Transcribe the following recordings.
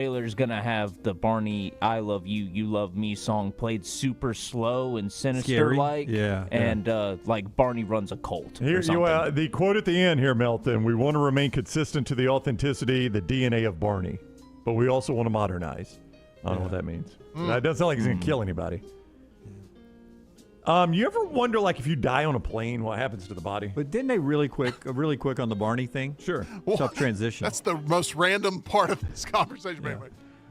Taylor's gonna have the Barney "I Love You, You Love Me" song played super slow and sinister-like, and like Barney runs a cult. Here, the quote at the end here, Melton: "We want to remain consistent to the authenticity, the DNA of Barney, but we also want to modernize." I don't know what that means. That doesn't sound like he's gonna kill anybody. You ever wonder, like, if you die on a plane, what happens to the body? But didn't they really quick on the Barney thing? Sure. Well, tough transition. That's the most random part of this conversation.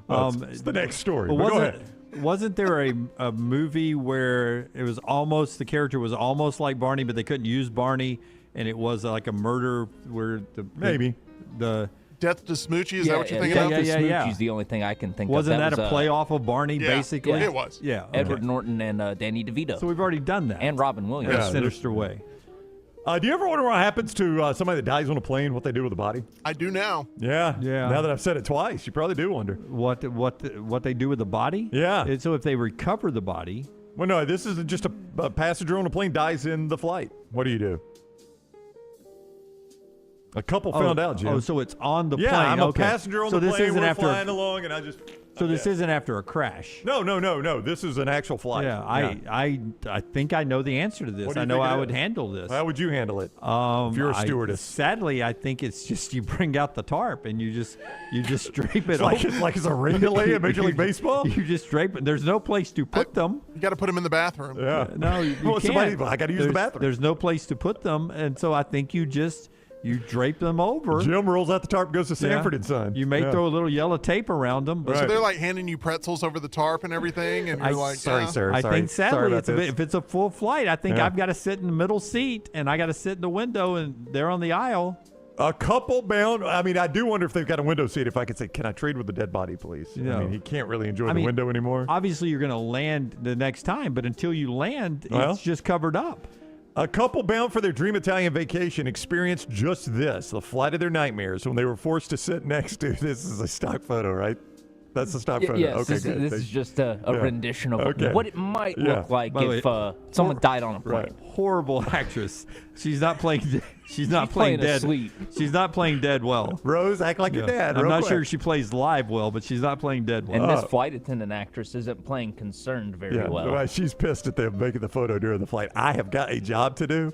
Well, it's the next story. But go ahead. Wasn't there a movie where it was almost, the character was almost like Barney, but they couldn't use Barney, and it was like a murder where the Death to Smoochie, is that what you're thinking of? Death to Smoochie's the only thing I can think Wasn't of. That was a play off of Barney, basically? Yeah, it was. Yeah. Edward Norton and Danny DeVito. So we've already done that. And Robin Williams. In a sinister way. Do you ever wonder what happens to somebody that dies on a plane, what they do with the body? I do now. Yeah. Now that I've said it twice, you probably do wonder. What they do with the body? Yeah. And so if they recover the body. Well, no, this isn't just a passenger on a plane dies in the flight. What do you do? A couple found out, Jim. Oh, so it's on the plane. Yeah, I'm a passenger on the plane. We're flying along, and I just... So this isn't after a crash. No. This is an actual flight. Yeah, I think I know the answer to this. I know I would handle this. How would you handle it if you're a stewardess? Sadly, I think it's just you bring out the tarp and you just drape it. like it's a rain delay in Major League Baseball? You just drape it. There's no place to put them. You got to put them in the bathroom. Yeah. No, you can't. I got to use the bathroom. There's no place to put them, and so I think you drape them over. Jim rolls out the tarp, goes to Sanford and Son. You may throw a little yellow tape around them. But So they're like handing you pretzels over the tarp and everything, and you're like, sorry, sir. I think sadly, sorry if it's a full flight, I think I've got to sit in the middle seat, and I got to sit in the window, and they're on the aisle. A couple bound. I mean, I do wonder if they've got a window seat. If I could say, can I trade with the dead body, please? Yeah. I mean, he can't really enjoy the window anymore. Obviously, you're going to land the next time, but until you land, it's just covered up. A couple bound for their dream Italian vacation experienced just this, the flight of their nightmares, when they were forced to sit next to, this is a stock photo, right? That's a stock photo. Yes, okay, this is just a rendition of what it might look like if someone died on a plane. Right. Horrible actress. She's not playing. She's not playing dead. Asleep. She's not playing dead well. Rose, act like your dad. I'm not sure she plays live well, but she's not playing dead well. And this flight attendant actress isn't playing concerned very well. She's pissed at them making the photo during the flight. I have got a job to do.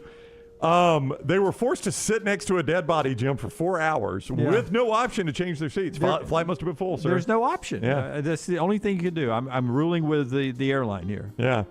They were forced to sit next to a dead body, Jim, for 4 hours with no option to change their seats. Flight must have been full, sir. There's no option. Yeah. That's the only thing you can do. I'm ruling with the airline here. Yeah.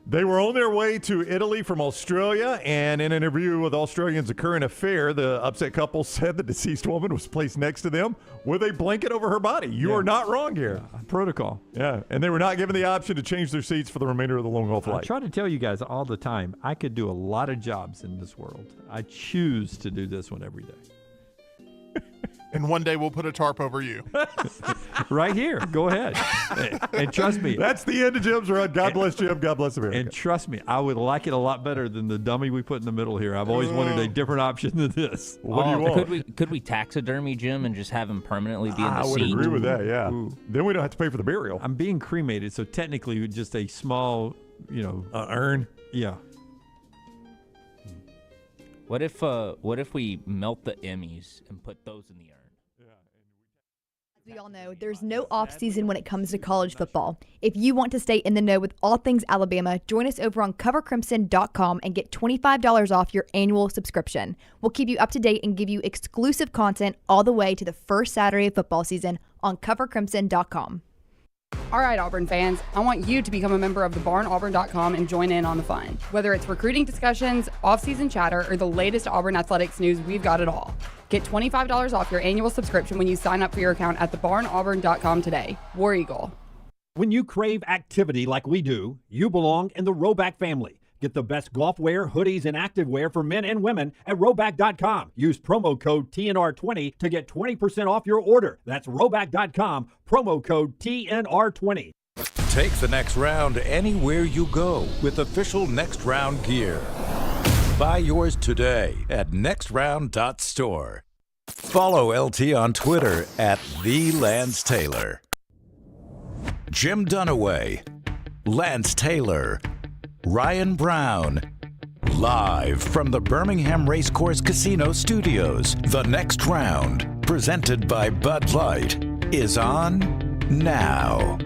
They were on their way to Italy from Australia, and in an interview with Australians' A Current Affair, the upset couple said the deceased woman was placed next to them with a blanket over her body. You are not wrong here. Protocol. Yeah, and they were not given the option to change their seats for the remainder of the long-haul flight. I try to tell you guys all the time, I could do a lot of jobs in this world. I choose to do this one every day. And one day we'll put a tarp over you. Right here. Go ahead. And trust me. That's the end of Jim's run. God bless Jim. God bless America. And trust me, I would like it a lot better than the dummy we put in the middle here. I've always wanted a different option than this. What do you want? Could we taxidermy Jim and just have him permanently be in the seat? I would agree with that, yeah. Then we don't have to pay for the burial. I'm being cremated, so technically just a small, urn. Yeah. What if we melt the Emmys and put those in the urn? As we all know, there's no off-season when it comes to college football. If you want to stay in the know with all things Alabama, join us over on covercrimson.com and get $25 off your annual subscription. We'll keep you up to date and give you exclusive content all the way to the first Saturday of football season on covercrimson.com. All right, Auburn fans, I want you to become a member of thebarnauburn.com and join in on the fun. Whether it's recruiting discussions, off-season chatter, or the latest Auburn athletics news, we've got it all. Get $25 off your annual subscription when you sign up for your account at thebarnauburn.com today. War Eagle. When you crave activity like we do, you belong in the Roback family. Get the best golf wear, hoodies, and activewear for men and women at Roback.com. Use promo code TNR20 to get 20% off your order. That's Roback.com, promo code TNR20. Take the next round anywhere you go with official Next Round gear. Buy yours today at nextround.store. Follow LT on Twitter at @TheLanceTaylor. Jim Dunaway, Lance Taylor, Ryan Brown. Live from the Birmingham Racecourse Casino Studios, The Next Round, presented by Bud Light. is on now.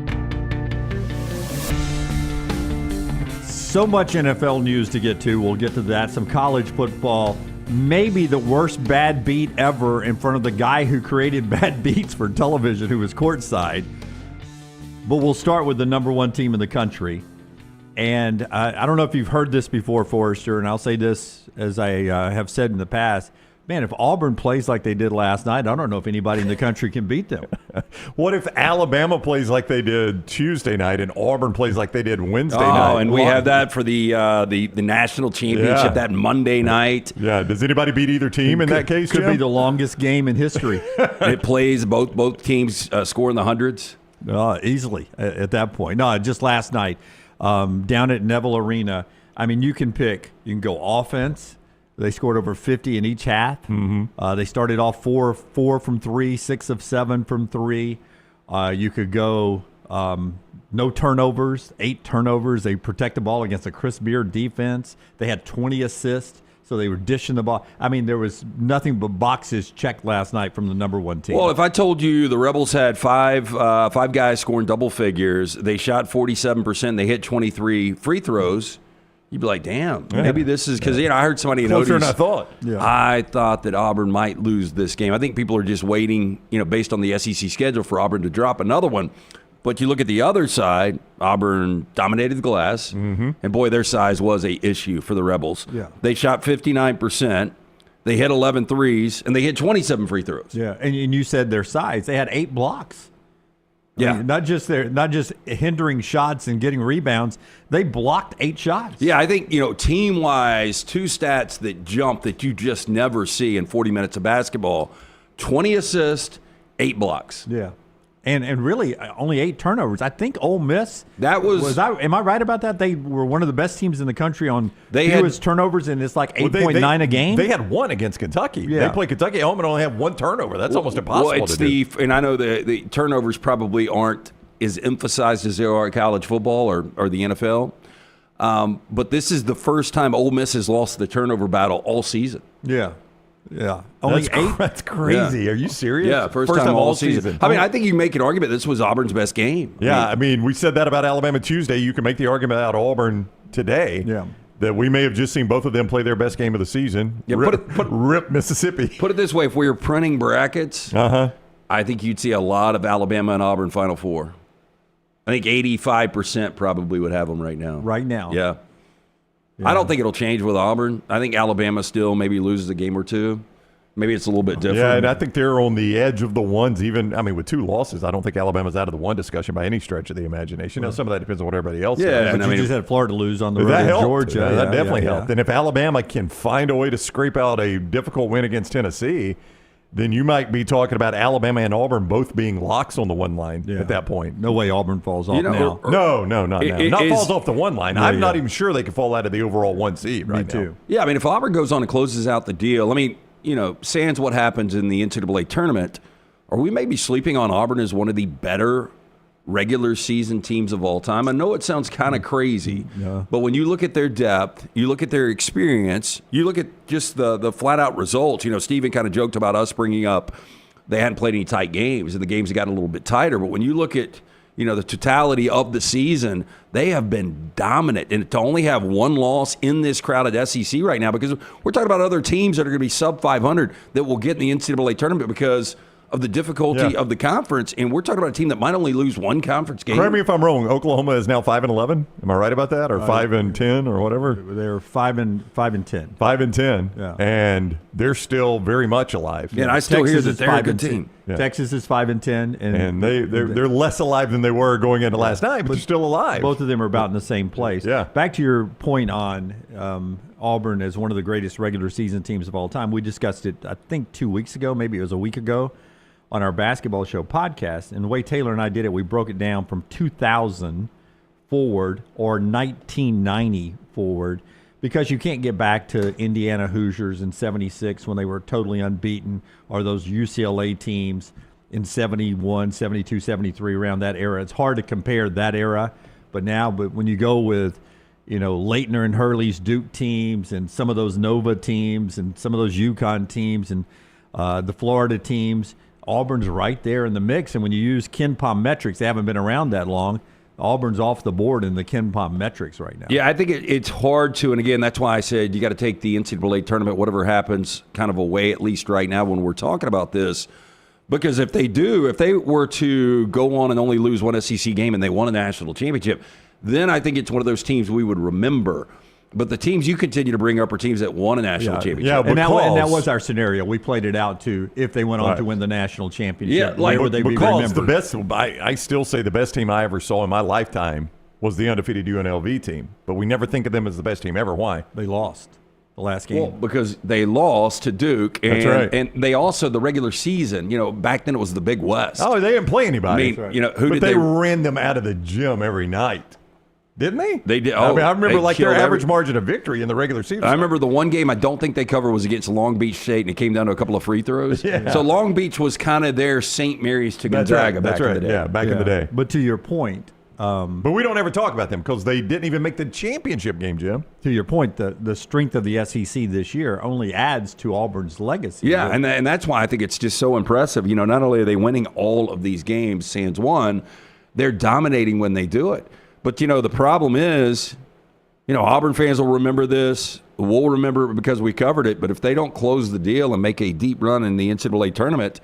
So much NFL news to get to. We'll get to that. Some college football. Maybe the worst bad beat ever in front of the guy who created bad beats for television, who was courtside. But we'll start with the number one team in the country. And I don't know if you've heard this before, Forrester, and I'll say this as I have said in the past. Man, if Auburn plays like they did last night, I don't know if anybody in the country can beat them. What if Alabama plays like they did Tuesday night and Auburn plays like they did Wednesday night? Oh, and we have that for the national championship that Monday night. Yeah, does anybody beat either team in that case, Could Jim? be the longest game in history. It plays both teams score in the hundreds. Easily at that point. No, just last night down at Neville Arena. I mean, you can pick. You can go offense. They scored over 50 in each half. Mm-hmm. They started off 4 from 3, 6 of 7 from 3. You could go no turnovers, 8 turnovers. They protect the ball against a Chris Beard defense. They had 20 assists, so they were dishing the ball. I mean, there was nothing but boxes checked last night from the number one team. Well, if I told you the Rebels had five guys scoring double figures, they shot 47%, they hit 23 free throws, you'd be like, damn, maybe this is because I heard somebody in Closer Odie's. than I thought. Yeah. I thought that Auburn might lose this game. I think people are just waiting, based on the SEC schedule for Auburn to drop another one. But you look at the other side, Auburn dominated the glass, and boy, their size was a issue for the Rebels. Yeah. They shot 59%. They hit 11 threes, and they hit 27 free throws. Yeah, and you said their size. They had 8 blocks. Yeah, I mean, not just hindering shots and getting rebounds. They blocked 8 shots. Yeah, I think team wise, 2 stats that jump that you just never see in 40 minutes of basketball: 20 assists, 8 blocks. Yeah, and really only 8 turnovers. I think Ole Miss. Am I right about that? They were one of the best teams in the country on fewest turnovers, and it's like 8.9 a game. They had 1 against Kentucky. Yeah. They played Kentucky at home and only had 1 turnover. That's almost impossible to do. And I know the turnovers probably aren't as emphasized as they are at college football or the NFL. But this is the first time Ole Miss has lost the turnover battle all season. Yeah. Yeah. Only 8? That's crazy. Yeah. Are you serious? Yeah, first time all season. I mean, I think you can make an argument this was Auburn's best game. Yeah, I mean, we said that about Alabama Tuesday. You can make the argument about Auburn today. Yeah. That we may have just seen both of them play their best game of the season. Yeah, rip Mississippi. Put it this way, if we were printing brackets, I think you'd see a lot of Alabama and Auburn Final Four. I think 85% probably would have them right now. Right now. Yeah. I don't think it'll change with Auburn. I think Alabama still maybe loses a game or two. Maybe it's a little bit different. Yeah, and I think they're on the edge of the ones. Even, I mean, with 2 losses, I don't think Alabama's out of the one discussion by any stretch of the imagination. Now, some of that depends on what everybody else does. Yeah, but you just had Florida lose on the road that in helped. Georgia. Yeah, that definitely helped. And if Alabama can find a way to scrape out a difficult win against Tennessee, then you might be talking about Alabama and Auburn both being locks on the one line at that point. No way Auburn falls off now. No, not now. Not falls off the one line. I'm not even sure they could fall out of the overall 1 seed right now. Me too. Yeah, I mean, if Auburn goes on and closes out the deal, I mean, sans what happens in the NCAA tournament, are we maybe sleeping on Auburn as one of the better regular season teams of all time? I know it sounds kind of crazy, but when you look at their depth, you look at their experience, you look at just the flat-out results. Steven kind of joked about us bringing up they hadn't played any tight games, and the games have gotten a little bit tighter. But when you look at the totality of the season, they have been dominant. And to only have 1 loss in this crowded SEC right now, because we're talking about other teams that are going to be sub 500 that will get in the NCAA tournament because of the difficulty of the conference, and we're talking about a team that might only lose 1 conference game. Correct me if I'm wrong. Oklahoma is now 5-11. Am I right about that, or 5-10, or whatever? They're 5-10. 5-10. Yeah. And they're still very much alive. Yeah, and I still hear that they're a good team. Yeah. Texas is 5-10, and they're less alive than they were going into last night, but they're still alive. Both of them are about in the same place. Yeah. Back to your point on Auburn as one of the greatest regular season teams of all time. We discussed it, I think, 2 weeks ago, maybe it was a week ago, on our basketball show podcast. And the way Taylor and I did it, we broke it down from 2000 forward or 1990 forward, because you can't get back to Indiana Hoosiers in 76 when they were totally unbeaten, or those UCLA teams in 71, 72, 73, around that era. It's hard to compare that era. But when you go with, Leitner and Hurley's Duke teams, and some of those Nova teams, and some of those UConn teams, and the Florida teams, Auburn's right there in the mix. And when you use KenPom metrics, they haven't been around that long. Auburn's off the board in the KenPom metrics right now. Yeah, I think it's hard to, and again, that's why I said you got to take the NCAA tournament, whatever happens, kind of away, at least right now when we're talking about this. Because if they were to go on and only lose one SEC game and they won a national championship, then I think it's one of those teams we would remember. But the teams you continue to bring up are teams that won a national championship. Yeah, and that was our scenario. We played it out to if they went on to win the national championship. Yeah, where would they be remembered? The best, I still say the best team I ever saw in my lifetime was the undefeated UNLV team. But we never think of them as the best team ever. Why? They lost the last game. Well, because they lost to Duke. And, that's right. And they also, the regular season, back then it was the Big West. Oh, they didn't play anybody. I mean, right. Who but did they ran them out of the gym every night. Didn't they? They did. I remember their average margin of victory in the regular season. I remember the one game I don't think they covered was against Long Beach State, and it came down to a couple of free throws. Yeah. So Long Beach was kind of their St. Mary's to Gonzaga back in the day. Yeah, back in the day. But to your point. But we don't ever talk about them because they didn't even make the championship game, Jim. To your point, the strength of the SEC this year only adds to Auburn's legacy. Yeah, and that's why I think it's just so impressive. Not only are they winning all of these games, sans one, they're dominating when they do it. But, the problem is, Auburn fans will remember this. We'll remember it because we covered it. But if they don't close the deal and make a deep run in the NCAA tournament,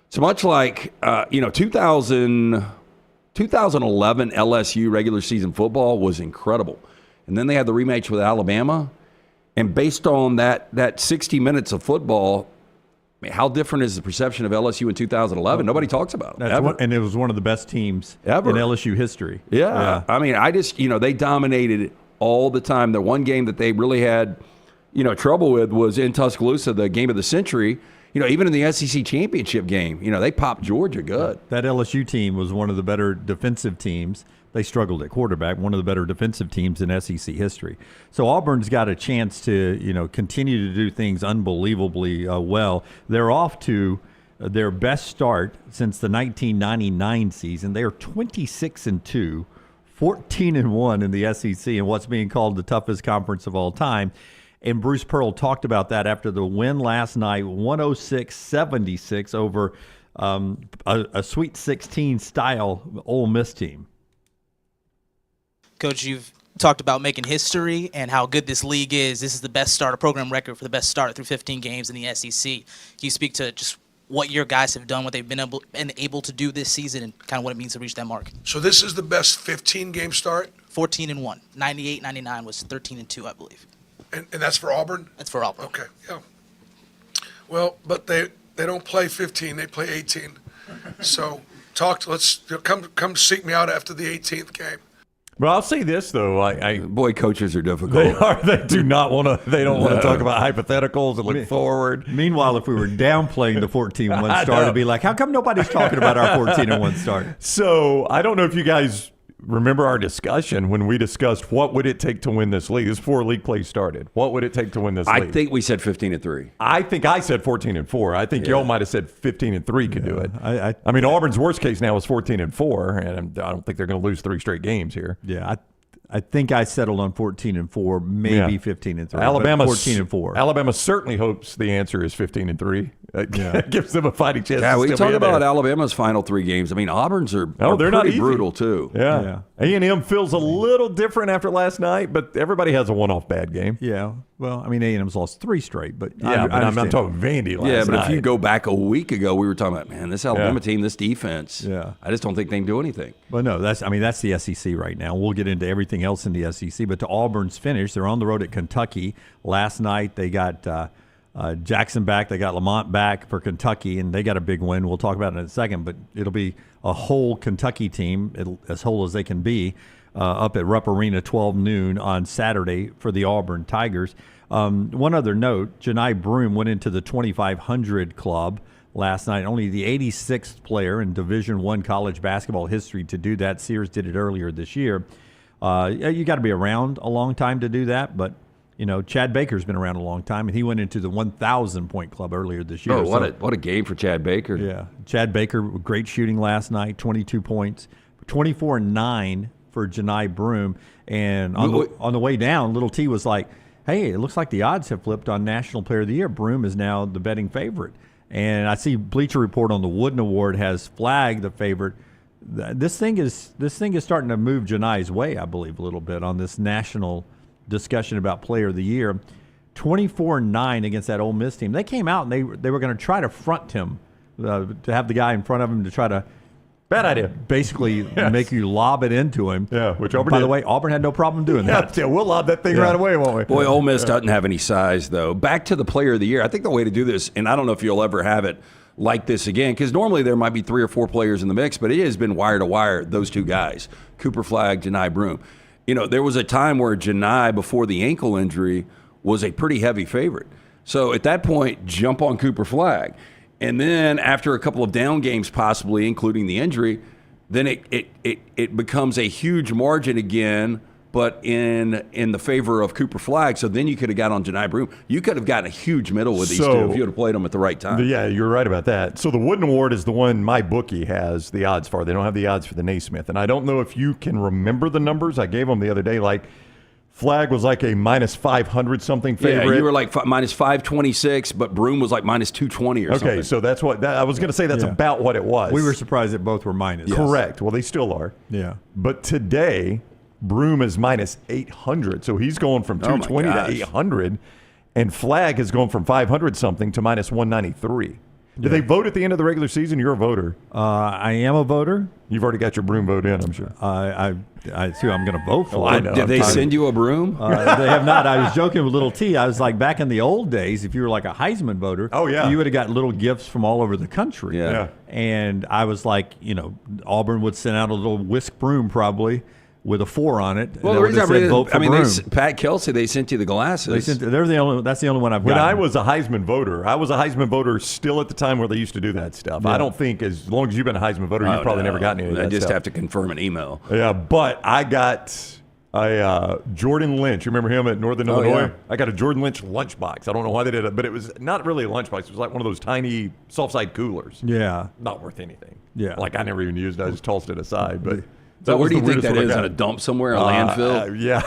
it's much like, 2011 LSU regular season football was incredible. And then they had the rematch with Alabama. And based on that 60 minutes of football, I mean, how different is the perception of LSU in 2011? Nobody talks about it. And it was one of the best teams ever in LSU history. Yeah. I mean, they dominated all the time. The one game that they really had, trouble with was in Tuscaloosa, the game of the century. Even in the SEC championship game, they popped Georgia good. That LSU team was one of the better defensive teams. They struggled at quarterback, one of the better defensive teams in SEC history. So Auburn's got a chance to, continue to do things unbelievably well. They're off to their best start since the 1999 season. They are 26-2, 14-1 in the SEC in what's being called the toughest conference of all time. And Bruce Pearl talked about that after the win last night, 106-76 over a Sweet 16 style Ole Miss team. Coach, you've talked about making history and how good this league is. This is the best start, a program record for the best start through 15 games in the SEC. Can you speak to just what your guys have done, what they've been able to do this season, and kind of what it means to reach that mark? So this is the best 15-game start? 14-1. 98-99 was 13-2, I believe. And that's for Auburn? That's for Auburn. Okay, yeah. Well, but they don't play 15, they play 18. So let's come seek me out after the 18th game. Well, I'll say this though, boy, coaches are difficult. They do not want to. They don't want to talk about hypotheticals and look forward. Meanwhile, if we were downplaying the 14-1 start, it'd be like, how come nobody's talking about our 14-1 start? So I don't know if you guys remember our discussion when we discussed what would it take to win this league. This is before league play started. What would it take to win this league? I think we said 15-3. I think I said 14-4. I think y'all might have said 15-3 could do it. I mean, Auburn's worst case now is 14-4, and I don't think they're going to lose 3 straight games here. Yeah, I think I settled on 14-4, maybe 15-3. Alabama 14-4. Alabama certainly hopes the answer is 15-3. It gives them a fighting chance. Yeah, we talk about there. Alabama's final 3 games. I mean, Auburn's are they're pretty not easy. Brutal too. Yeah. A&M feels a little different after last night, but everybody has a one-off bad game. Yeah. Well, I mean, A&M's lost 3 straight, but I'm not talking Vandy last night. Yeah, but if you go back a week ago, we were talking about, man, this Alabama team, this defense. Yeah. I just don't think they can do anything. Well, no, that's the SEC right now. We'll get into everything else in the SEC, but to Auburn's finish, they're on the road at Kentucky. Last night they got Jackson back, they got Lamont back for Kentucky, and they got a big win. We'll talk about it in a second, but it'll be a whole Kentucky team, as whole as they can be, up at Rupp Arena 12 noon on Saturday for the Auburn Tigers. One other note, Johni Broome went into the 2,500 club last night. Only the 86th player in Division I college basketball history to do that. Sears did it earlier this year. You got to be around a long time to do that, but Chad Baker's been around a long time, and he went into the 1,000-point club earlier this year. Oh, what a game for Chad Baker. Yeah. Chad Baker, great shooting last night, 22 points, 24-9 for Johni Broome. And on the way down, Little T was like, hey, it looks like the odds have flipped on National Player of the Year. Broome is now the betting favorite. And I see Bleacher Report on the Wooden Award has Flag the favorite. This thing is starting to move Johni's way, I believe, a little bit on this national discussion about Player of the Year. 24-9 against that Ole Miss team. They came out and they were going to try to front him, to have the guy in front of him to try to bad idea. Basically make you lob it into him. Yeah, which Auburn by the way, Auburn had no problem doing that. Yeah, we'll lob that thing right away, won't we? Boy, Ole Miss doesn't have any size, though. Back to the Player of the Year. I think the way to do this, and I don't know if you'll ever have it like this again, because normally there might be 3 or 4 players in the mix, but it has been wire to wire, those 2 guys, Cooper Flagg, Johni Broome. You know, there was a time where Johni, before the ankle injury, was a pretty heavy favorite. So at that point, jump on Cooper Flagg. And then after a couple of down games, possibly, including the injury, then it becomes a huge margin again, but in the favor of Cooper Flagg. So then you could have got on Johni Broome. You could have gotten a huge middle with these 2 if you would have played them at the right time. Yeah, you're right about that. So the Wooden Award is the one my bookie has the odds for. They don't have the odds for the Naismith. And I don't know if you can remember the numbers. I gave them the other day. Like, Flagg was like a minus 500 something favorite. Yeah, you were like minus 526, but Broome was like minus 220 or something. Okay, so that's what I was going to say. That's about what it was. We were surprised that both were minus. Correct. Well, they still are. Yeah. But today, Broome is minus 800. So he's going from 220 to 800. And Flagg has gone from 500 something to minus 193. Did they vote at the end of the regular season? You're a voter. I am a voter. You've already got your Broome vote in, I'm sure. It's who I'm going to vote for. I know. Did they send you a Broome? They have not. I was joking with Little T. I was like, back in the old days, if you were like a Heisman voter, you would have got little gifts from all over the country. Yeah. And I was like, Auburn would send out a little whisk broom probably with a 4 on it. Well, the reason Pat Kelsey, they sent you the glasses. That's the only one I've got. When I was a Heisman voter, still at the time where they used to do that stuff. Yeah. I don't think as long as you've been a Heisman voter, you've probably never gotten any of that stuff. I just have to confirm an email. Yeah, but I got a Jordan Lynch. You remember him at Northern Illinois? Yeah. I got a Jordan Lynch lunchbox. I don't know why they did it, but it was not really a lunchbox. It was like one of those tiny soft-side coolers. Yeah. Not worth anything. Yeah. Like I never even used it. I just tossed it aside, but... So where do you think that is? In a dump somewhere, a landfill? Yeah.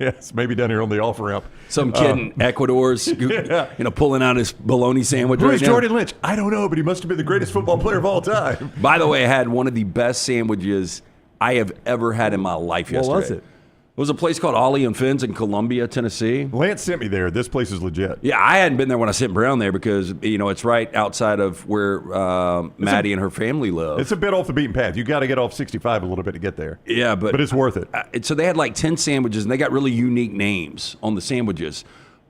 Yes, maybe down here on the off-ramp. Some kid in Ecuador's pulling out his bologna sandwich right now. Who's Jordan Lynch? I don't know, but he must have been the greatest football player of all time. By the way, I had one of the best sandwiches I have ever had in my life yesterday. What was it? It was a place called Ollie and Finn's in Columbia, Tennessee. Lance sent me there. This place is legit. Yeah, I hadn't been there when I sent Brown there because, it's right outside of where Maddie and her family live. It's a bit off the beaten path. You got to get off 65 a little bit to get there. Yeah, but it's worth it. So they had like 10 sandwiches, and they got really unique names on the sandwiches.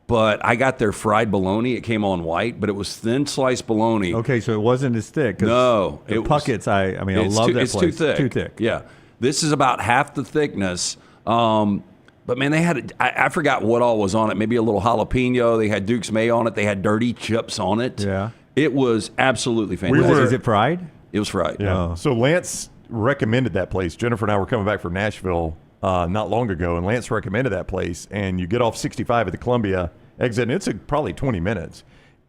But I got their fried bologna. It came on white, but it was thin sliced bologna. Okay, so it wasn't as thick. No. The Puckett's, I love that place. It's too thick. Too thick. Yeah. This is about half the thickness. But, man, they had I forgot what all was on it. Maybe a little jalapeno. They had Duke's Mayo on it. They had dirty chips on it. Yeah. It was absolutely fantastic. Is it fried? It was fried. Yeah. Oh. So Lance recommended that place. Jennifer and I were coming back from Nashville not long ago, and Lance recommended that place. And you get off 65 at the Columbia exit, and it's probably 20 minutes.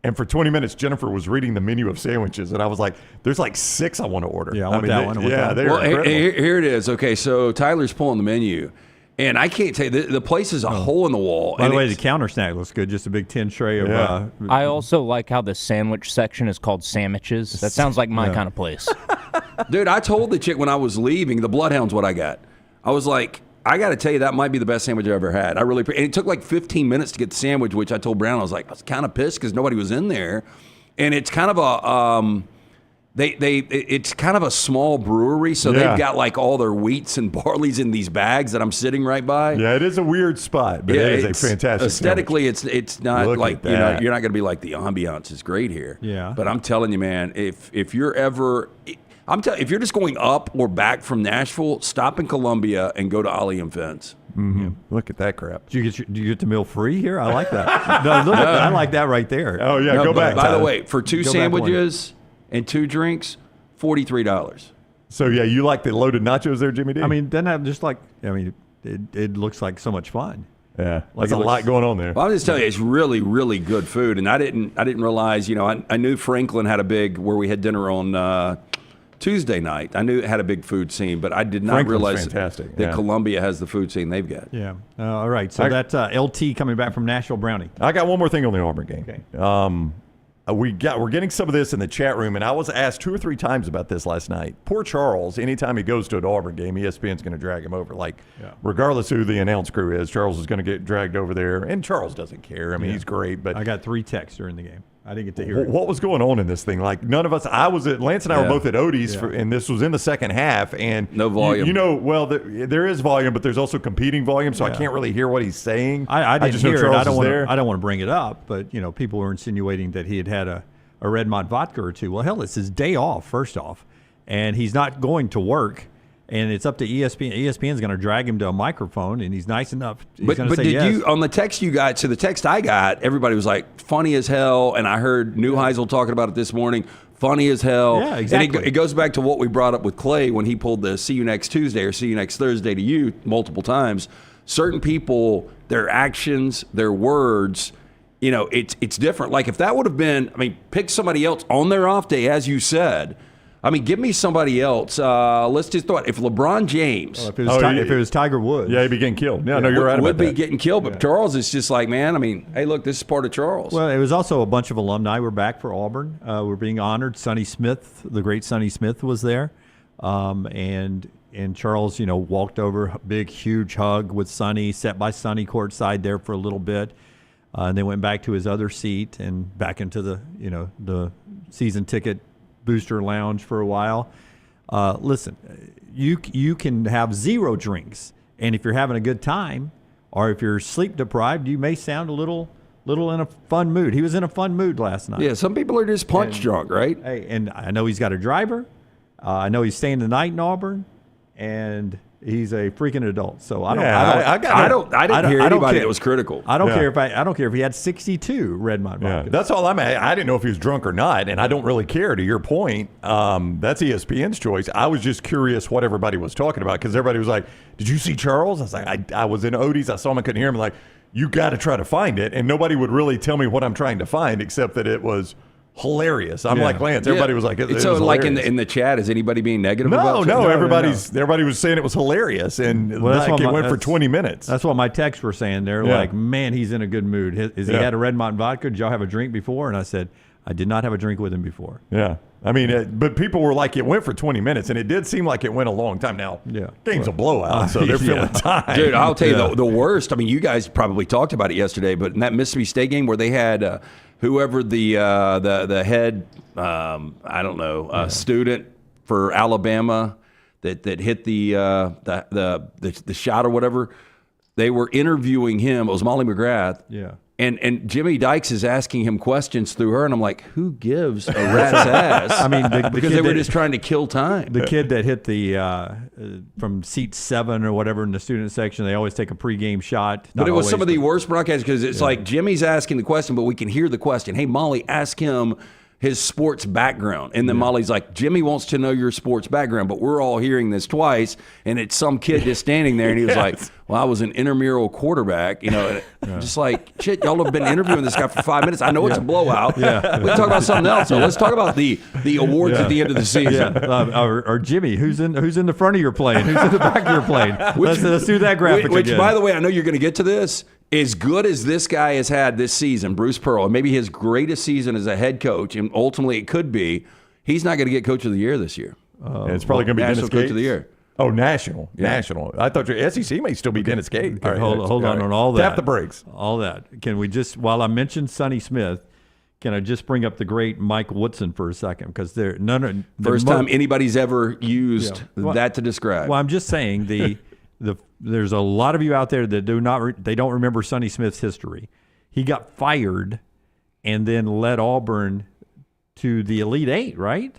And for 20 minutes, Jennifer was reading the menu of sandwiches, and I was like, there's like 6 I want to order. Yeah, I want that one. They're incredible. Here it is. Okay, so Tyler's pulling the menu. And I can't tell you, the place is a hole in the wall. By the way, the counter snack looks good. Just a big tin tray of... I also like how the sandwich section is called sandwiches. That sounds like my kind of place. Dude, I told the chick when I was leaving, the Bloodhound's what I got. I was like, I got to tell you, that might be the best sandwich I ever had. And it took like 15 minutes to get the sandwich, which I told Brown, I was like, I was kind of pissed because nobody was in there. And it's kind of a... It's kind of a small brewery, so they've got like all their wheats and barleys in these bags that I'm sitting right by. Yeah, it is a weird spot, but it is a fantastic aesthetically, sandwich. it's not Look like at that. you're not going to be like the ambiance is great here. Yeah. But I'm telling you, man, if you're ever if you're just going up or back from Nashville, stop in Columbia and go to Ollie and Finn's. Mm-hmm. Look at that crap. Do you get the meal free here? I like that. I like that right there. Oh yeah, go back. By the way, for 2 sandwiches and 2 drinks, $43. So yeah, you like the loaded nachos there, Jimmy D? I mean, then I'm just like, it looks like so much fun. Yeah, there's a lot going on there. Well, I'm just telling you, it's really, really good food, and I didn't realize. I knew Franklin had a big where we had dinner on Tuesday night. I knew it had a big food scene, but I did not realize that Columbia has the food scene they've got. Yeah. All right. So that's LT coming back from Nashville. Brownie. I got one more thing on the Auburn game. Okay. we're getting some of this in the chat room, and I was asked 2 or 3 times about this last night. Poor Charles, anytime he goes to an Auburn game, ESPN's going to drag him over. Regardless who the announce crew is, Charles is going to get dragged over there, and Charles doesn't care. I mean, he's great. But I got 3 texts during the game. I didn't get to hear it. What was going on in this thing? Like, none of us, Lance and I were both at Odie's, and this was in the second half, and no volume. There is volume, but there's also competing volume, so I can't really hear what he's saying. I didn't just hear know it. Charles I don't want to bring it up, but people were insinuating that he had a Redmont vodka or 2. Well, hell, it's his day off, first off, and he's not going to work. And it's up to ESPN. ESPN's going to drag him to a microphone, and he's nice enough. But did you, on the text you got, so the text I got, everybody was like, funny as hell. And I heard Neuheisel talking about it this morning, funny as hell. Yeah, exactly. And it goes back to what we brought up with Clay when he pulled the see you next Tuesday or see you next Thursday to you multiple times. Certain people, their actions, their words, it's different. Like if that would have been, pick somebody else on their off day, as you said. Give me somebody else. Let's just thought if LeBron James, if it was Tiger Woods, he'd be getting killed. No, you're right about would that. be getting killed. But Charles is just like, man. Hey, look, this is part of Charles. Well, it was also a bunch of alumni were back for Auburn. We're being honored. Sonny Smith, the great Sonny Smith, was there, and Charles, walked over, big, huge hug with Sonny, sat by Sonny courtside there for a little bit, and then went back to his other seat and back into the season ticket booster lounge for a while. Listen, you can have 0 drinks, and if you're having a good time, or if you're sleep deprived, you may sound a little in a fun mood. He was in a fun mood last night. Yeah, some people are just punch drunk, right? Hey, and I know he's got a driver. I know he's staying the night in Auburn, and he's a freaking adult. So I didn't hear anybody that was critical. I don't care if he had 62 Redmont vodkas. That's all I'm at. I didn't know if he was drunk or not, and I don't really care. To your point, that's ESPN's choice. I was just curious what everybody was talking about because everybody was like, "Did you see Charles?" I was like, "I was in Odie's. I saw him. I couldn't hear him." Like, you got to try to find it, and nobody would really tell me what I'm trying to find except that it was hilarious. I'm like Lance. Everybody was like, it so was like hilarious. in the chat, is anybody being negative about it? No. Everybody was saying it was hilarious, and it went for 20 minutes. That's what my texts were saying. They're like, man, he's in a good mood. He had a Redmont vodka? Did y'all have a drink before? And I said, I did not have a drink with him before. Yeah. But people were like, it went for 20 minutes, and it did seem like it went a long time. Now, game's a blowout, so they're filling time. Dude, I'll tell you the worst. You guys probably talked about it yesterday, but in that Mississippi State game where they had whoever the head, student for Alabama that hit the shot or whatever, they were interviewing him. It was Molly McGrath. Yeah. And Jimmy Dykes is asking him questions through her, and I'm like, who gives a rat's ass? Because they were just trying to kill time. The kid that hit the from seat 7 or whatever in the student section, they always take a pregame shot. But it was some of the worst broadcasts because it's like Jimmy's asking the question, but we can hear the question. Hey, Molly, ask him his sports background. And then Molly's like, Jimmy wants to know your sports background, but we're all hearing this twice, and it's some kid just standing there, and he was like, well, I was an intramural quarterback, just like, shit, y'all have been interviewing this guy for 5 minutes. I know it's a blowout. Yeah. We can talk about something else. So let's talk about the awards at the end of the season. Or Jimmy, who's in the front of your plane? Who's in the back of your plane? Let's do that graphic which again. By the way, I know you're going to get to this. As good as this guy has had this season, Bruce Pearl, and maybe his greatest season as a head coach, and ultimately it could be, he's not going to get Coach of the Year this year. It's probably going to be National Dennis Gates. Coach of the Year. Oh, national. I thought your SEC may still be Dennis Gates. Okay, hold on all that. Tap the brakes. All that. Can we just, while I mentioned Sonny Smith, can I just bring up the great Mike Woodson for a second? Because first time anybody's ever used that to describe. Well, I'm just saying there's a lot of you out there that they don't remember Sonny Smith's history. He got fired and then led Auburn to the Elite Eight, right?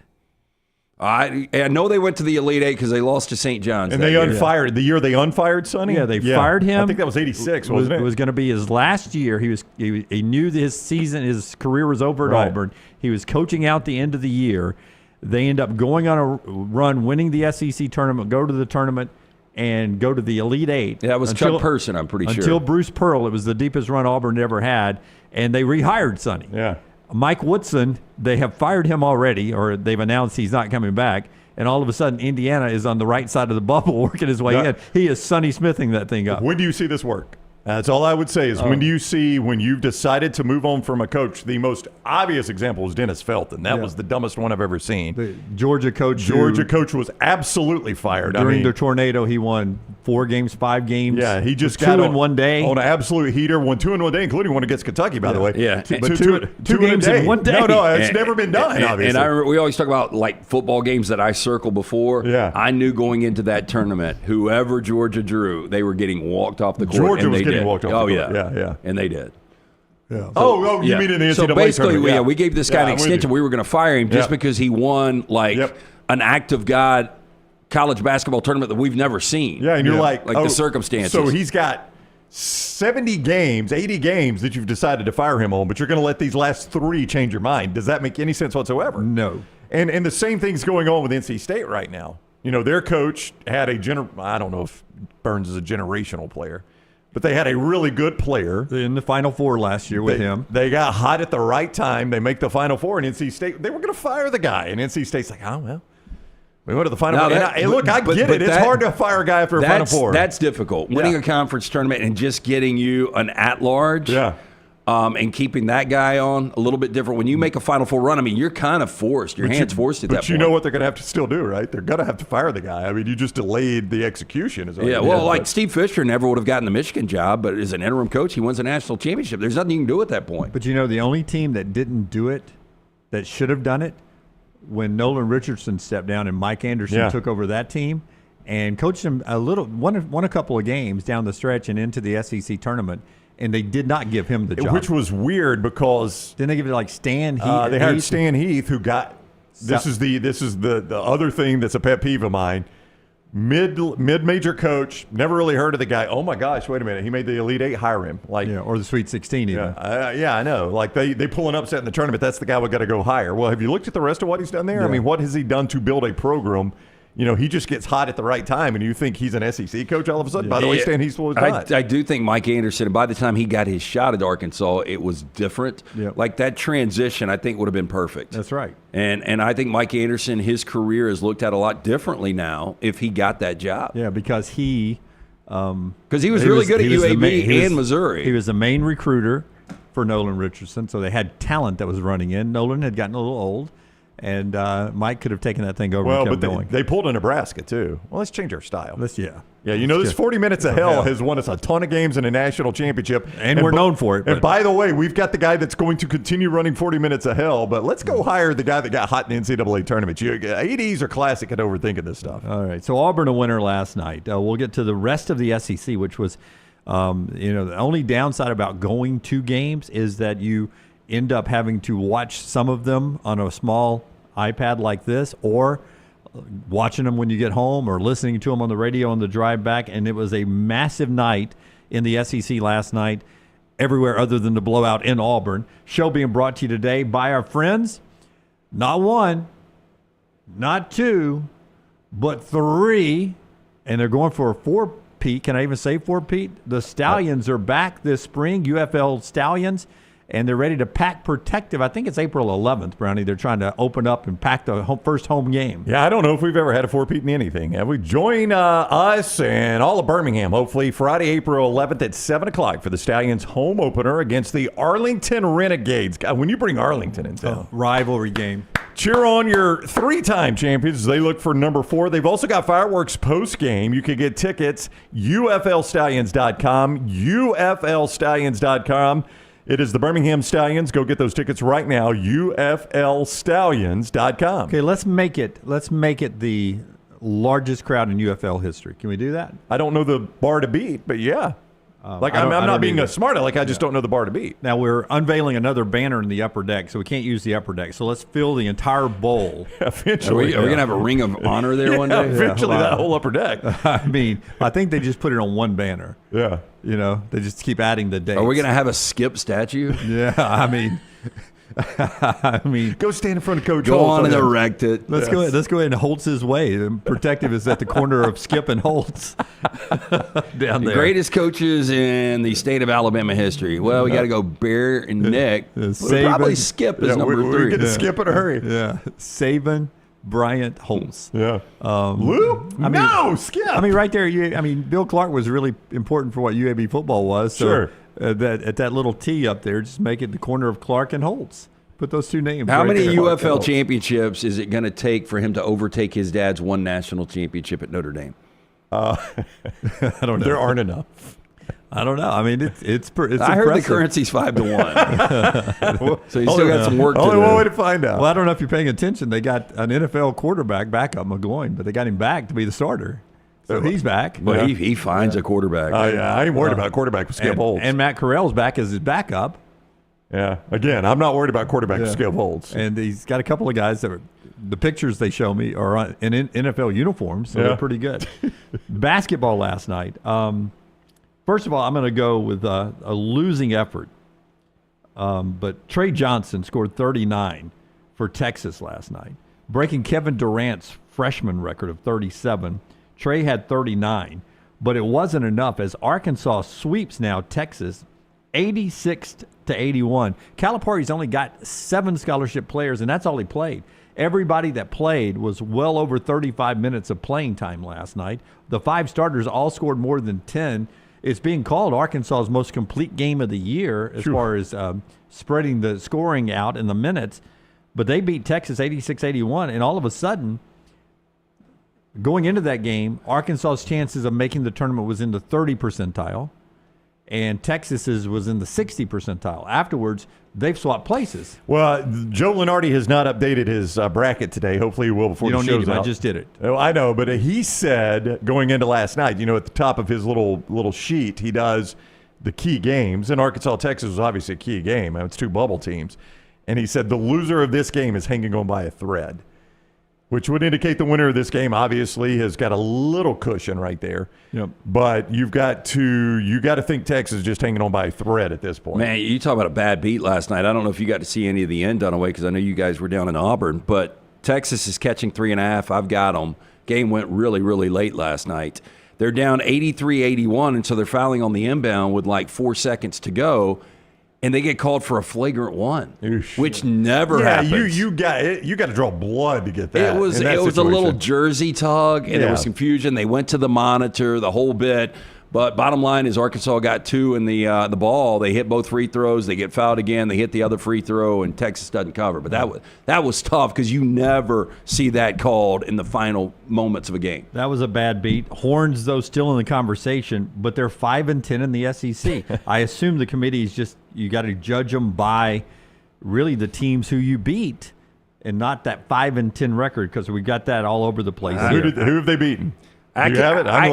I know they went to the Elite Eight because they lost to St. John's. And they unfired the year they unfired Sonny? Yeah, they fired him. I think that was 86, wasn't it? It was going to be his last year. He knew his career was over at Auburn. He was coaching out the end of the year. They end up going on a run, winning the SEC tournament, go to the tournament, and go to the Elite Eight. Yeah, it was Chuck Person, I'm pretty sure. Until Bruce Pearl. It was the deepest run Auburn ever had, and they rehired Sonny. Yeah. Mike Woodson, they have fired him already, or they've announced he's not coming back, and all of a sudden Indiana is on the right side of the bubble working his way in. He is Sonny Smithing that thing up. When do you see this work? That's all I would say is when you've decided to move on from a coach, the most obvious example was Dennis Felton. That was the dumbest one I've ever seen. The Georgia coach was absolutely fired. During the tornado, he won 4 games, 5 games. Yeah, he just got 2 in one day. On an absolute heater, won 2 in one day, including one against Kentucky, by the way. Yeah. But two games in one day. No, it's never been done, obviously. And we always talk about like football games that I circle before. Yeah. I knew going into that tournament, whoever Georgia drew, they were getting walked off the court. Georgia and was they getting did. walked off the court. Yeah. And they did. Yeah. You mean in the NCAA So basically, tournament? we gave this guy an extension. We were going to fire him just because he won an act of God college basketball tournament that we've never seen. Yeah, and you're like the circumstances. So he's got 70 games, 80 games that you've decided to fire him on, but you're going to let these last 3 change your mind. Does that make any sense whatsoever? No. And the same thing's going on with NC State right now. You know, their coach had I don't know if Burns is a generational player, but they had a really good player. In the Final Four last year with him. They got hot at the right time. They make the Final Four, and NC State, they were going to fire the guy. And NC State's like, oh, well, we went to the Final Four. I get it. It's hard to fire a guy after a Final Four. That's difficult. Winning a conference tournament and just getting you an at-large and keeping that guy on a little bit different. When you make a Final Four run, I mean, you're kind of forced. Your hand's forced at that point. But you know what they're going to have to still do, right? They're going to have to fire the guy. I mean, you just delayed the execution. Steve Fisher never would have gotten the Michigan job, but as an interim coach, he wins a national championship. There's nothing you can do at that point. But the only team that didn't do it, that should have done it, when Nolan Richardson stepped down and Mike Anderson took over that team and coached them won a couple of games down the stretch and into the SEC tournament, and they did not give him the job. Which was weird because didn't they give it like Stan Heath? They hired Stan Heath, who got this is the other thing that's a pet peeve of mine. Mid-major coach, never really heard of the guy. Oh my gosh, wait a minute, he made the Elite Eight. Hire him, or the Sweet 16 even. I know. Like they pull an upset in the tournament. That's the guy we got to go hire. Well, have you looked at the rest of what he's done there? Yeah. I mean, what has he done to build a program? He just gets hot at the right time, and you think he's an SEC coach all of a sudden. By the way, Stan Heath was not. I do think Mike Anderson, and by the time he got his shot at Arkansas, it was different. Yep. Like that transition, I think would have been perfect. That's right. And I think Mike Anderson, his career is looked at a lot differently now if he got that job. Yeah, because he was really good at UAB and Missouri. He was the main recruiter for Nolan Richardson, so they had talent that was running in. Nolan had gotten a little old. And Mike could have taken that thing over and kept going. They pulled a Nebraska, too. Well, let's change our style. Yeah, this 40 Minutes of Hell has won us a ton of games in a national championship. And we're known for it. And by the way, we've got the guy that's going to continue running 40 Minutes of Hell, but let's go hire the guy that got hot in the NCAA tournament. ADs are classic at overthinking this stuff. All right, so Auburn a winner last night. We'll get to the rest of the SEC, which was, the only downside about going 2 games is that you end up having to watch some of them on a small iPad like this, or watching them when you get home, or listening to them on the radio on the drive back. And it was a massive night in the SEC last night, everywhere other than the blowout in Auburn. Show being brought to you today by our friends, not 1, not 2, but 3, and they're going for a 4-peat. Can I even say 4-peat? The Stallions are back this spring, UFL Stallions. And they're ready to pack protective. I think it's April 11th, Brownie. They're trying to open up and pack the first home game. Yeah, I don't know if we've ever had a 4-peat in anything. Have we? Join us and all of Birmingham, hopefully, Friday, April 11th at 7 o'clock for the Stallions' home opener against the Arlington Renegades. God, when you bring Arlington in town. Rivalry game. Cheer on your 3-time champions as they look for number 4. They've also got fireworks post-game. You can get tickets, UFLStallions.com, UFLStallions.com. It is the Birmingham Stallions. Go get those tickets right now, UFLStallions.com. Okay, let's make it the largest crowd in UFL history. Can we do that? I don't know the bar to beat, but yeah. I'm not being a smart aleck. I just don't know the bar to beat. Now, we're unveiling another banner in the upper deck, so we can't use the upper deck. So let's fill the entire bowl. Eventually. Are we going to have a ring of honor there one day? Eventually, that whole upper deck. I mean, I think they just put it on one banner. Yeah. They just keep adding the dates. Are we going to have a Skip statue? Yeah, I mean, go stand in front of Coach. Go on and erect it. Let's go ahead and Holtz's way. Protective is at the corner of Skip and Holtz. Down there. Greatest coaches in the state of Alabama history. Well, we got to go Bear and Nick. Saban, probably Skip is number 3. We're going to skip in a hurry. Yeah, Saban, Bryant Holtz. Yeah. Lou? Skip. I mean, right there, Bill Clark was really important for what UAB football was. So Sure. That at that little T up there, just make it the corner of Clark and Holtz. Put those two names. How right many there. UFL championships is it going to take for him to overtake his dad's one national championship at Notre Dame? I don't know. There aren't enough. I don't know. I mean, it's I impressive. heard the currency's 5-1. So you still got some work to do. Only one way to find out. Well, I don't know if you're paying attention. They got an NFL quarterback backup, McGowan, but they got him back to be the starter. So he's back. Well, he finds a quarterback. I ain't worried about quarterback with Skip Holtz. And Matt Corral's back as his backup. Yeah. Again, I'm not worried about quarterback with Skip Holtz. And he's got a couple of guys that are, the pictures they show me are in NFL uniforms, so they're pretty good. Basketball last night. First of all, I'm going to go with a losing effort. But Trey Johnson scored 39 for Texas last night, breaking Kevin Durant's freshman record of 37. Trey had 39, but it wasn't enough as Arkansas sweeps now Texas 86-81. Calipari's only got 7 scholarship players, and that's all he played. Everybody that played was well over 35 minutes of playing time last night. The 5 starters all scored more than 10. It's being called Arkansas's most complete game of the year as far as spreading the scoring out in the minutes. But they beat Texas 86-81, and all of a sudden, going into that game, Arkansas's chances of making the tournament was in the 30 percentile, and Texas's was in the 60 percentile. Afterwards, they've swapped places. Well, Joe Lenardi has not updated his bracket today. Hopefully he will before the show's out. You don't need him. I just did it. Oh, I know, but he said going into last night, at the top of his little sheet, he does the key games. And Arkansas-Texas was obviously a key game. It's 2 bubble teams. And he said the loser of this game is hanging on by a thread, which would indicate the winner of this game obviously has got a little cushion right there. Yep. But you got to think Texas is just hanging on by a thread at this point. Man, you talk about a bad beat last night. I don't know if you got to see any of the end Dunaway because I know you guys were down in Auburn, but Texas is catching 3.5. I've got them. Game went really, really late last night. They're down 83-81, and so they're fouling on the inbound with like 4 seconds to go. And they get called for a flagrant one, which never happens. You got to draw blood to get that. It was a little jersey tug, and there was confusion. They went to the monitor, the whole bit. But bottom line is Arkansas got 2 in the ball. They hit both free throws. They get fouled again. They hit the other free throw, and Texas doesn't cover. But that was tough because you never see that called in the final moments of a game. That was a bad beat. Horns, though, still in the conversation, but they're 5-10 in the SEC. I assume the committee is just you got to judge them by really the teams who you beat, and not that 5-10 record because we got that all over the place. Who have they beaten? I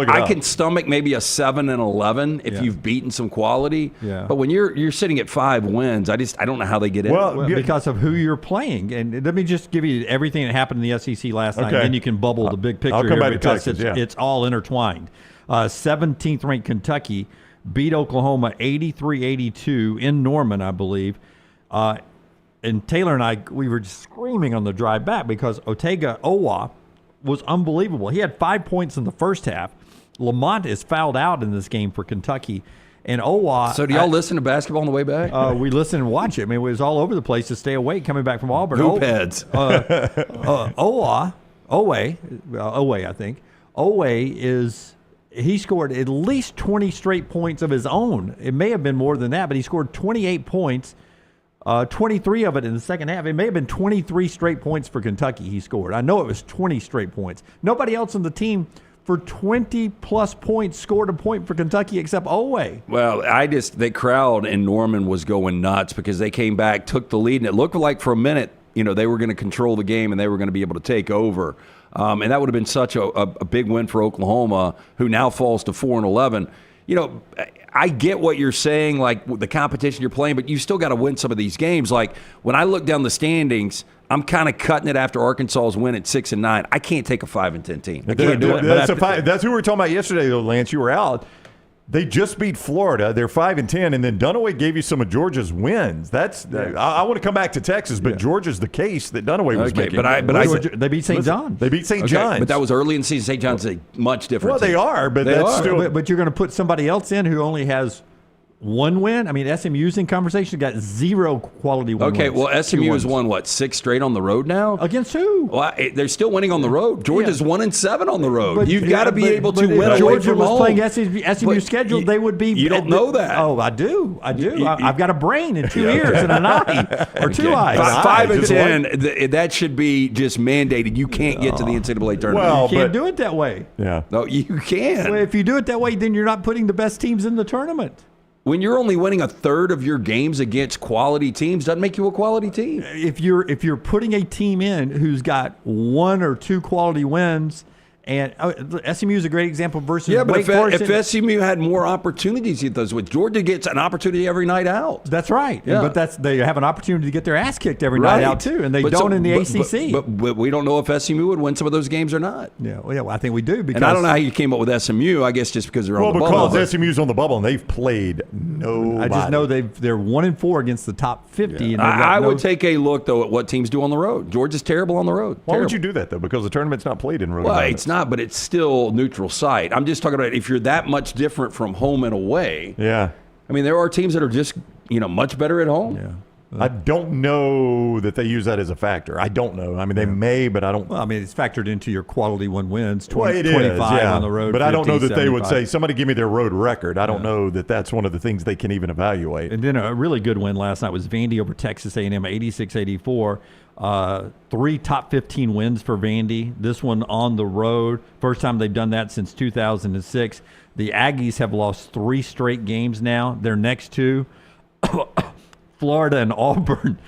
I can stomach maybe a 7-11 if you've beaten some quality. Yeah. But when you're sitting at 5 wins, I don't know how they get in. Well, because of who you're playing. And let me just give you everything that happened in the SEC last night, and then you can bubble the big picture. I'll come back to because Texas, it's all intertwined. 17th ranked Kentucky beat Oklahoma 83-82 in Norman, I believe. And Taylor and I, we were just screaming on the drive back because Otega Owa was unbelievable. He had 5 points in the first half. Lamont is fouled out in this game for Kentucky. And Owa. So do y'all listen to basketball on the way back? We listen and watch it. I mean, it was all over the place to stay awake coming back from Auburn. Hoop heads. Owe, I think. He scored at least 20 straight points of his own. It may have been more than that, but he scored 28 points. 23 of it in the second half. It may have been 23 straight points for Kentucky he scored. I know it was 20 straight points. Nobody else on the team for 20-plus points scored a point for Kentucky except Owe. Well, the crowd in Norman was going nuts because they came back, took the lead, and it looked like for a minute, they were going to control the game and they were going to be able to take over. And that would have been such a big win for Oklahoma, who now falls to 4-11. I get what you're saying, like the competition you're playing, but you still got to win some of these games. Like when I look down the standings, I'm kind of cutting it after Arkansas's win at 6-9. I can't take a 5-10 team. I can't do it. That's who we were talking about yesterday, though, Lance. You were out. They just beat Florida. They're 5-10, and then Dunaway gave you some of Georgia's wins. I want to come back to Texas, but Georgia's the case that Dunaway was making. But they beat St. John's. They beat St. John's. But that was early in the season. St. John's is a much different. Well, they are, but that's still. But you're going to put somebody else in who only has one win. I mean, SMU's in conversation, got 0 quality wins. Okay, well, SMU has won, what, 6 straight on the road now? Against who? Well, they're still winning on the road. Georgia's 1-7 on the road. You've got to be able to win away Georgia from was home. playing SMU schedule, they would be. You don't know that. Oh, I do. I've got a brain and 2 ears and an eye, or 2 eyes. 5 and 10, that should be just mandated. You can't get to the NCAA tournament. Well, you can't do it that way. Yeah. No, you can. Well, if you do it that way, then you're not putting the best teams in the tournament. When you're only winning a third of your games against quality teams, doesn't make you a quality team. If you're putting a team in who's got 1 or 2 quality wins, and SMU is a great example versus Wake Forest. If SMU had more opportunities, Georgia gets an opportunity every night out. That's right. Yeah. But they have an opportunity to get their ass kicked every night out too, and they don't in the ACC. But we don't know if SMU would win some of those games or not. Yeah, well, I think we do. Because, and I don't know how you came up with SMU. I guess just because they're on the bubble. Well, because SMU's on the bubble and they've played nobody. I just know they're 1-4 against the top 50. Yeah. And I would take a look though at what teams do on the road. Georgia's terrible on the road. Why would you do that though? Because the tournament's not played in road. Well, it's not, but it's still neutral site. I'm just talking about if you're that much different from home and away. Yeah. I mean, there are teams that are just, much better at home. Yeah. I don't know that they use that as a factor. I don't know. I mean, they may, but I don't. Well, I mean, it's factored into your quality 1 wins, 25 yeah. on the road. But 50, I don't know that 75. they would say, somebody give me their road record. I don't know that that's one of the things they can even evaluate. And then a really good win last night was Vandy over Texas A&M, 86-84. 3 top 15 wins for Vandy. This one on the road. First time they've done that since 2006. The Aggies have lost 3 straight games now. Their next 2, Florida and Auburn.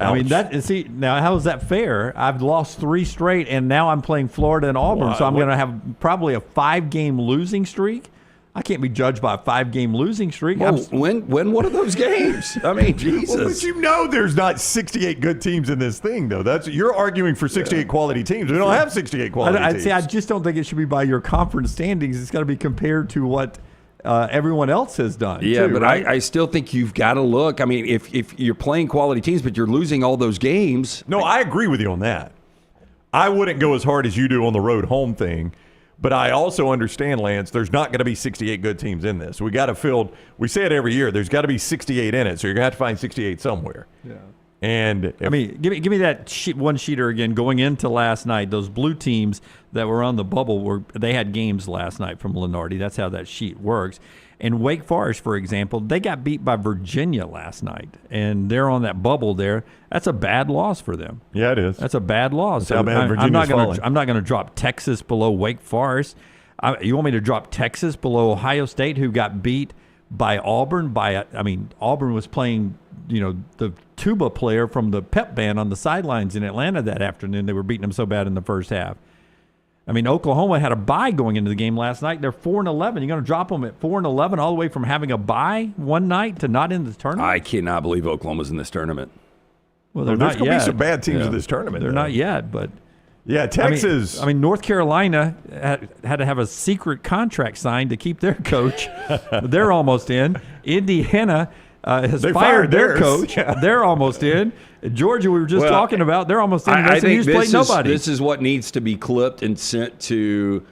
Ouch. I mean, now how is that fair? I've lost 3 straight, and now I'm playing Florida and Auburn, so I'm going to have probably a 5-game losing streak. I can't be judged by a 5-game losing streak. Well, win one of those games. I mean, Jesus. Well, but there's not 68 good teams in this thing, though. You're arguing for 68 quality teams. We don't have 68 quality teams. I just don't think it should be by your conference standings. It's got to be compared to what everyone else has done. Yeah, too, but right? I still think you've got to look. I mean, if you're playing quality teams, but you're losing all those games. No, I agree with you on that. I wouldn't go as hard as you do on the road home thing. But I also understand, Lance, there's not going to be 68 good teams in this. We got to fill. We say it every year. There's got to be 68 in it, so you're going to have to find 68 somewhere. Yeah. And I mean, give me that one-sheeter again. Going into last night, those blue teams that were on the bubble they had games last night from Lenardi. That's how that sheet works. And Wake Forest, for example, they got beat by Virginia last night, and they're on that bubble there. That's a bad loss for them. Yeah, it is. That's a bad loss. That's how bad Virginia's falling. I'm not going to drop Texas below Wake Forest. You want me to drop Texas below Ohio State, who got beat by Auburn? Auburn was playing, the tuba player from the pep band on the sidelines in Atlanta that afternoon. They were beating them so bad in the first half. I mean, Oklahoma had a bye going into the game last night. They're 4-11. You're going to drop them at 4-11 all the way from having a bye one night to not in the tournament? I cannot believe Oklahoma's in this tournament. Well, they're not yet. There's going to be some bad teams in this tournament. They're not yet, but yeah, Texas. I mean, North Carolina had to have a secret contract signed to keep their coach. They're almost in. Indiana has fired their coach. Yeah. They're almost in. Georgia, we were just talking about, they're almost in. I think nobody. This is what needs to be clipped and sent to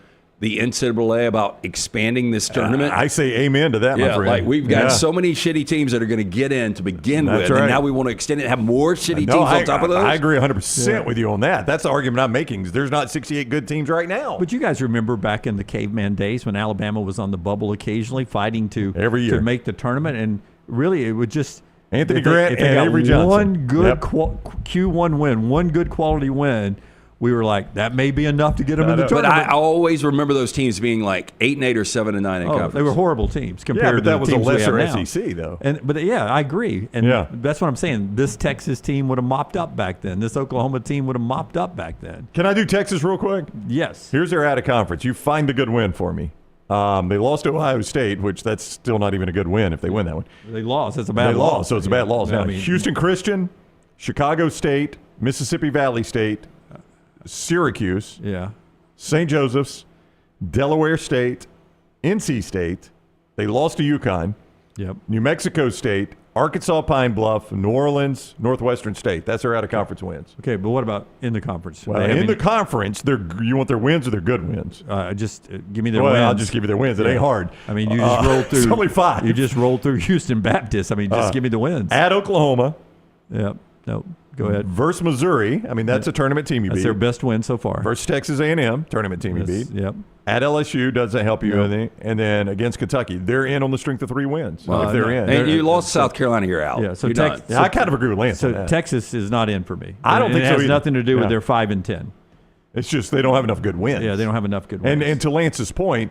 the NCAA about expanding this tournament. I say amen to that, my friend. Like we've got so many shitty teams that are going to get in to begin with, right. And now we want to extend it, have more shitty teams on top of those. I agree 100% with you on that. That's the argument I'm making. There's not 68 good teams right now. But you guys remember back in the caveman days when Alabama was on the bubble occasionally fighting to make the tournament, and really it would just Anthony Grant and Avery Johnson. One good Q1 win, one good quality win. We were like, that may be enough to get them in the tournament. But I always remember those teams being like 8-8 or 7-9 in conference. They were horrible teams compared to that was the teams a lesser we have now. SEC though. But I agree. And that's what I'm saying. This Texas team would have mopped up back then. This Oklahoma team would have mopped up back then. Can I do Texas real quick? Yes. Here's their out of conference. You find the good win for me. They lost to Ohio State, which that's still not even a good win if they win that one. They lost. It's a bad loss. So it's a bad loss. Yeah, Now, Houston Christian, Chicago State, Mississippi Valley State, Syracuse, St. Joseph's, Delaware State, NC State. They lost to UConn. Yep. New Mexico State, Arkansas, Pine Bluff, New Orleans, Northwestern State. That's their out-of-conference wins. Okay, but what about in the conference? Well, in the conference, you want their wins or their good wins? Just give me their wins. I'll just give you their wins. It ain't hard. I mean, you just roll through. It's only 5. You just roll through Houston Baptist. I mean, just give me the wins. At Oklahoma. Yep. No. Go ahead. Versus Missouri. I mean, that's a tournament team you beat. That's their best win so far. Versus Texas A&M, tournament team you beat. Yep. At LSU, doesn't help you anything. And then against Kentucky, they're in on the strength of 3 wins. Well, if they're in. And you lost South Carolina, you're out. Yeah, so I kind of agree with Lance on that. Texas is not in for me. I don't think so It has either. nothing to do with their 5 and 10. It's just they don't have enough good wins. Yeah, they don't have enough good wins. And to Lance's point,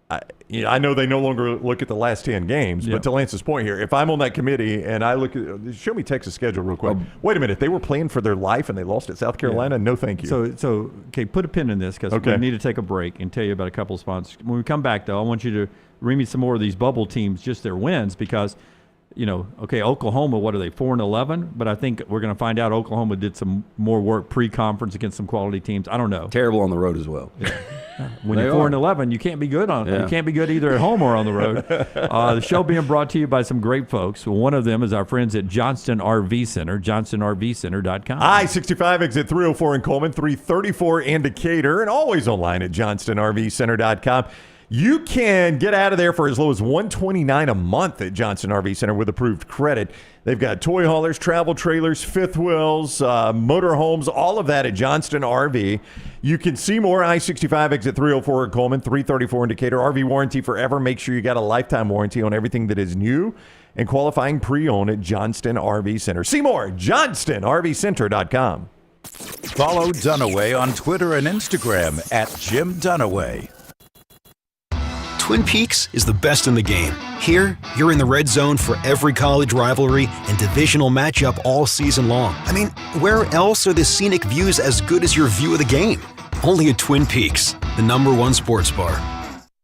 I know they no longer look at the last 10 games, but to Lance's point here, if I'm on that committee and I look at, show me Texas' schedule real quick. Wait a minute, they were playing for their life and they lost at South Carolina? No, thank you. So okay, put a pin in this because we need to take a break and tell you about a couple of sponsors. When we come back, though, I want you to read me some more of these bubble teams, just their wins, because Oklahoma, what are they, 4-11? But I think we're going to find out Oklahoma did some more work pre-conference against some quality teams. I don't know. Terrible on the road as well. Yeah. When you're 4-11, you can't be good you can't be good either at home or on the road. The show being brought to you by some great folks. One of them is our friends at Johnston RV Center, johnstonrvcenter.com. I-65 exit 304 in Coleman, 334 in Decatur, and always online at johnstonrvcenter.com. You can get out of there for as low as $129 a month at Johnston RV Center with approved credit. They've got toy haulers, travel trailers, fifth wheels, motor homes, all of that at Johnston RV. You can see more I-65 exit 304 in Coleman, 334 in Decatur. RV warranty forever. Make sure you got a lifetime warranty on everything that is new and qualifying pre-owned at Johnston RV Center. See more, johnstonrvcenter.com. Follow Dunaway on Twitter and Instagram at Jim Dunaway. Twin Peaks is the best in the game. Here, you're in the red zone for every college rivalry and divisional matchup all season long. I mean, where else are the scenic views as good as your view of the game? Only at Twin Peaks, the #1 sports bar.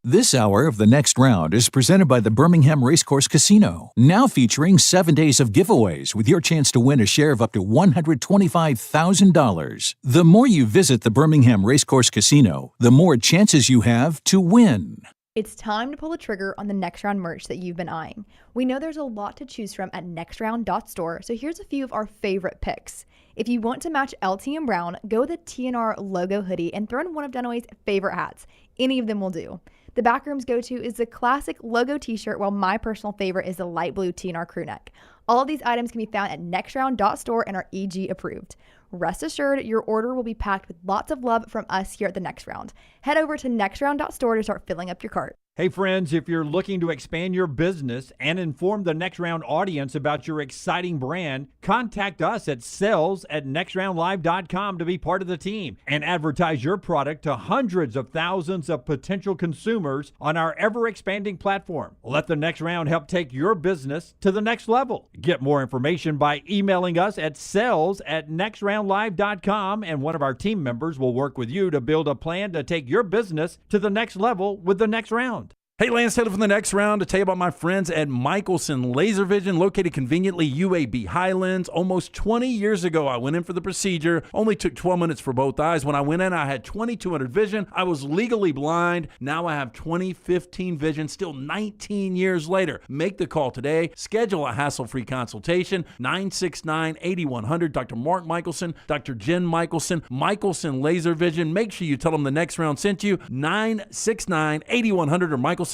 This hour of The Next Round is presented by the Birmingham Racecourse Casino, now featuring 7 days of giveaways with your chance to win a share of up to $125,000. The more you visit the Birmingham Racecourse Casino, the more chances you have to win. It's time to pull the trigger on the Next Round merch that you've been eyeing. We know there's a lot to choose from at nextround.store, so here's a few of our favorite picks. If you want to match LT and Brown, go with the TNR logo hoodie and throw in one of Dunaway's favorite hats. Any of them will do. The Backroom's go-to is the classic logo t-shirt, while my personal favorite is the light blue TNR crew neck. All of these items can be found at nextround.store and are EG approved. Rest assured, your order will be packed with lots of love from us here at the Next Round. Head over to nextround.store to start filling up your cart. Hey friends, if you're looking to expand your business and inform the Next Round audience about your exciting brand, contact us at sales@nextroundlive.com to be part of the team and advertise your product to hundreds of thousands of potential consumers on our ever-expanding platform. Let the Next Round help take your business to the next level. Get more information by emailing us at sales@nextroundlive.com, and one of our team members will work with you to build a plan to take your business to the next level with the Next Round. Hey, Lance Taylor from the Next Round to tell you about my friends at Michelson Laser Vision, located conveniently UAB Highlands. Almost 20 years ago, I went in for the procedure. Only took 12 minutes for both eyes. When I went in, I had 2200 vision. I was legally blind. Now I have 20/15 vision, still 19 years later. Make the call today. Schedule a hassle-free consultation. 969-8100. Dr. Mark Michelson, Dr. Jen Michelson, Michelson Laser Vision. Make sure you tell them the Next Round sent you. 969-8100 or MichelsonLaserVision.com.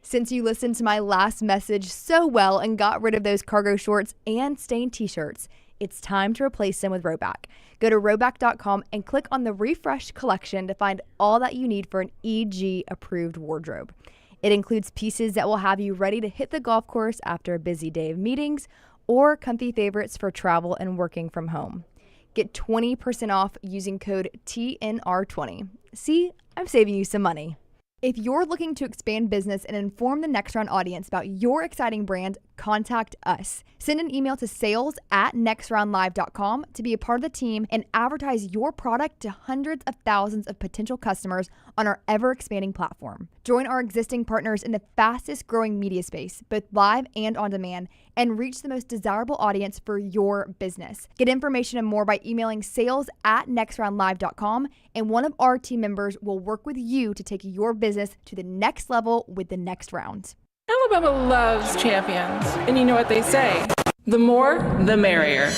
Since you listened to my last message so well and got rid of those cargo shorts and stained t-shirts, it's time to replace them with Rhoback. Go to Rhoback.com and click on the refreshed collection to find all that you need for an EG-approved wardrobe. It includes pieces that will have you ready to hit the golf course after a busy day of meetings, or comfy favorites for travel and working from home. Get 20% off using code TNR20. See, I'm saving you some money. If you're looking to expand business and inform the Next Round audience about your exciting brand, contact us. Send an email to sales@nextroundlive.com to be a part of the team and advertise your product to hundreds of thousands of potential customers on our ever-expanding platform. Join our existing partners in the fastest growing media space, both live and on demand, and reach the most desirable audience for your business. Get information and more by emailing sales@nextroundlive.com, and one of our team members will work with you to take your business to the next level with the Next Round. Alabama loves champions, and you know what they say, the more, the merrier.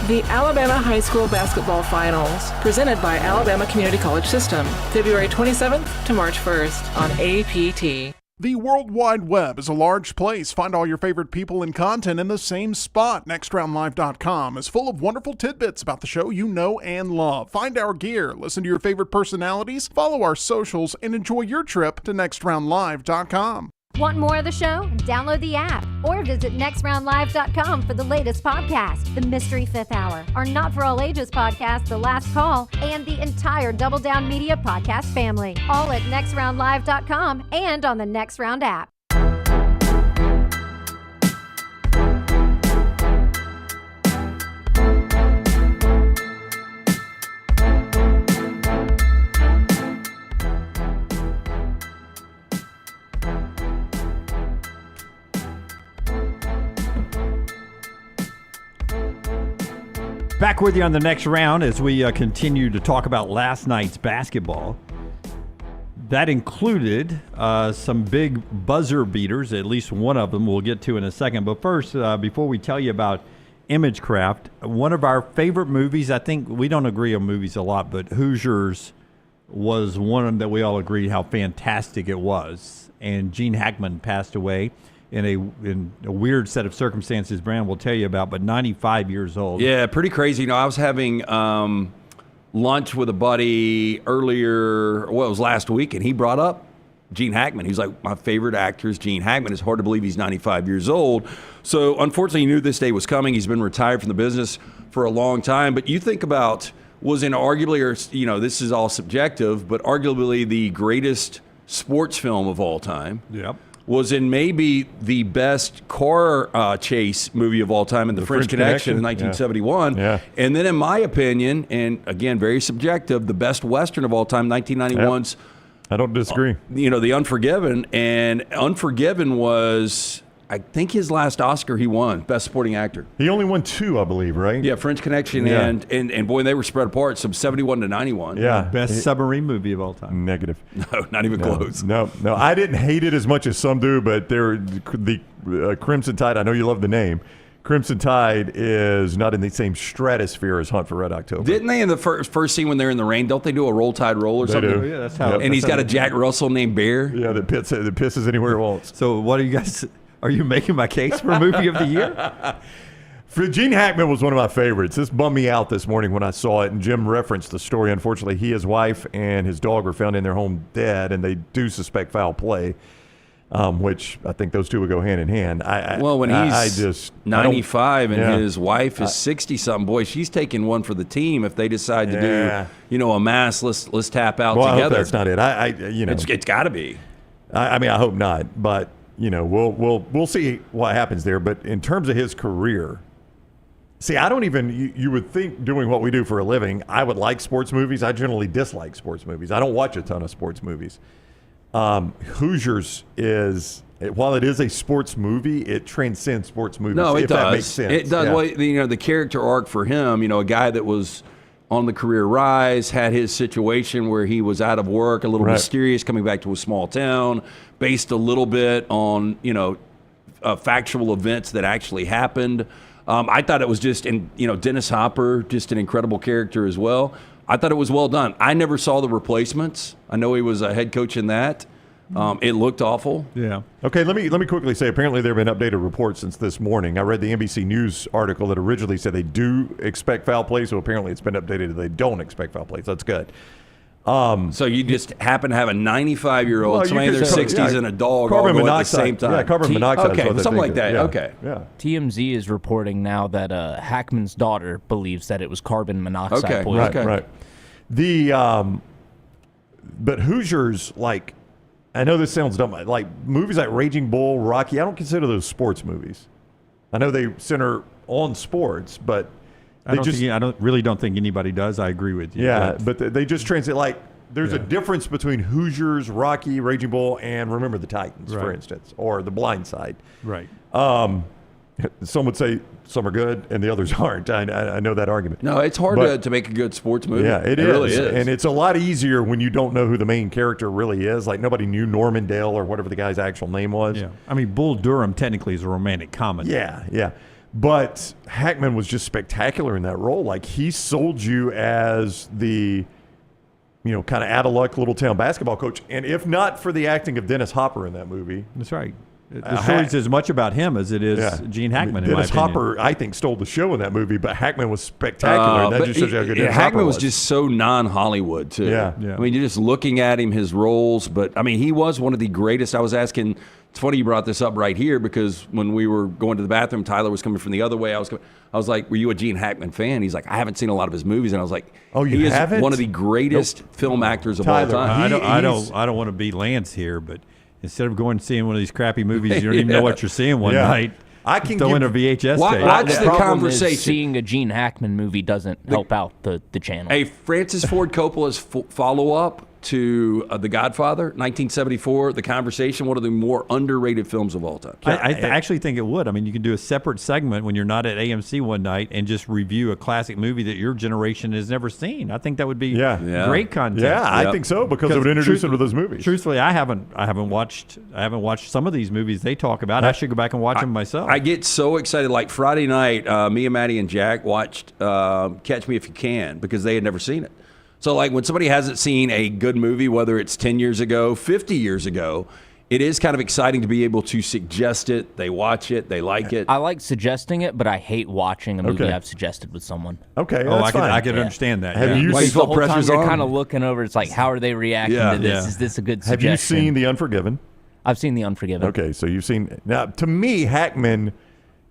The Alabama High School Basketball Finals, presented by Alabama Community College System, February 27th to March 1st on APT. The World Wide Web is a large place. Find all your favorite people and content in the same spot. NextRoundLive.com is full of wonderful tidbits about the show you know and love. Find our gear, listen to your favorite personalities, follow our socials, and enjoy your trip to NextRoundLive.com. Want more of the show? Download the app or visit nextroundlive.com for the latest podcast, The Mystery Fifth Hour, our Not For All Ages podcast, The Last Call, and the entire Double Down Media podcast family. All at nextroundlive.com and on the Next Round app. Back with you on the next round as we continue to talk about last night's basketball. That included some big buzzer beaters, at least one of them we'll get to in a second. But first, before we tell you about Imagecraft, one of our favorite movies, I think we don't agree on movies a lot, but Hoosiers was one that we all agreed how fantastic it was. And Gene Hackman passed away in a weird set of circumstances Brandon will tell you about, but 95 years old. Yeah, pretty crazy. You know, I was having lunch with a buddy earlier, well, it was last week, and he brought up Gene Hackman. He's like, my favorite actor is Gene Hackman. It's hard to believe he's 95 years old. So unfortunately, he knew this day was coming. He's been retired from the business for a long time. But you think about, was in arguably, or you know, this is all subjective, but arguably the greatest sports film of all time. Yep. Was in maybe the best car chase movie of all time in the French Connection in 1971. Yeah. And then in my opinion, and again, very subjective, the best Western of all time, 1991's. I don't disagree. You know, The Unforgiven. And Unforgiven was, I think, his last Oscar he won, Best Supporting Actor. He only won 2, I believe, right? Yeah, French Connection and boy, they were spread apart, some 71 to 91. Yeah. Best submarine movie of all time. Negative. No, not even close. No. I didn't hate it as much as some do, but the Crimson Tide, I know you love the name. Crimson Tide is not in the same stratosphere as Hunt for Red October. Didn't they in the first scene when they're in the rain? Don't they do a Roll Tide roll or something? Do. Yeah, that's how. And he's got a Jack Russell named Bear. Yeah, that pisses anywhere it wants. So what are you guys? Are you making my case for movie of the year? For Gene Hackman was one of my favorites. This bummed me out this morning when I saw it, and Jim referenced the story. Unfortunately, his wife and his dog were found in their home dead, and they do suspect foul play, which I think those two would go hand in hand. When he's 95 and his wife is 60-something, boy, she's taking one for the team if they decide to do, a mass, let's tap out together. I hope that's not it. It's got to be. I hope not, but we'll see what happens there. But in terms of his career, see, I don't even, you would think doing what we do for a living, I would like sports movies. I generally dislike sports movies. I don't watch a ton of sports movies. Hoosiers is, while it is a sports movie, it transcends sports movies. No, it does. That makes sense. It does. Yeah. Well, the character arc for him, a guy that was on the career rise, had his situation where he was out of work, a little mysterious, coming back to a small town, based a little bit on, factual events that actually happened. I thought it was just, Dennis Hopper, just an incredible character as well. I thought it was well done. I never saw The Replacements. I know he was a head coach in that. It looked awful. Yeah. Okay, let me quickly say, apparently there have been updated reports since this morning. I read the NBC News article that originally said they do expect foul play, so apparently it's been updated that they don't expect foul play, so that's good. So you just happen to have a 95-year-old, somebody in their 60s, and a dog all going at the same time. Yeah, carbon monoxide. Okay, something like that. Yeah. Okay. Yeah. TMZ is reporting now that Hackman's daughter believes that it was carbon monoxide poisoning. Right. But Hoosiers, I know this sounds dumb, like movies like Raging Bull, Rocky, I don't consider those sports movies. I know they center on sports, but I really don't think anybody does. I agree with you. Yeah, but they just translate, there's a difference between Hoosiers, Rocky, Raging Bull, and Remember the Titans, for instance, or The Blind Side. Right. Some would say some are good and the others aren't. I know that argument. No, it's hard to make a good sports movie. Yeah, it is. Really is. And it's a lot easier when you don't know who the main character really is. Like nobody knew Normandale or whatever the guy's actual name was. Yeah. I mean, Bull Durham technically is a romantic comedy. Yeah. But Hackman was just spectacular in that role. Like he sold you as the, kind of out-of-luck little town basketball coach. And if not for the acting of Dennis Hopper in that movie. That's right. The story's as much about him as it is Gene Hackman. Dennis Hopper, I think, stole the show in that movie, but Hackman was spectacular. That just shows you how good Dennis Hopper Hackman was just so non-Hollywood too. Yeah. I mean, you're just looking at him, his roles, but I mean, he was one of the greatest. I was asking. It's funny you brought this up right here because when we were going to the bathroom, Tyler was coming from the other way. I was like, "Were you a Gene Hackman fan?" He's like, "I haven't seen a lot of his movies," and I was like, "Oh, you he haven't?" is one of the greatest film actors of all time. I don't want to be Lance here, but instead of going and seeing one of these crappy movies, you don't even know what you're seeing one night. I can throw in a VHS tape. Watch the conversation. Seeing a Gene Hackman movie doesn't help out the channel. Hey, Francis Ford Coppola's follow-up to The Godfather, 1974, The Conversation, one of the more underrated films of all time. I actually think it would. I mean, you can do a separate segment when you're not at AMC one night and just review a classic movie that your generation has never seen. I think that would be great content. Yeah, I think so because it would introduce them to those movies. Truthfully, I haven't watched some of these movies they talk about. I should go back and watch them myself. I get so excited. Like Friday night, me and Maddie and Jack watched Catch Me If You Can because they had never seen it. So, like, when somebody hasn't seen a good movie, whether it's 10 years ago, 50 years ago, it is kind of exciting to be able to suggest it. They watch it. They like it. I like suggesting it, but I hate watching a movie I've suggested with someone. Okay, that's fine. I can understand that. Have you the whole time you're kind of looking over, it's like, how are they reacting to this? Yeah. Is this a good suggestion? Have you seen The Unforgiven? I've seen The Unforgiven. Okay, so you've seen... Now, to me, Hackman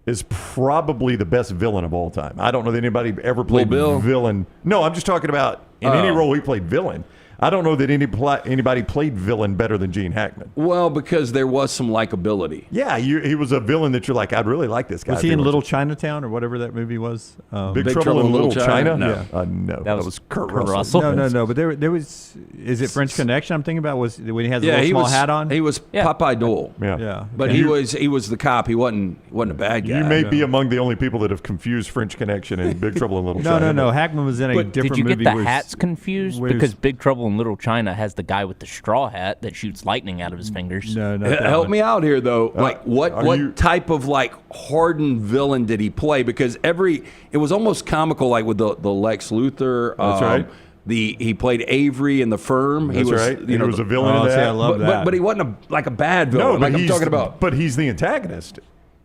is probably the best villain of all time. I don't know that anybody ever played villain. No, I'm just talking about in any role he played villain. I don't know that anybody played villain better than Gene Hackman. Well, because there was some likability. Yeah, he was a villain that you're like, I'd really like this guy. Was he in Little Chinatown or whatever that movie was? Big Trouble in Little China? No. No, that was Kurt Russell. No. But there was. Is it French Connection? I'm thinking about was when he has a little small hat on. He was Popeye Dole. Yeah. But he was the cop. He wasn't a bad guy. You may be among the only people that have confused French Connection and Big Trouble in Little China. No. Hackman was in a different movie. Did you get the hats confused? Because Big Trouble in Little China has the guy with the straw hat that shoots lightning out of his fingers. No. Help me out here, though. Like, what type of hardened villain did he play? Because it was almost comical, like with the Lex Luthor. That's right. He played Avery in The Firm. That's right. He was a villain in that. I love that. But he wasn't a bad villain. No, but I'm talking about. But he's the antagonist.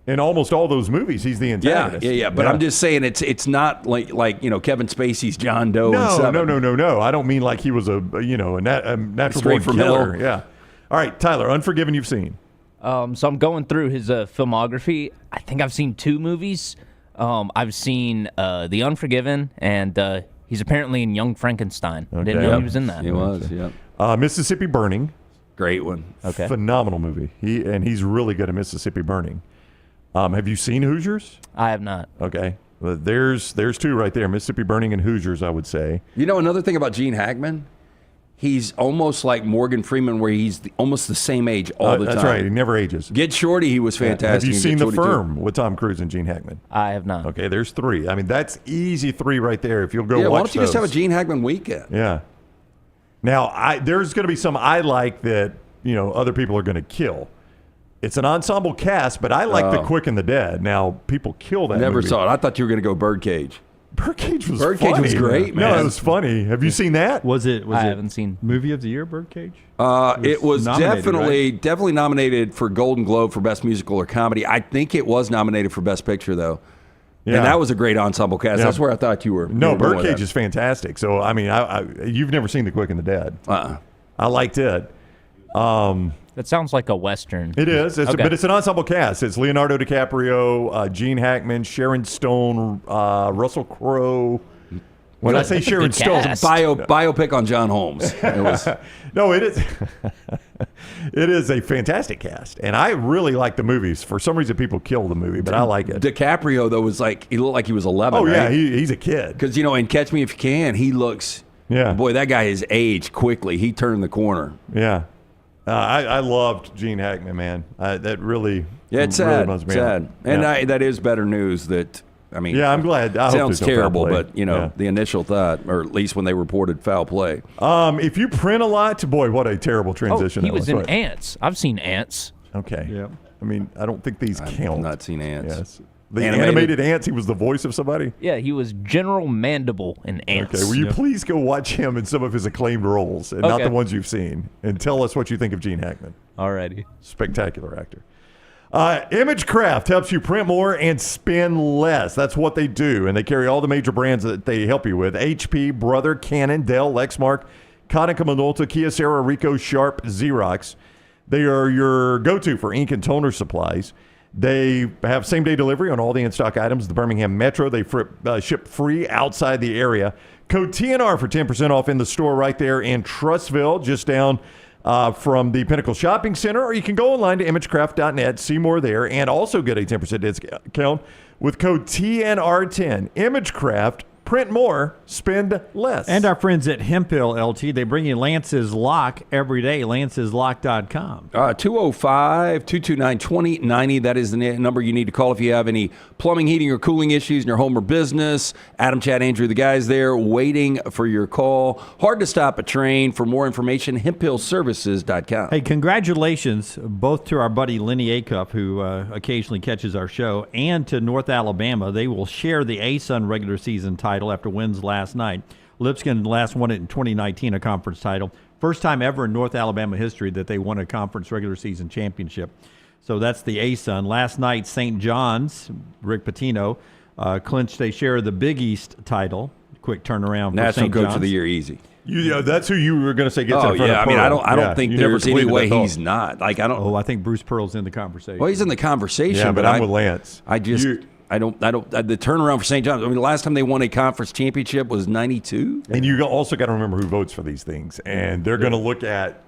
In almost all those movies, he's the antagonist. Yeah. But I'm just saying it's not like Kevin Spacey's John Doe. No. I don't mean like he was a natural born killer. Yeah. All right, Tyler, Unforgiven you've seen. So I'm going through his filmography. I think I've seen 2 movies. I've seen The Unforgiven, and he's apparently in Young Frankenstein. I didn't know he was in that. He was, yeah. Mississippi Burning. Great one. Okay. Phenomenal movie. He's really good at Mississippi Burning. Have you seen Hoosiers? I have not. Okay. Well, there's 2 right there, Mississippi Burning and Hoosiers, I would say. You know, another thing about Gene Hackman, he's almost like Morgan Freeman, where he's almost the same age all the time. That's right. He never ages. Get Shorty, he was fantastic. Have you seen The Firm with Tom Cruise and Gene Hackman? I have not. Okay, there's 3. I mean, that's easy 3 right there if you'll go watch why don't you those. just have a Gene Hackman weekend? Yeah. Now, there's going to be some I like that, other people are going to kill. It's an ensemble cast, but I like The Quick and the Dead. Now, people kill that Never movie. saw it. I thought you were going to go Birdcage. Birdcage was Birdcage funny. was great, man. No, it was funny. Have you seen that? I haven't seen. Movie of the Year, Birdcage? It was nominated, definitely nominated for Golden Globe for Best Musical or Comedy. I think it was nominated for Best Picture, though. Yeah. And that was a great ensemble cast. Yeah. That's where I thought you were. No, Birdcage is fantastic. So, I mean, you've never seen The Quick and the Dead. I liked it. That sounds like a Western. It is, but it's an ensemble cast. It's Leonardo DiCaprio, Gene Hackman, Sharon Stone, Russell Crowe. When I say Sharon Stone, biopic on John Holmes. No, it is. It is a fantastic cast, and I really like the movies. For some reason, people kill the movie, but I like it. DiCaprio though was he looked like he was 11. Oh yeah, right? he's a kid. Because in Catch Me If You Can, he looks. Yeah. Boy, that guy has aged quickly. He turned the corner. Yeah. I loved Gene Hackman, man. That really, Yeah, it's really sad. bums me Sad. out. And Yeah. That is better news that, I mean. Yeah, I'm glad. I hope sounds there's no foul terrible, play. but, the initial thought, or at least when they reported foul play. If you print a lot, boy, what a terrible transition. He that was in Right. Ants. I've seen Ants. Okay. Yeah. I mean, I don't think these count. I've not seen Ants. Yes. The animated Ants, he was the voice of somebody? Yeah, he was General Mandible in Ants. Okay, will you please go watch him in some of his acclaimed roles and not the ones you've seen, and tell us what you think of Gene Hackman. Alrighty. Spectacular actor. Imagecraft helps you print more and spend less. That's what they do, and they carry all the major brands that they help you with. HP, Brother, Canon, Dell, Lexmark, Konica Minolta, Kyocera, Ricoh, Sharp, Xerox. They are your go-to for ink and toner supplies. They have same-day delivery on all the in-stock items. The Birmingham Metro, they ship free outside the area. Code TNR for 10% off in the store right there in Trussville, just down from the Pinnacle Shopping Center. Or you can go online to imagecraft.net, see more there, and also get a 10% discount with code TNR10. Imagecraft. Print more, spend less. And our friends at Hemphill LT, they bring you Lance's Lock every day, lanceslock.com. 205-229-2090. That is the number you need to call if you have any plumbing, heating, or cooling issues in your home or business. Adam, Chad, Andrew, the guys there waiting for your call. Hard to stop a train. For more information, hemphillservices.com. Hey, congratulations both to our buddy Lenny Acuff, who occasionally catches our show, and to North Alabama. They will share the ASUN regular season title after wins last night. Lipscomb last won it in 2019, a conference title. First time ever in North Alabama history that they won a conference regular season championship. So that's the ASUN. Last night, St. John's, Rick Pitino, clinched. They share the Big East title. Quick turnaround for National St. Coach John's. of the Year, easy. That's who you were going to say gets in front of I mean, Pearl. I don't think there's any way he's not. Like, I don't. Oh, I think Bruce Pearl's in the conversation. Well, he's in the conversation. Yeah, but I'm with Lance. I just. I don't. The turnaround for St. John's. I mean, the last time they won a conference championship was '92. And you also got to remember who votes for these things. And they're going to look at,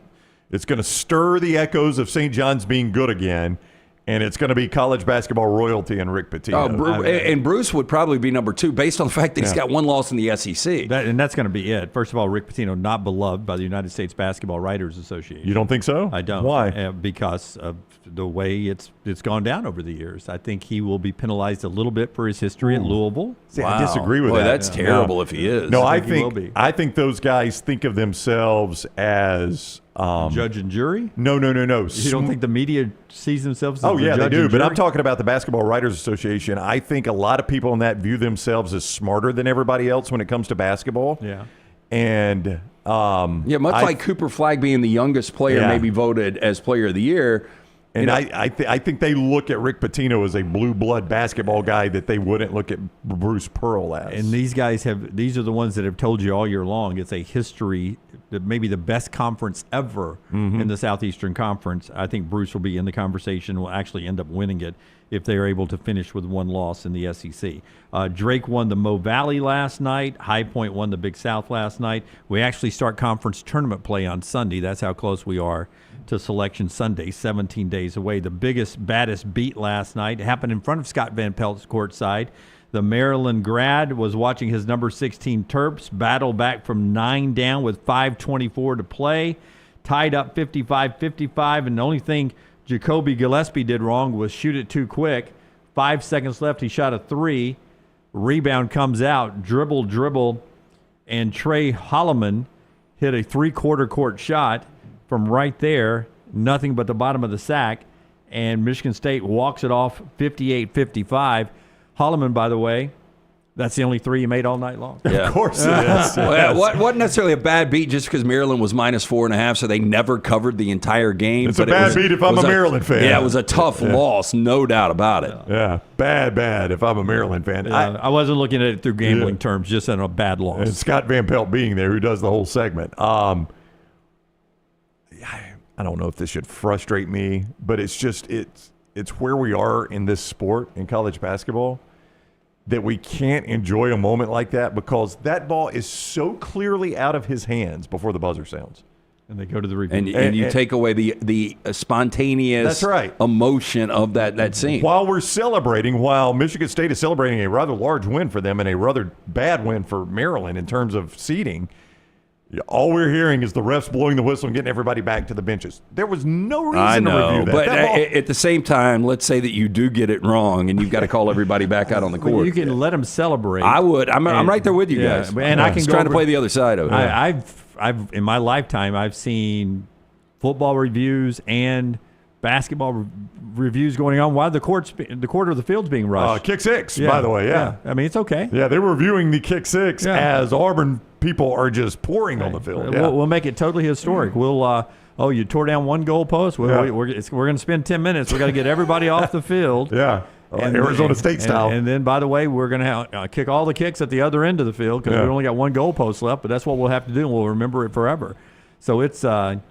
it's going to stir the echoes of St. John's being good again. And it's going to be college basketball royalty and Rick Pitino. And Bruce would probably be number 2 based on the fact that he's got one loss in the SEC. And that's going to be it. First of all, Rick Pitino not beloved by the United States Basketball Writers Association. You don't think so? I don't. Why? Because of the way it's gone down over the years. I think he will be penalized a little bit for his history at Louisville. See, I disagree with that. That's terrible if he is. No, I think those guys think of themselves as judge and jury. No. You don't think the media sees themselves as the they judge do. and But jury? I'm talking about the Basketball Writers Association. I think a lot of people in that view themselves as smarter than everybody else when it comes to basketball. Yeah. And much like Cooper Flagg being the youngest player, maybe voted as Player of the Year. And I think they look at Rick Pitino as a blue blood basketball guy that they wouldn't look at Bruce Pearl as. And these guys these are the ones that have told you all year long it's a history, maybe the best conference ever in the Southeastern Conference. I think Bruce will be in the conversation, will actually end up winning it if they are able to finish with one loss in the SEC. Drake won the Mo Valley last night. High Point won the Big South last night. We actually start conference tournament play on Sunday. That's how close we are to Selection Sunday, 17 days away. The biggest, baddest beat last night happened in front of Scott Van Pelt's courtside. The Maryland grad was watching his number 16 Terps battle back from 9 down with 5:24 to play, tied up 55-55, and the only thing Jacoby Gillespie did wrong was shoot it too quick. 5 seconds left, he shot a 3. Rebound comes out, dribble, and Trey Holloman hit a three-quarter court shot from right there, nothing but the bottom of the sack, and Michigan State walks it off 58-55. Holloman, by the way, that's the only 3 he made all night long. Yeah. Of course it is. Well, wasn't necessarily a bad beat just because Maryland was minus 4.5, so they never covered the entire game. It's a bad beat if I'm a Maryland fan. Yeah, it was a tough loss, no doubt about it. Yeah, bad if I'm a Maryland fan. I wasn't looking at it through gambling terms, just in a bad loss. And Scott Van Pelt being there, who does the whole segment. I don't know if this should frustrate me, but it's just it's where we are in this sport in college basketball that we can't enjoy a moment like that because that ball is so clearly out of his hands before the buzzer sounds. And they go to the review. And you take away the spontaneous that's right. emotion of that scene. While Michigan State is celebrating a rather large win for them and a rather bad win for Maryland in terms of seeding, All we're hearing is the refs blowing the whistle and getting everybody back to the benches. There was no reason I know, to review that. But That ball- at the same time, let's say that you do get it wrong and you've got to call everybody back out on the court. Well, you can let them celebrate. I would. I'm right there with you guys. And I can just go trying to over- play the other side of it. I've in my lifetime, I've seen football reviews and basketball reviews going on while the quarter of the field's being rushed. Kick six, by the way, yeah. I mean, it's okay. Yeah, they were reviewing the kick six as Auburn people are just pouring on the field. Yeah. We'll make it totally historic. We'll you tore down one goalpost. We're going to spend 10 minutes. We're going to get everybody off the field. Yeah. Arizona State style. And then, by the way, we're going to kick all the kicks at the other end of the field because we only got one goalpost left, but that's what we'll have to do, and we'll remember it forever. So it's no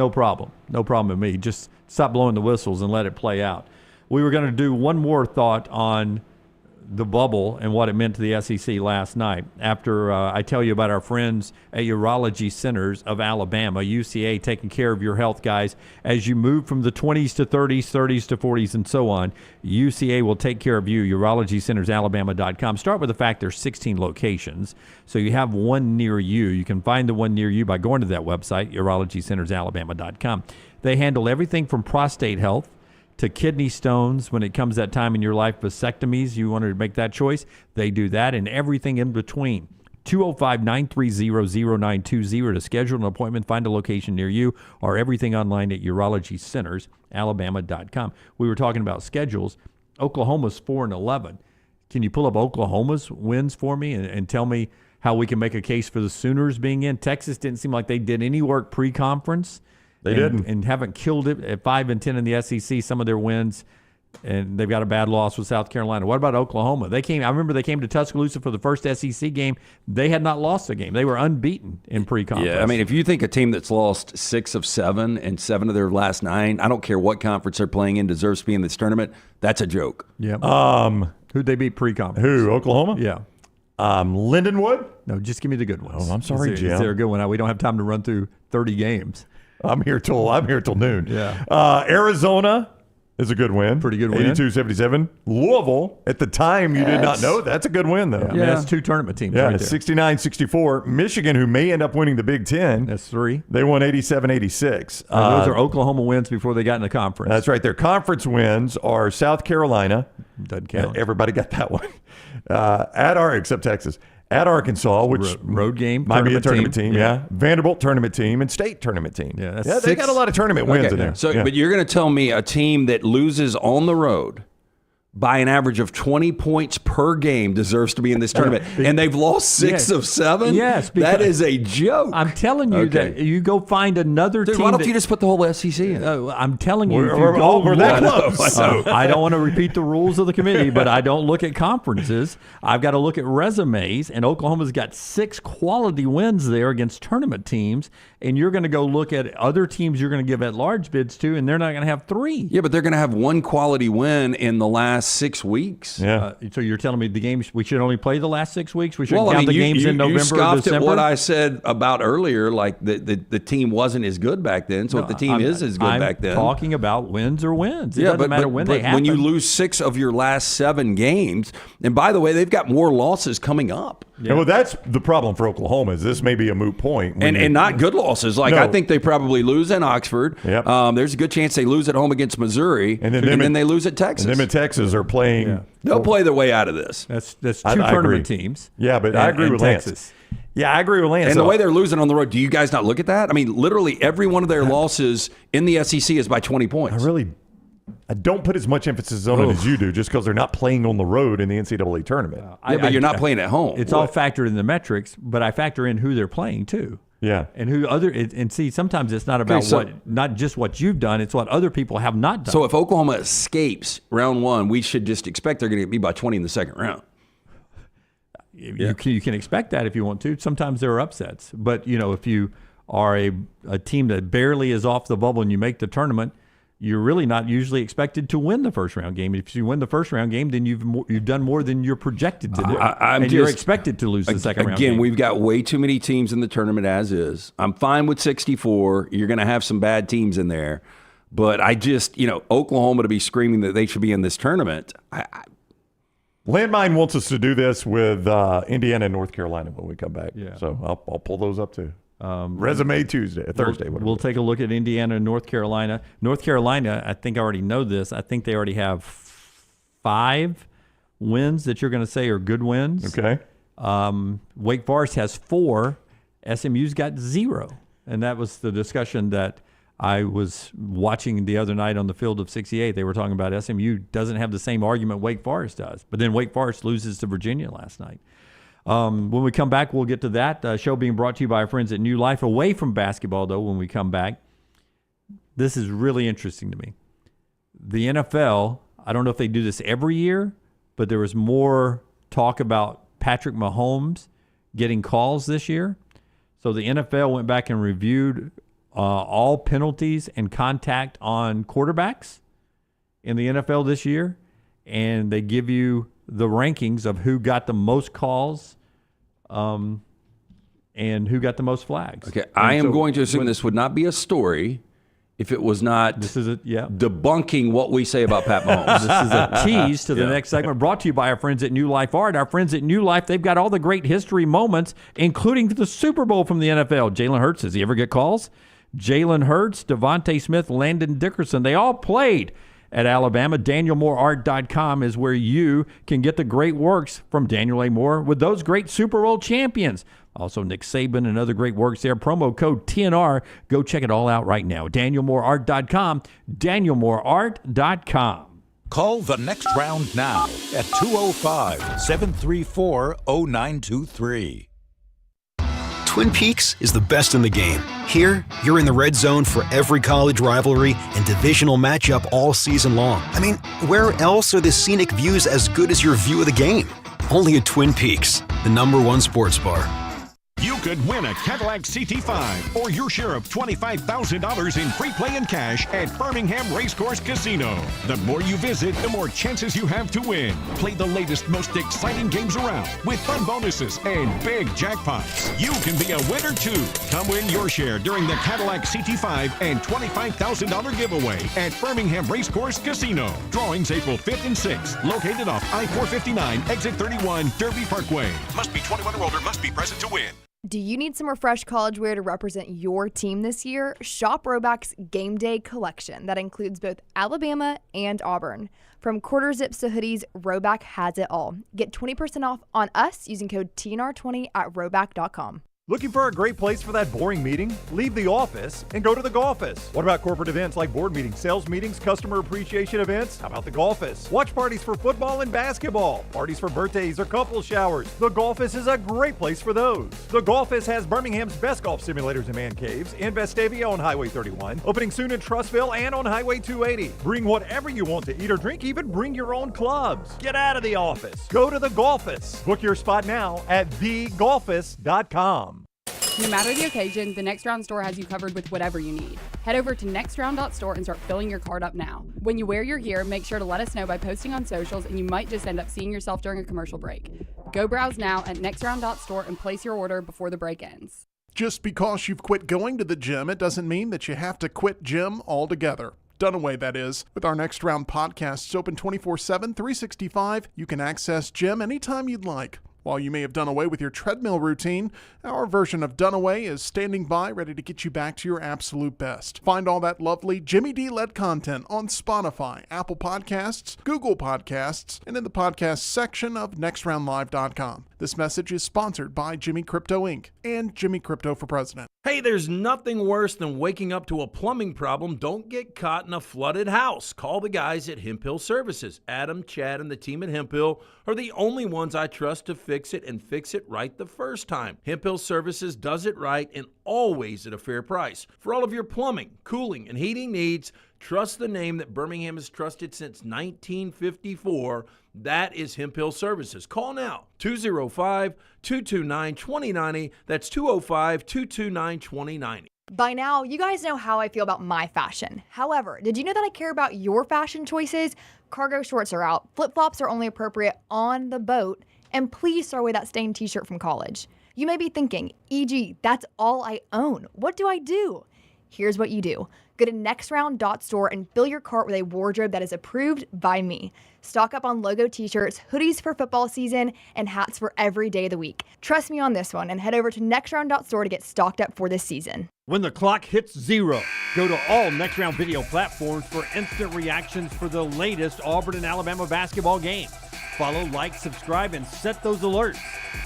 problem. No problem with me. Just stop blowing the whistles and let it play out. We were going to do one more thought on the bubble and what it meant to the SEC last night after I tell you about our friends at Urology Centers of Alabama, UCA, taking care of your health, guys. As you move from the 20s to 30s, 30s to 40s, and so on, UCA will take care of you. UrologyCentersAlabama.com. Start with the fact there's 16 locations, so you have one near you. You can find the one near you by going to that website, UrologyCentersAlabama.com. They handle everything from prostate health to kidney stones when it comes that time in your life, vasectomies, you want to make that choice, they do that, and everything in between. 205-930-0920 to schedule an appointment, find a location near you, or everything online at UrologyCentersAlabama.com. We were talking about schedules. Oklahoma's 4-11. Can you pull up Oklahoma's wins for me and tell me how we can make a case for the Sooners being in? Texas didn't seem like they did any work pre-conference. They didn't. And haven't killed it at 5-10 in the SEC, some of their wins, and they've got a bad loss with South Carolina. What about Oklahoma? I remember they came to Tuscaloosa for the first SEC game. They had not lost a game. They were unbeaten in pre-conference. Yeah, I mean, if you think a team that's lost 6 of 7 and 7 of their last 9, I don't care what conference they're playing in, deserves to be in this tournament, that's a joke. Yeah. Who'd they beat pre-conference? Who, Oklahoma? Yeah. Lindenwood? No, just give me the good ones. Oh, I'm sorry, Jim. Is there a good one? We don't have time to run through 30 games. I'm here till noon. Yeah. Arizona is a good win. Pretty good win. 82-77. Louisville, at the time you did not know. That's a good win, though. Yeah. I mean, that's 2 tournament teams right there. 69-64. Michigan, who may end up winning the Big Ten. That's 3. They won 87-86. Those are Oklahoma wins before they got in the conference. That's right. Their conference wins are South Carolina. Doesn't count. Everybody got that one. Except Texas. At Arkansas, which road game might be a tournament team. Yeah. Vanderbilt tournament team and state tournament team. Yeah, they got a lot of tournament wins in there. So, but you're going to tell me a team that loses on the road by an average of 20 points per game deserves to be in this tournament, and they've lost 6 of 7? Yes. That is a joke. I'm telling you that you go find another team. Why don't you just put the whole SEC in? I'm telling you, we're that close. I don't want to repeat the rules of the committee, but I don't look at conferences. I've got to look at resumes, and Oklahoma's got 6 quality wins there against tournament teams, and you're going to go look at other teams you're going to give at-large bids to, and they're not going to have 3. Yeah, but they're going to have 1 quality win in the last 6 weeks. Yeah. So you're telling me the games we should only play the last 6 weeks? We should count the games in November you scoffed or December? at what I said about earlier, like the team wasn't as good back then. So if the team is as good back then, I'm talking about wins or wins. It doesn't matter when they happen. When you lose 6 of your last 7 games, and by the way, they've got more losses coming up. Yeah. Well, that's the problem for Oklahoma. Is this may be a moot point, and not good losses. Like I think they probably lose in Oxford. Yep. There's a good chance they lose at home against Missouri, and then they lose at Texas. And them in Texas are playing. Yeah. They'll play their way out of this. That's 2 tournament teams. Yeah, but I agree with Texas. Lance. Yeah, I agree with Lance. And the way they're losing on the road, do you guys not look at that? I mean, literally every one of their losses in the SEC is by 20 points. I don't put as much emphasis on it as you do, just because they're not playing on the road in the NCAA tournament. But you're not playing at home. It's all factored in the metrics, but I factor in who they're playing too. Yeah, and see, sometimes it's not about not just what you've done; it's what other people have not done. So if Oklahoma escapes round 1, we should just expect they're going to be by 20 in the second round. You can expect that if you want to. Sometimes there are upsets, but if you are a team that barely is off the bubble and you make the tournament, you're really not usually expected to win the first round game. If you win the first round game, then you've done more than you're projected to do. You're expected to lose the second round game. Again, we've got way too many teams in the tournament as is. I'm fine with 64. You're going to have some bad teams in there. But I just, Oklahoma to be screaming that they should be in this tournament, Landmine wants us to do this with Indiana and North Carolina when we come back. Yeah. So I'll pull those up too. Resume Thursday. We'll take a look at Indiana and North Carolina. North Carolina, I think I already know this. I think they already have 5 wins that you're going to say are good wins. Okay. Wake Forest has 4. SMU's got 0. And that was the discussion that I was watching the other night on the field of 68. They were talking about SMU doesn't have the same argument Wake Forest does. But then Wake Forest loses to Virginia last night. When we come back, we'll get to that. Show being brought to you by our friends at New Life. Away from basketball, though, when we come back, this is really interesting to me. The NFL, I don't know if they do this every year, but there was more talk about Patrick Mahomes getting calls this year. So the NFL went back and reviewed all penalties and contact on quarterbacks in the NFL this year, and they give you the rankings of who got the most calls and who got the most flags. Okay, I am going to assume this would not be a story if it was not debunking what we say about Pat Mahomes. This is a tease to the next segment, brought to you by our friends at New Life Art. Our friends at New Life, they've got all the great history moments, including the Super Bowl from the NFL. Jalen Hurts, does he ever get calls? Jalen Hurts, Devontae Smith, Landon Dickerson, they all played at Alabama. DanielMooreArt.com is where you can get the great works from Daniel A. Moore with those great Super Bowl champions. Also, Nick Saban and other great works there. Promo code TNR. Go check it all out right now. DanielMooreArt.com. DanielMooreArt.com. Call the next round now at 205-734-0923. Twin Peaks is the best in the game. Here, you're in the red zone for every college rivalry and divisional matchup all season long. I mean, where else are the scenic views as good as your view of the game? Only at Twin Peaks, the #1 sports bar. You could win a Cadillac CT5 or your share of $25,000 in free play and cash at Birmingham Racecourse Casino. The more you visit, the more chances you have to win. Play the latest, most exciting games around with fun bonuses and big jackpots. You can be a winner too. Come win your share during the Cadillac CT5 and $25,000 giveaway at Birmingham Racecourse Casino. Drawings April 5th and 6th. Located off I-459, exit 31, Derby Parkway. Must be 21 or older, must be present to win. Do you need some refreshed college wear to represent your team this year? Shop Roback's Game Day collection that includes both Alabama and Auburn. From quarter zips to hoodies, Roback has it all. Get 20% off on us using code TNR20 at roback.com. Looking for a great place for that boring meeting? Leave the office and go to the Golfus. What about corporate events like board meetings, sales meetings, customer appreciation events? How about the Golfus? Watch parties for football and basketball, parties for birthdays or couple showers. The Golfus is a great place for those. The Golfus has Birmingham's best golf simulators and man caves in Vestavia on Highway 31, opening soon in Trussville and on Highway 280. Bring whatever you want to eat or drink, even bring your own clubs. Get out of the office. Go to the Golfus. Book your spot now at thegolfus.com. No matter the occasion, the Next Round store has you covered with whatever you need. Head over to nextround.store and start filling your cart up now. When you wear your gear, make sure to let us know by posting on socials, and you might just end up seeing yourself during a commercial break. Go browse now at nextround.store and place your order before the break ends. Just because you've quit going to the gym, it doesn't mean that you have to quit gym altogether. Dunaway, that is. With our Next Round podcasts open 24/7, 365, you can access gym anytime you'd like. While you may have done away with your treadmill routine, our version of Dunaway is standing by, ready to get you back to your absolute best. Find all that lovely Jimmy D-led content on Spotify, Apple Podcasts, Google Podcasts, and in the podcast section of nextroundlive.com. This message is sponsored by Jimmy Crypto Inc. and Jimmy Crypto for President. Hey, there's nothing worse than waking up to a plumbing problem. Don't get caught in a flooded house. Call the guys at Hemp Hill Services. Adam, Chad, and the team at Hemp Hill are the only ones I trust to fix it and fix it right the first time. Hemp Hill Services does it right and always at a fair price. For all of your plumbing, cooling, and heating needs, trust the name that Birmingham has trusted since 1954. That is Hemp Hill Services. Call now, 205-229-2090. That's 205-229-2090. By now, you guys know how I feel about my fashion. However, did you know that I care about your fashion choices? Cargo shorts are out, flip-flops are only appropriate on the boat, and please throw away that stained t-shirt from college. You may be thinking, EG, that's all I own. What do I do? Here's what you do. Go to nextround.store and fill your cart with a wardrobe that is approved by me. Stock up on logo t-shirts, hoodies for football season, and hats for every day of the week. Trust me on this one and head over to nextround.store to get stocked up for this season. When the clock hits 0, go to all Next Round video platforms for instant reactions for the latest Auburn and Alabama basketball games. Follow, like, subscribe, and set those alerts.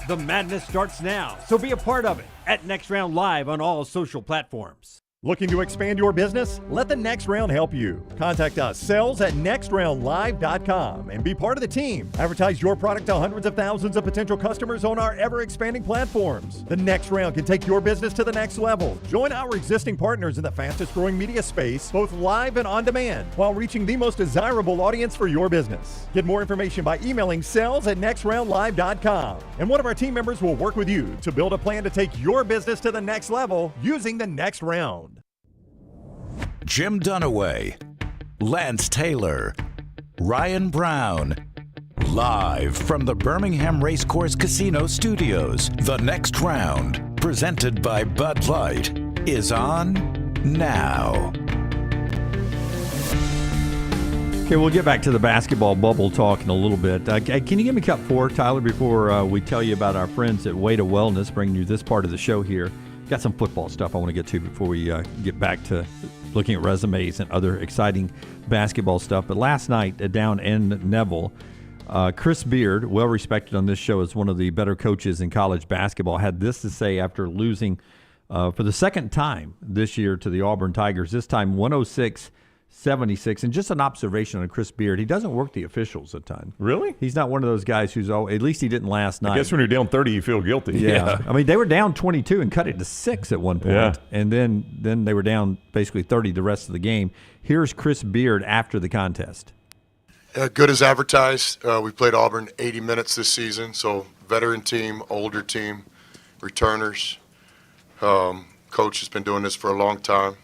The madness starts now, so be a part of it at Next Round Live on all social platforms. Looking to expand your business? Let the Next Round help you. Contact us, sales@nextroundlive.com, and be part of the team. Advertise your product to hundreds of thousands of potential customers on our ever-expanding platforms. The Next Round can take your business to the next level. Join our existing partners in the fastest-growing media space, both live and on demand, while reaching the most desirable audience for your business. Get more information by emailing sales@nextroundlive.com, and one of our team members will work with you to build a plan to take your business to the next level using the Next Round. Jim Dunaway, Lance Taylor, Ryan Brown. Live from the Birmingham Racecourse Casino Studios, the Next Round, presented by Bud Light, is on now. Okay, we'll get back to the basketball bubble talk in a little bit. Can you give me cup 4, Tyler, before we tell you about our friends at Way to Wellness, bringing you this part of the show here? Got some football stuff I want to get to before we get back to looking at resumes and other exciting basketball stuff. But last night down in Neville, Chris Beard, well respected on this show as one of the better coaches in college basketball, had this to say after losing for the second time this year to the Auburn Tigers, this time 106-76. And just an observation on Chris Beard, he doesn't work the officials at times. Really? He's not one of those guys who's at least he didn't last night. I guess when you're down 30, you feel guilty. Yeah. I mean, they were down 22 and cut it to 6 at one point. Yeah. And then they were down basically 30 the rest of the game. Here's Chris Beard after the contest. Good as advertised. We played Auburn 80 minutes this season, so veteran team, older team, returners. Coach has been doing this for a long time.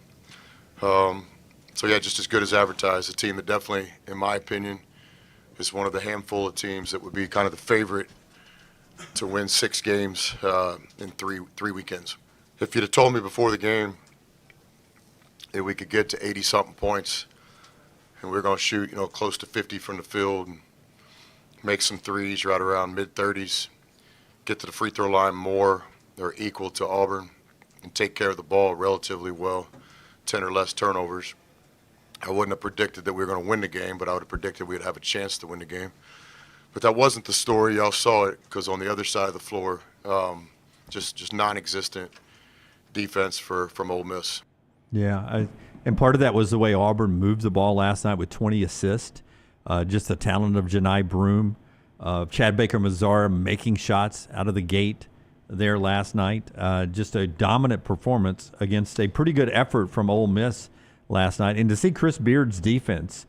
So, yeah, just as good as advertised. A team that definitely, in my opinion, is one of the handful of teams that would be kind of the favorite to win 6 games in three weekends. If you'd have told me before the game that we could get to 80-something points and we were going to shoot, close to 50 from the field and make some threes right around mid-30s, get to the free throw line more or equal to Auburn, and take care of the ball relatively well, 10 or less turnovers, I wouldn't have predicted that we were going to win the game, but I would have predicted we'd have a chance to win the game. But that wasn't the story. Y'all saw it because on the other side of the floor, just non-existent defense from Ole Miss. Yeah, and part of that was the way Auburn moved the ball last night with 20 assists. Just the talent of Johni Broome, Chad Baker-Mazara making shots out of the gate there last night. Just a dominant performance against a pretty good effort from Ole Miss last night. And to see Chris Beard's defense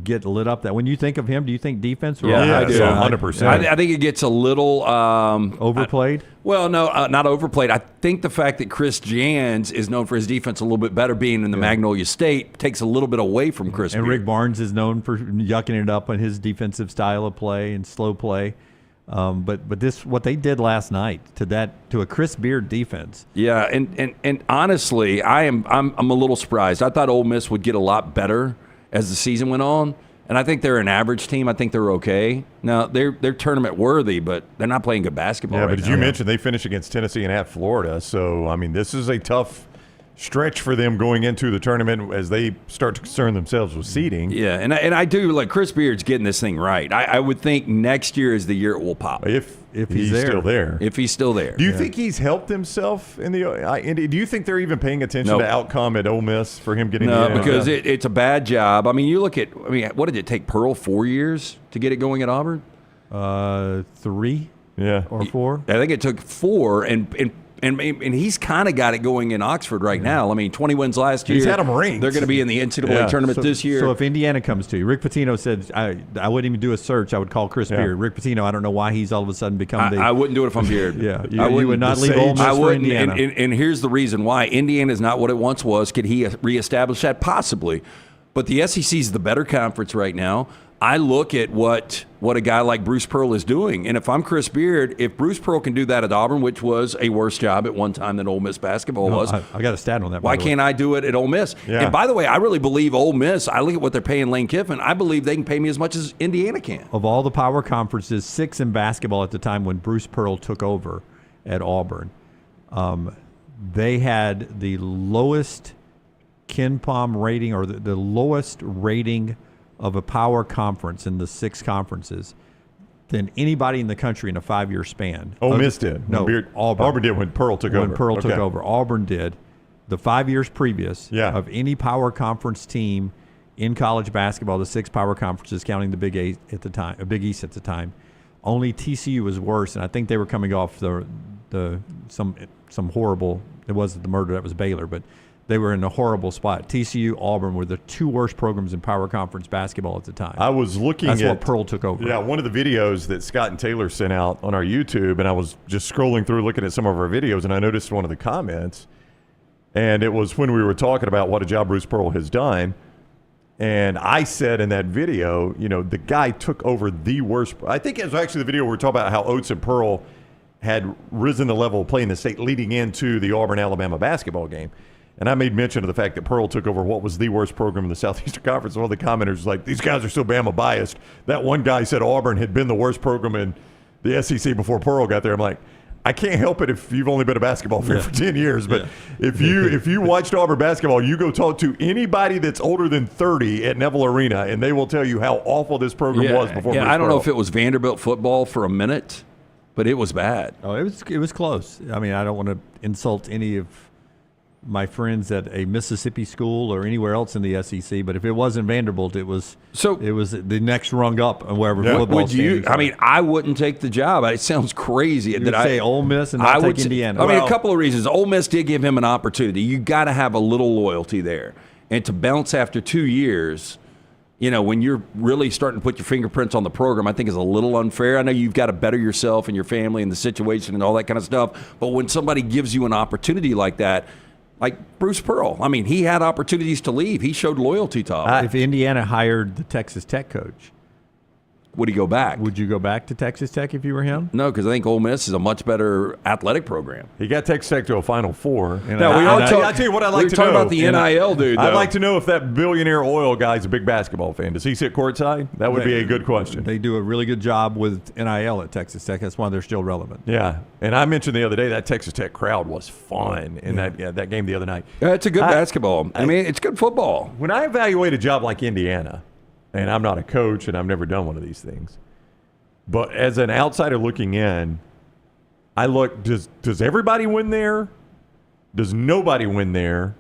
get lit up, that when you think of him, do you think defense? Yeah, I do. 100%. I think it gets a little overplayed. No, not overplayed. I think the fact that Chris Jans is known for his defense a little bit better, being in the Magnolia State, takes a little bit away from Chris. And Beard. Rick Barnes is known for yucking it up on his defensive style of play and slow play. But this, what they did last night to a Chris Beard defense. Yeah, and honestly, I'm a little surprised. I thought Ole Miss would get a lot better as the season went on, and I think they're an average team. I think they're okay. Now they're tournament worthy, but they're not playing good basketball. Yeah, right but as now. you mentioned, they finished against Tennessee and at Florida. So I mean, this is a tough stretch for them going into the tournament as they start to concern themselves with seeding. Yeah, and I do like Chris Beard's getting this thing right. I would think next year is the year it will pop. If he's still there. If he's still there. Do you think he's helped himself in the? Do you think they're even paying attention to outcome at Ole Miss for him getting? No, because it's a bad job. I mean, you look at. I mean, what did it take Pearl 4 years to get it going at Auburn? 3. Yeah, or 4. I think it took 4, and he's kind of got it going in Oxford right now. I mean, 20 wins last year. He's had them ranked. They're going to be in the NCAA tournament this year. So if Indiana comes to you, Rick Pitino said, I wouldn't even do a search. I would call Chris Beard. Rick Pitino, I don't know why he's all of a sudden become I wouldn't do it if I'm Beard. You would not leave Ole Miss for Indiana. And here's the reason why. Indiana is not what it once was. Could he reestablish that? Possibly. But the SEC is the better conference right now. I look at what a guy like Bruce Pearl is doing. And if I'm Chris Beard, if Bruce Pearl can do that at Auburn, which was a worse job at one time than Ole Miss basketball was. I got a stat on that. Why can't I do it at Ole Miss? Yeah. And by the way, I really believe Ole Miss, I look at what they're paying Lane Kiffin, I believe they can pay me as much as Indiana can. Of all the power conferences, 6 in basketball at the time when Bruce Pearl took over at Auburn, they had the lowest KenPom rating, or the lowest rating of a power conference in the 6 conferences than anybody in the country in a 5-year span. Ole Miss did. No, Auburn did when Pearl took over. When Pearl took over. Auburn did. The 5 years previous of any power conference team in college basketball, the 6 power conferences, counting the Big East at the time, only TCU was worse, and I think they were coming off some horrible. It wasn't the murder, that was Baylor, but they were in a horrible spot. TCU, Auburn were the 2 worst programs in power conference basketball at the time. I was looking That's at what Pearl took over. Yeah, one of the videos that Scott and Taylor sent out on our YouTube, and I was just scrolling through looking at some of our videos, and I noticed one of the comments, and it was when we were talking about what a job Bruce Pearl has done. And I said in that video, the guy took over the worst. I think it was actually the video where we were talking about how Oates and Pearl had risen the level of play in the state leading into the Auburn-Alabama basketball game. And I made mention of the fact that Pearl took over what was the worst program in the Southeastern Conference. One of the commenters was like, these guys are so Bama biased. That one guy said Auburn had been the worst program in the SEC before Pearl got there. I'm like, I can't help it if you've only been a basketball fan for 10 years. But if you watched Auburn basketball, you go talk to anybody that's older than 30 at Neville Arena, and they will tell you how awful this program was before Bruce I don't know Pearl. if it was Vanderbilt football for a minute, but it was bad. Oh, it was close. I mean, I don't want to insult any of my friends at a Mississippi school or anywhere else in the SEC, but if it wasn't Vanderbilt, it was the next rung up and wherever football. Would you? I mean, I wouldn't take the job. It sounds crazy. You would say Ole Miss and not take Indiana. I mean, a couple of reasons. Ole Miss did give him an opportunity. You got to have a little loyalty there, and to bounce after 2 years. When you're really starting to put your fingerprints on the program, I think is a little unfair. I know you've got to better yourself and your family and the situation and all that kind of stuff. But when somebody gives you an opportunity like that, like Bruce Pearl, I mean, he had opportunities to leave. He showed loyalty to Auburn. If Indiana hired the Texas Tech coach, would he go back? Would you go back to Texas Tech if you were him? No, because I think Ole Miss is a much better athletic program. He got Texas Tech to a Final Four. I'll tell you what I'd like to know. We're talking about the NIL dude, though. I'd like to know if that billionaire oil guy's a big basketball fan. Does he sit courtside? That would be a good question. They do a really good job with NIL at Texas Tech. That's why they're still relevant. Yeah, and I mentioned the other day that Texas Tech crowd was fun in that game the other night. It's a good basketball. I mean, it's good football. When I evaluate a job like Indiana, and I'm not a coach and I've never done one of these things, but as an outsider looking in, I look, does everybody win there? Does nobody win there?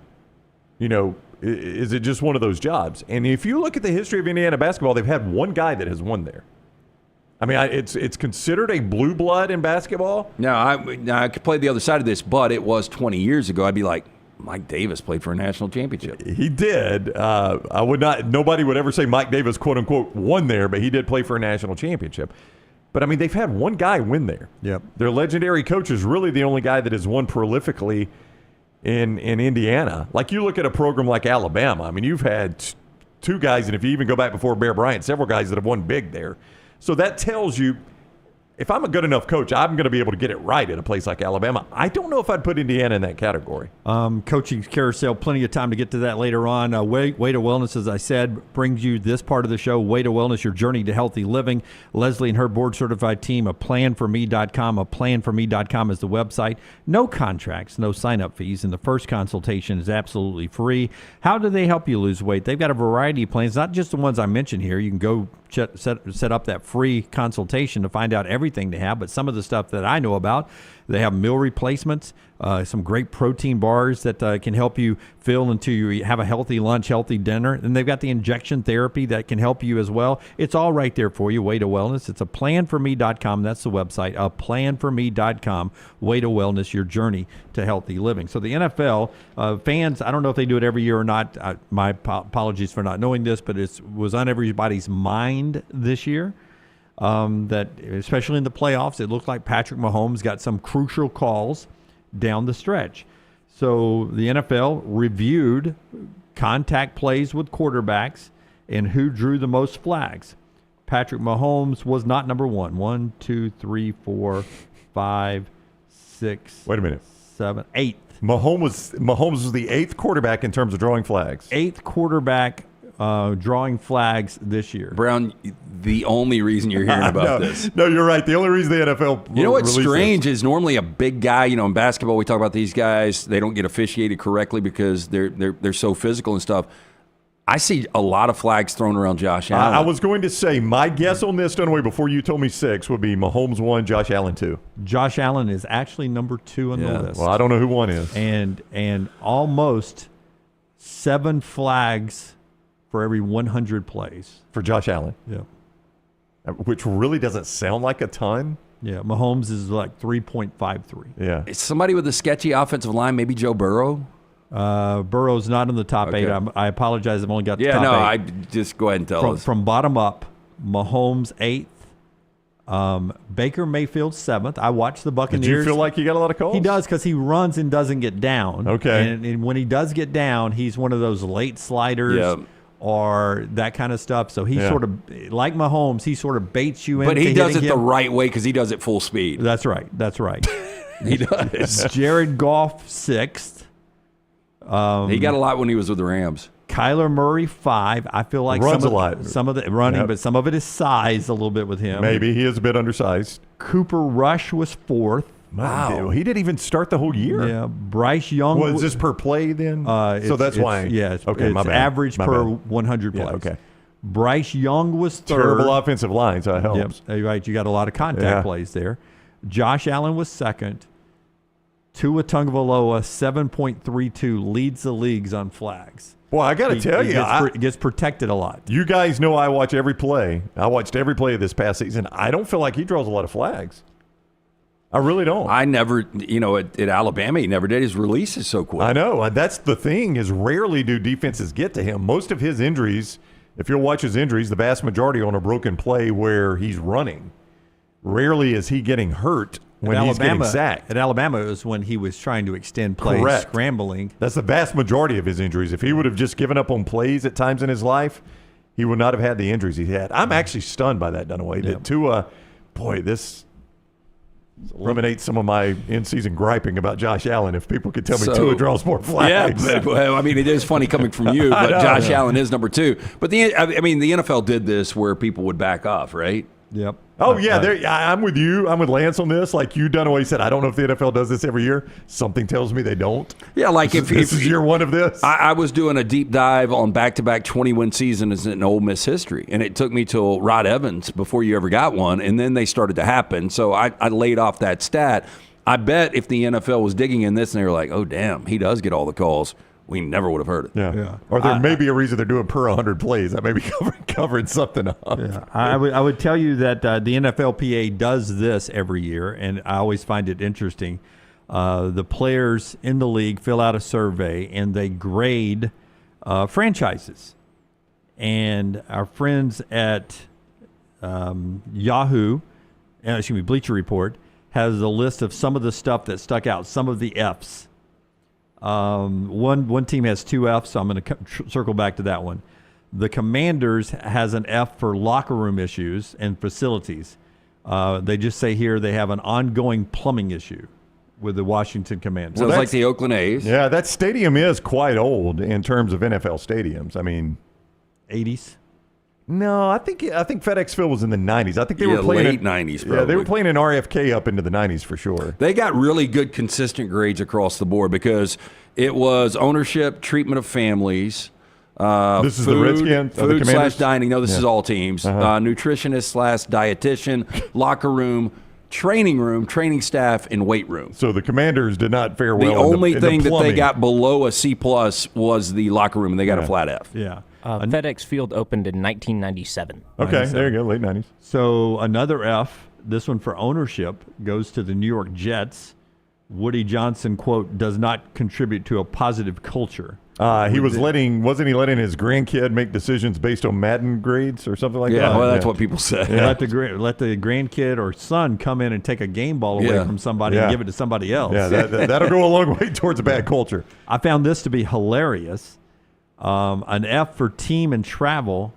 Is it just one of those jobs? And if you look at the history of Indiana basketball, they've had one guy that has won there. I mean, it's considered a blue blood in basketball. Now, I could play the other side of this, but it was 20 years ago. I'd be like, Mike Davis played for a national championship. He did. I would not. Nobody would ever say Mike Davis, quote unquote, won there, but he did play for a national championship. But I mean, they've had one guy win there. Yep. Their legendary coach is really the only guy that has won prolifically in Indiana. Like you look at a program like Alabama. I mean, you've had 2 guys, and if you even go back before Bear Bryant, several guys that have won big there. So that tells you, if I'm a good enough coach, I'm going to be able to get it right at a place like Alabama. I don't know if I'd put Indiana in that category. Coaching carousel, plenty of time to get to that later on. Way to Wellness, as I said, brings you this part of the show, Way to Wellness, your journey to healthy living. Leslie and her board-certified team, aplanforme.com. Aplanforme.com is the website. No contracts, no sign-up fees, and the first consultation is absolutely free. How do they help you lose weight? They've got a variety of plans, not just the ones I mentioned here. You can go set up that free consultation to find out everything they have, but some of the stuff that I know about, they have meal replacements, some great protein bars that can help you feel until you have a healthy lunch, healthy dinner. And they've got the injection therapy that can help you as well. It's all right there for you, Way to Wellness. It's aplanforme.com. That's the website, aplanforme.com. Way to Wellness, your journey to healthy living. So the NFL fans, I don't know if they do it every year or not. My apologies for not knowing this, but it was on everybody's mind this year. That especially in the playoffs, it looked like Patrick Mahomes got some crucial calls down the stretch. So the NFL reviewed contact plays with quarterbacks and who drew the most flags. Patrick Mahomes was not number 1. 1, 2, 3, 4, 5, 6. Wait a minute. 7, 8. Mahomes was the 8th quarterback in terms of drawing flags. 8th quarterback drawing flags this year. Brown, the only reason you're hearing about this. No, you're right. The only reason the NFL You know what's strange is normally a big guy, in basketball we talk about these guys, they don't get officiated correctly because they're so physical and stuff. I see a lot of flags thrown around Josh Allen. I was going to say, my guess on this, Dunaway, before you told me 6, would be Mahomes 1, Josh Allen 2. Josh Allen is actually number 2 on the list. Well, I don't know who 1 is. And almost 7 flags for every 100 plays. For Josh Allen? Yeah. Which really doesn't sound like a ton. Yeah, Mahomes is like 3.53. Yeah. Is somebody with a sketchy offensive line, maybe Joe Burrow? Burrow's not in the top 8. I apologize. I've only got the top 8. Yeah, no, I just go ahead and tell us. From bottom up, Mahomes 8th. Baker Mayfield 7th. I watched the Buccaneers. Did you feel like he got a lot of calls? He does because he runs and doesn't get down. Okay. And when he does get down, he's one of those late sliders or that kind of stuff. So he sort of, like Mahomes, he sort of baits you into But he does it hitting the him. right way because he does it full speed. That's right. He does. Jared Goff 6th. He got a lot when he was with the Rams. Kyler Murray 5. I feel like runs a lot. Some of the running, but some of it is size a little bit with him. Maybe he is a bit undersized. Cooper Rush was 4th. Wow, he didn't even start the whole year. Yeah, Bryce Young. Was this per play then? So that's why. Yeah, it's okay. My bad. average My per bad. 100 plays. Yeah, okay. Bryce Young was 3rd. Terrible offensive line, so that helps. Yep, right. You got a lot of contact plays there. Josh Allen was 2nd. Tua Tagovailoa 7.32 leads the leagues on flags. Well, I got to tell you, he gets protected a lot. You guys know I watch every play. I watched every play of this past season. I don't feel like he draws a lot of flags. I really don't. I never, at Alabama, he never did. His release is so quick. I know. And that's the thing is rarely do defenses get to him. Most of his injuries, if you'll watch his injuries, the vast majority on a broken play where he's running. Rarely is he getting hurt when he's getting sacked. At Alabama, it was when he was trying to extend plays, Correct. scrambling. That's the vast majority of his injuries. If he would have just given up on plays at times in his life, he would not have had the injuries he had. I'm actually stunned by that, Dunaway. That Tua, boy, this eliminates some of my in-season griping about Josh Allen. If people could tell me Tua draws more flags. Yeah, well, I mean, it is funny coming from you, but Josh Allen is number 2. But the NFL did this where people would back off, right? Yep. Oh, yeah, I'm with you. I'm with Lance on this. Like you, Dunaway, said, I don't know if the NFL does this every year. Something tells me they don't. Yeah, like this is year 1 of this. I was doing a deep dive on back-to-back 20-win seasons in Ole Miss history, and it took me till Rod Evans before you ever got one, and then they started to happen. So I laid off that stat. I bet if the NFL was digging in this and they were like, oh, damn, he does get all the calls, we never would have heard it. Yeah. Or there may be a reason they're doing per 100 plays. That may be covering something up. Yeah. I would tell you that the NFLPA does this every year, and I always find it interesting. The players in the league fill out a survey, and they grade franchises. And our friends at Bleacher Report, has a list of some of the stuff that stuck out, some of the Fs. One team has 2 Fs, so I'm going to circle back to that one. The Commanders has an F for locker room issues and facilities. They just say here they have an ongoing plumbing issue with the Washington Commanders. Sounds like the Oakland A's. Yeah, that stadium is quite old in terms of NFL stadiums. I mean, 80s. No, I think FedEx Field was in the 90s. I think they were playing late 90s. Probably. Yeah, they were playing in RFK up into the 90s for sure. They got really good, consistent grades across the board because it was ownership, treatment of families. This is the Redskins, food the Commanders? / dining. No, this is all teams. Nutritionist / dietitian, locker room, training staff, and weight room. So the Commanders did not fare well. The only thing that they plumbing. got below a C+ was the locker room, and they got a flat F. Yeah. FedEx Field opened in 1997. Okay, there you go, late 90s. So another F, this one for ownership, goes to the New York Jets. Woody Johnson, quote, does not contribute to a positive culture. Wasn't he letting his grandkid make decisions based on Madden grades or something like that? Yeah, well, that's what people say. Yeah. Let the grandkid or son come in and take a game ball away from somebody and give it to somebody else. Yeah, that'll go a long way towards a bad culture. I found this to be hilarious. An F for team and travel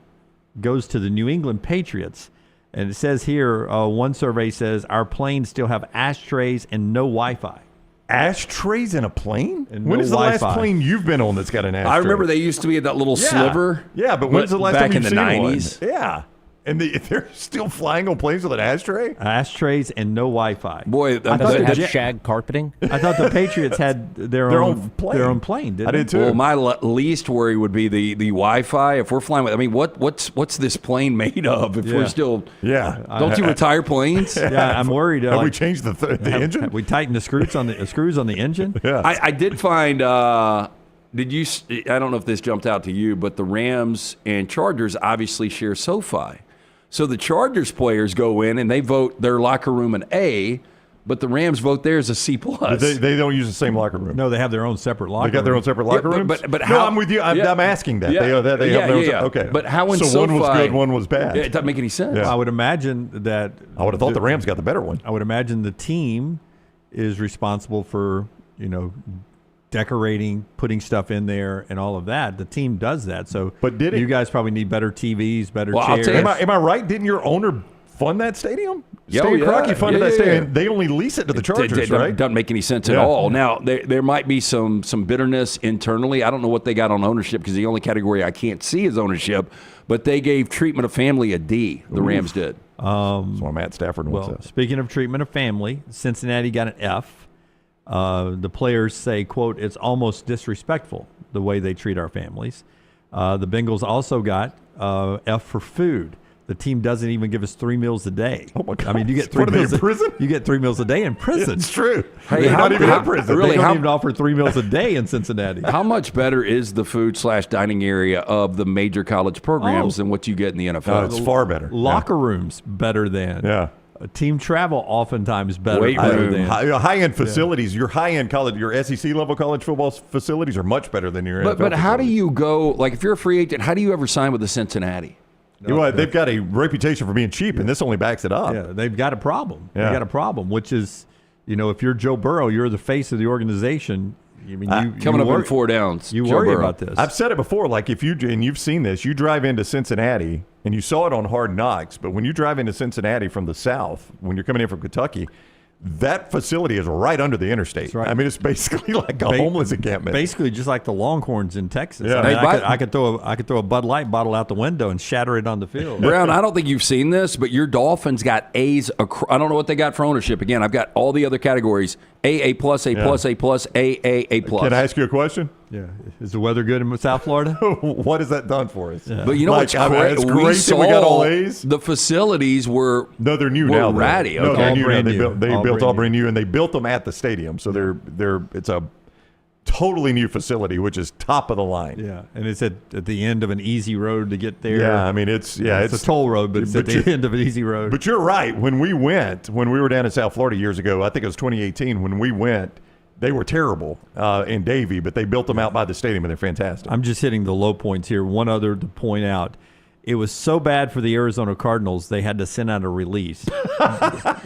goes to the New England Patriots. And it says here, one survey says our planes still have ashtrays and no Wi-Fi. Ashtrays in a plane? And when no is the last Wi-Fi. plane you've been on that's got an ashtray? I remember they used to be that little sliver. Yeah, but when's the last back time in you've the seen 90s? one? Yeah. And they're still flying on planes with an ashtray? Ashtrays and no Wi-Fi. Boy, Does it have shag carpeting? I thought the Patriots had their own plane. Their own plane. Didn't I did they? too. Well, my least worry would be the Wi-Fi. If we're flying with, I mean, what's this plane made of? If we're still, don't you retire planes? Yeah, I'm worried. Have we changed the engine? Have we tightened the screws on the engine? Yeah. I did find. Did you? I don't know if this jumped out to you, but the Rams and Chargers obviously share SoFi. So the Chargers players go in and they vote their locker room an A, but the Rams vote theirs a C+. They don't use the same locker room. No, they have their own separate locker room. They got their own separate locker rooms? But no, how? I'm with you. I'm asking that. Yeah. They have their own. Yeah. Okay. But how in so SoFi, one was good, one was bad. It doesn't make any sense. Yeah. I would imagine that. I would have thought the Rams got the better one. I would imagine the team is responsible for, decorating, putting stuff in there, and all of that. The team does that. So, but did it? You guys probably need better TVs, better chairs. I'll tell you, am I right? Didn't your owner fund that stadium? Stan Kroenke funded that stadium. They only lease it to the Chargers, right? It doesn't make any sense at all. Now, there might be some bitterness internally. I don't know what they got on ownership because the only category I can't see is ownership. But they gave treatment of family a D. The Rams did. That's why Matt Stafford wants that. Speaking of treatment of family, Cincinnati got an F. The players say, quote, it's almost disrespectful the way they treat our families. The Bengals also got F for food. The team doesn't even give us 3 meals a day. Oh my God! I mean, you get 3 meals in prison. You get 3 meals a day in prison. It's true. Hey, they're not even in prison. Really, they don't even offer 3 meals a day in Cincinnati. How much better is the food/dining area of the major college programs than what you get in the NFL? It's far better. Locker rooms better than. Yeah. Team travel oftentimes better. Weight room. Than High-end facilities. Your high-end college, your SEC level college football facilities are much better than your NFL. But how do facilities. you go? Like, if you're a free agent, how do you ever sign with the Cincinnati? They've got a reputation for being cheap, and this only backs it up. Yeah, they've got a problem. Yeah. They got a problem, which is, if you're Joe Burrow, you're the face of the organization. I mean, coming up in 4 downs. You Joe worry Burrow. about this. I've said it before. Like and you've seen this. You drive into Cincinnati, and you saw it on Hard Knocks. But when you drive into Cincinnati from the south, when you're coming in from Kentucky, that facility is right under the interstate. That's right. I mean, it's basically like a homeless encampment. Basically, just like the Longhorns in Texas. Yeah. I could throw a Bud Light bottle out the window and shatter it on the field. Brown, I don't think you've seen this, but your Dolphins got A's. I don't know what they got for ownership. Again, I've got all the other categories: A plus, A plus, A plus, A plus. Can I ask you a question? Yeah. Is the weather good in South Florida? What has that done for us? Yeah. But you know what's great? It's great that we got all A's. The facilities were they're new were now. ratty. No, Okay. they're new now. brand They new. built All all brand brand new, and they built them at the stadium. So it's a totally new facility, which is top of the line. Yeah, and it's at the end of an easy road to get there. Yeah, I mean it's a toll road, but it's at the end of an easy road. But you're right. When we were down in South Florida years ago, I think it was 2018. When we went, they were terrible in Davie, but they built them out by the stadium, and they're fantastic. I'm just hitting the low points here. One other to point out. It was so bad for the Arizona Cardinals, they had to send out a release.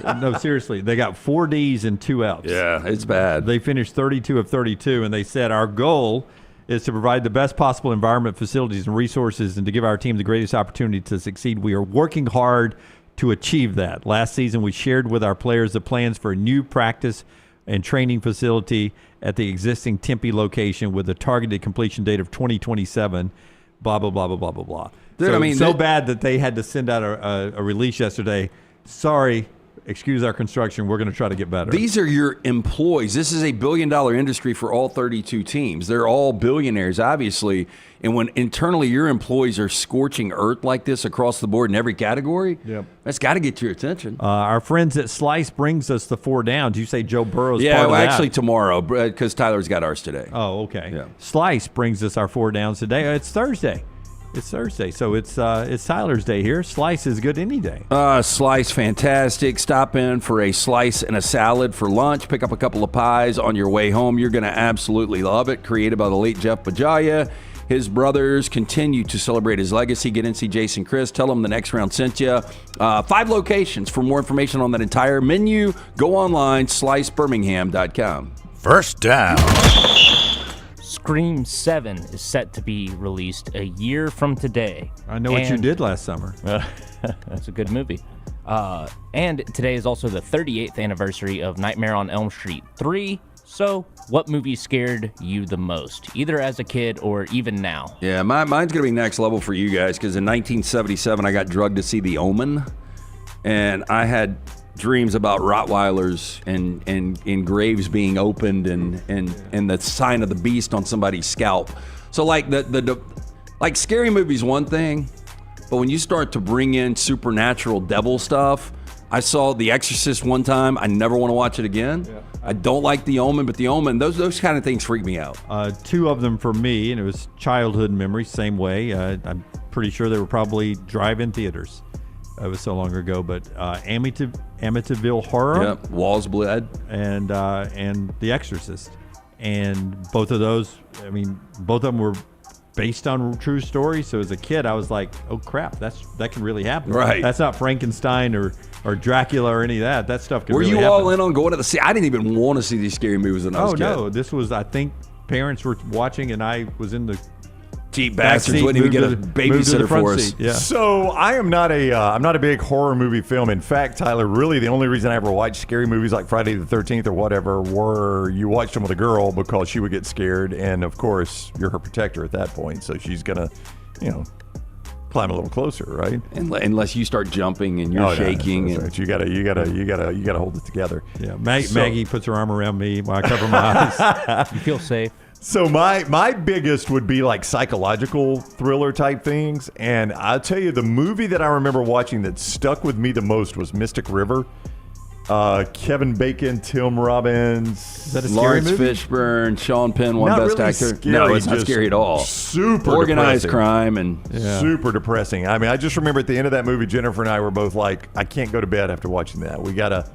No, seriously. They got 4 Ds and 2 Fs. Yeah, it's bad. They finished 32 of 32, and they said, our goal is to provide the best possible environment, facilities, and resources, and to give our team the greatest opportunity to succeed. We are working hard to achieve that. Last season, we shared with our players the plans for a new practice and training facility at the existing Tempe location with a targeted completion date of 2027, blah, blah, blah, blah, blah, blah, blah. Dude, So bad that they had to send out a release yesterday. Sorry, excuse our construction. We're going to try to get better. These are your employees. This is a billion-dollar industry for all 32 teams. They're all billionaires, obviously. And when internally your employees are scorching earth like this across the board in every category, that's got to get your attention. Our friends at Slice brings us the 4 downs. You say Joe Burrow's Yeah, part of well, that. actually tomorrow because Tyler's got ours today. Oh, okay. Yeah. Slice brings us our 4 downs today. It's Thursday. It's Thursday, so it's Tyler's day here. Slice is good any day. Slice, fantastic. Stop in for a slice and a salad for lunch. Pick up a couple of pies on your way home. You're going to absolutely love it. Created by the late Jeff Bajaya. His brothers continue to celebrate his legacy. Get in, see Jason Chris. Tell them the next round sent you. 5 locations. For more information on that entire menu, go online, slicebirmingham.com. First down. Scream 7 is set to be released a year from today. I know what you did last summer. That's a good movie. And today is also the 38th anniversary of Nightmare on Elm Street 3. So, what movie scared you the most, either as a kid or even now? Yeah, mine's going to be next level for you guys because in 1977, I got drugged to see The Omen, and I had dreams about Rottweilers and graves being opened and the sign of the beast on somebody's scalp. So, like, like scary movies one thing, but when you start to bring in supernatural devil stuff, I saw The Exorcist one time. I never want to watch it again. Yeah. I don't like The Omen, but The Omen, those kind of things freak me out. Two of them for me, and it was childhood memories, same way. I'm pretty sure they were probably drive-in theaters. It was so long ago, but Amityville Horror. Yep, Walls Bled. And The Exorcist. And both of those, I mean, both of them were based on true stories. So as a kid, I was like, oh crap, that can really happen. Right. That's not Frankenstein or Dracula or any of that. That stuff can Were really you happen. all in on going to the see? I didn't even want to see these scary movies when I was a kid. Oh no, this was, I think parents were watching and I was in the cheap bastards wouldn't even get a babysitter for us. Yeah. So I am not I'm not a big horror movie film. In fact, Tyler, really the only reason I ever watched scary movies like Friday the 13th or whatever were you watched them with a girl because she would get scared, and of course you're her protector at that point, so she's gonna, climb a little closer, right? Unless you start jumping and you're shaking, no, right. You gotta hold it together. Yeah, Maggie puts her arm around me while I cover my eyes. You feel safe. So my biggest would be like psychological thriller type things, and I'll tell you the movie that I remember watching that stuck with me the most was Mystic River. Kevin Bacon, Tim Robbins. Is that a scary Lawrence movie? Fishburne, Sean Penn won Not Best really Actor. scary, No, it's not just scary at all. Super organized depressing. crime and super depressing. I mean, I just remember at the end of that movie, Jennifer and I were both like, I can't go to bed after watching that. We gotta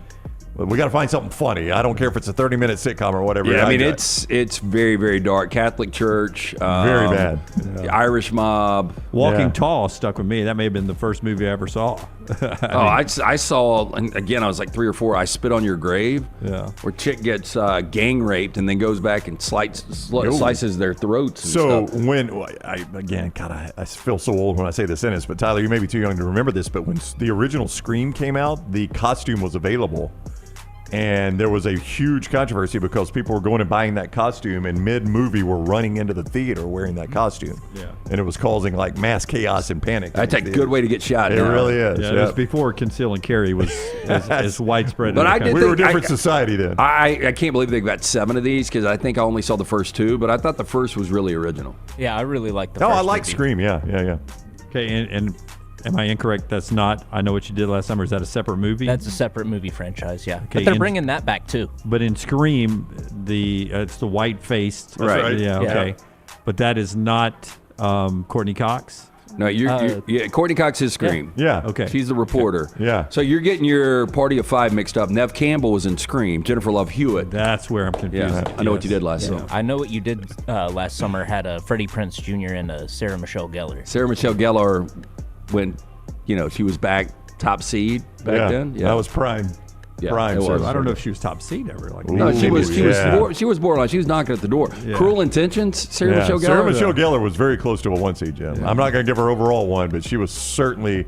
find something funny. I don't care if it's a 30-minute sitcom or whatever. Yeah, I mean, it's very, very dark. Catholic Church. Very bad. The Irish Mob. Walking Tall stuck with me. That may have been the first movie I ever saw. I saw, and again, I was like 3 or 4, I Spit on Your Grave, where chick gets gang raped and then goes back and slices their throats and stuff. I feel so old when I say this sentence, but Tyler, you may be too young to remember this, but when the original Scream came out, the costume was available. And there was a huge controversy because people were going and buying that costume and mid-movie were running into the theater wearing that costume. Yeah. And it was causing like mass chaos and panic. That's a good way to get shot. It really is. Yeah, it was before conceal and carry was as widespread. But we were a different society then. I can't believe they got 7 of these because I think I only saw the first 2, but I thought the first was really original. Yeah, I really like the first first I like movie. Scream, yeah. Okay, and am I incorrect? That's not I Know What You Did Last Summer. Is that a separate movie? That's a separate movie franchise, yeah. Okay, But they're bringing that back too. But in Scream, it's the white-faced. Right. Yeah, okay. But that is not Courtney Cox? No, Courtney Cox is Scream. Yeah. Okay. She's the reporter. Yeah. So you're getting your Party of 5 mixed up. Nev Campbell was in Scream. Jennifer Love Hewitt. That's where I'm confused. Yeah. I Know What You Did Last Summer. I Know What You Did Last Summer had Freddie Prinze Jr. and Sarah Michelle Gellar. Sarah Michelle Gellar, when she was back top seed back then. Yeah, that was prime. Yeah, prime. it was. I don't know if she was top seed ever. No, she was borderline. She was knocking at the door. Yeah. Cruel Intentions. Sarah Michelle Gellar. Sarah Michelle Gellar was very close to a 1 seed, Jim. I'm not going to give her overall 1, but she was certainly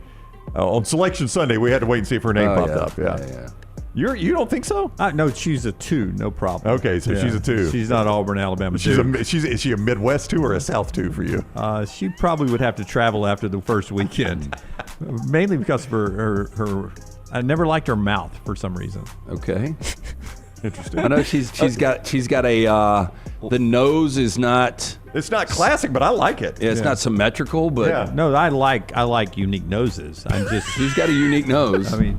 on Selection Sunday. We had to wait and see if her name popped up. Yeah. You don't think so? No, she's a 2, no problem. Okay, so she's a 2. She's not Auburn, Alabama. Is she a Midwest 2 or a South 2 for you? She probably would have to travel after the first weekend, mainly because of her. I never liked her mouth for some reason. Okay. Interesting. I know she's got a the nose is not. It's not classic, but I like it. Yeah, it's not symmetrical, but no, I like unique noses. She's got a unique nose. I mean.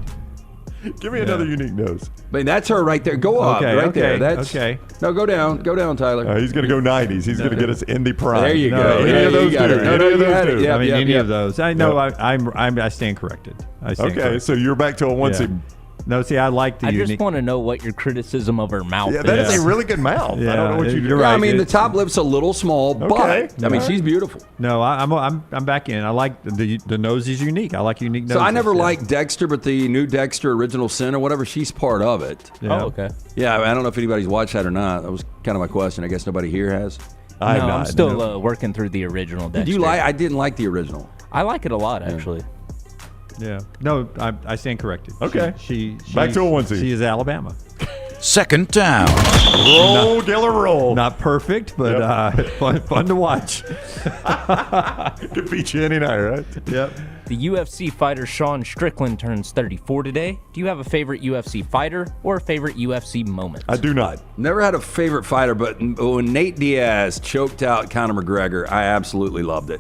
Give me another unique nose. I mean, that's her right there. Go up, there. That's okay. No, go down, Tyler. He's going to go 90s. He's going to get us in the prime. There you go. Any of those two. I mean, any of those. I know. I stand corrected. So you're back to a 1 seed. No, see, I like the unique. I just want to know what your criticism of her mouth is. Yeah, that is a really good mouth. Yeah, I don't know what you're right. I mean, the top lip's a little small, but I mean, she's beautiful. No, I'm back in. I like the nose is unique. I like unique noses. So I never liked Dexter, but the new Dexter Original Sin or whatever, she's part of it. Yeah. Oh, okay. Yeah, I don't know if anybody's watched that or not. That was kind of my question. I guess nobody here has. I'm still working through the original. Dexter. Did you like? I didn't like the original. I like it a lot, actually. Yeah. No, I stand corrected. Okay. She Back to a onesie. She is Alabama. Second down. Roll, Giller, roll. Not perfect, but fun to watch. Could beat you any night, right? Yep. The UFC fighter Sean Strickland turns 34 today. Do you have a favorite UFC fighter or a favorite UFC moment? I do not. Never had a favorite fighter, but when Nate Diaz choked out Conor McGregor, I absolutely loved it.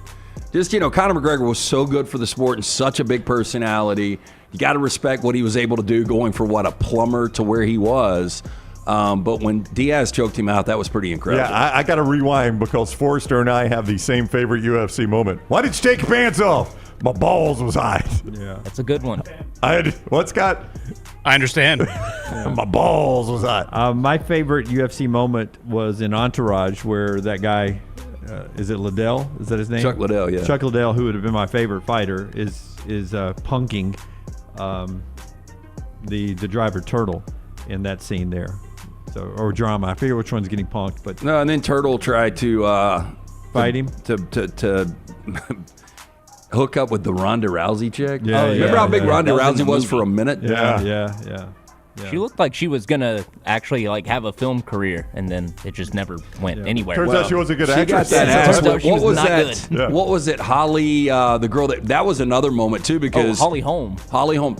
Just, Conor McGregor was so good for the sport and such a big personality. You got to respect what he was able to do going for, a plumber to where he was. But when Diaz choked him out, that was pretty incredible. Yeah, I got to rewind because Forrester and I have the same favorite UFC moment. Why did you take your pants off? My balls was hot. Yeah. That's a good one. What, Scott? I understand. My balls was hot. My favorite UFC moment was in Entourage where that guy, is it Liddell? Is that his name? Chuck Liddell, yeah. Chuck Liddell, who would have been my favorite fighter, is punking the driver Turtle in that scene there. Or drama. I forget which one's getting punked, but no. And then Turtle tried to fight him to hook up with the Ronda Rousey chick. Yeah, remember how big Ronda Rousey was for a minute? Yeah. She looked like she was gonna actually have a film career, and then it just never went anywhere. Turns out she was a good She actress. got that ass. What was that? Yeah. What was it? Holly, the girl that was another moment too because Holly Holm.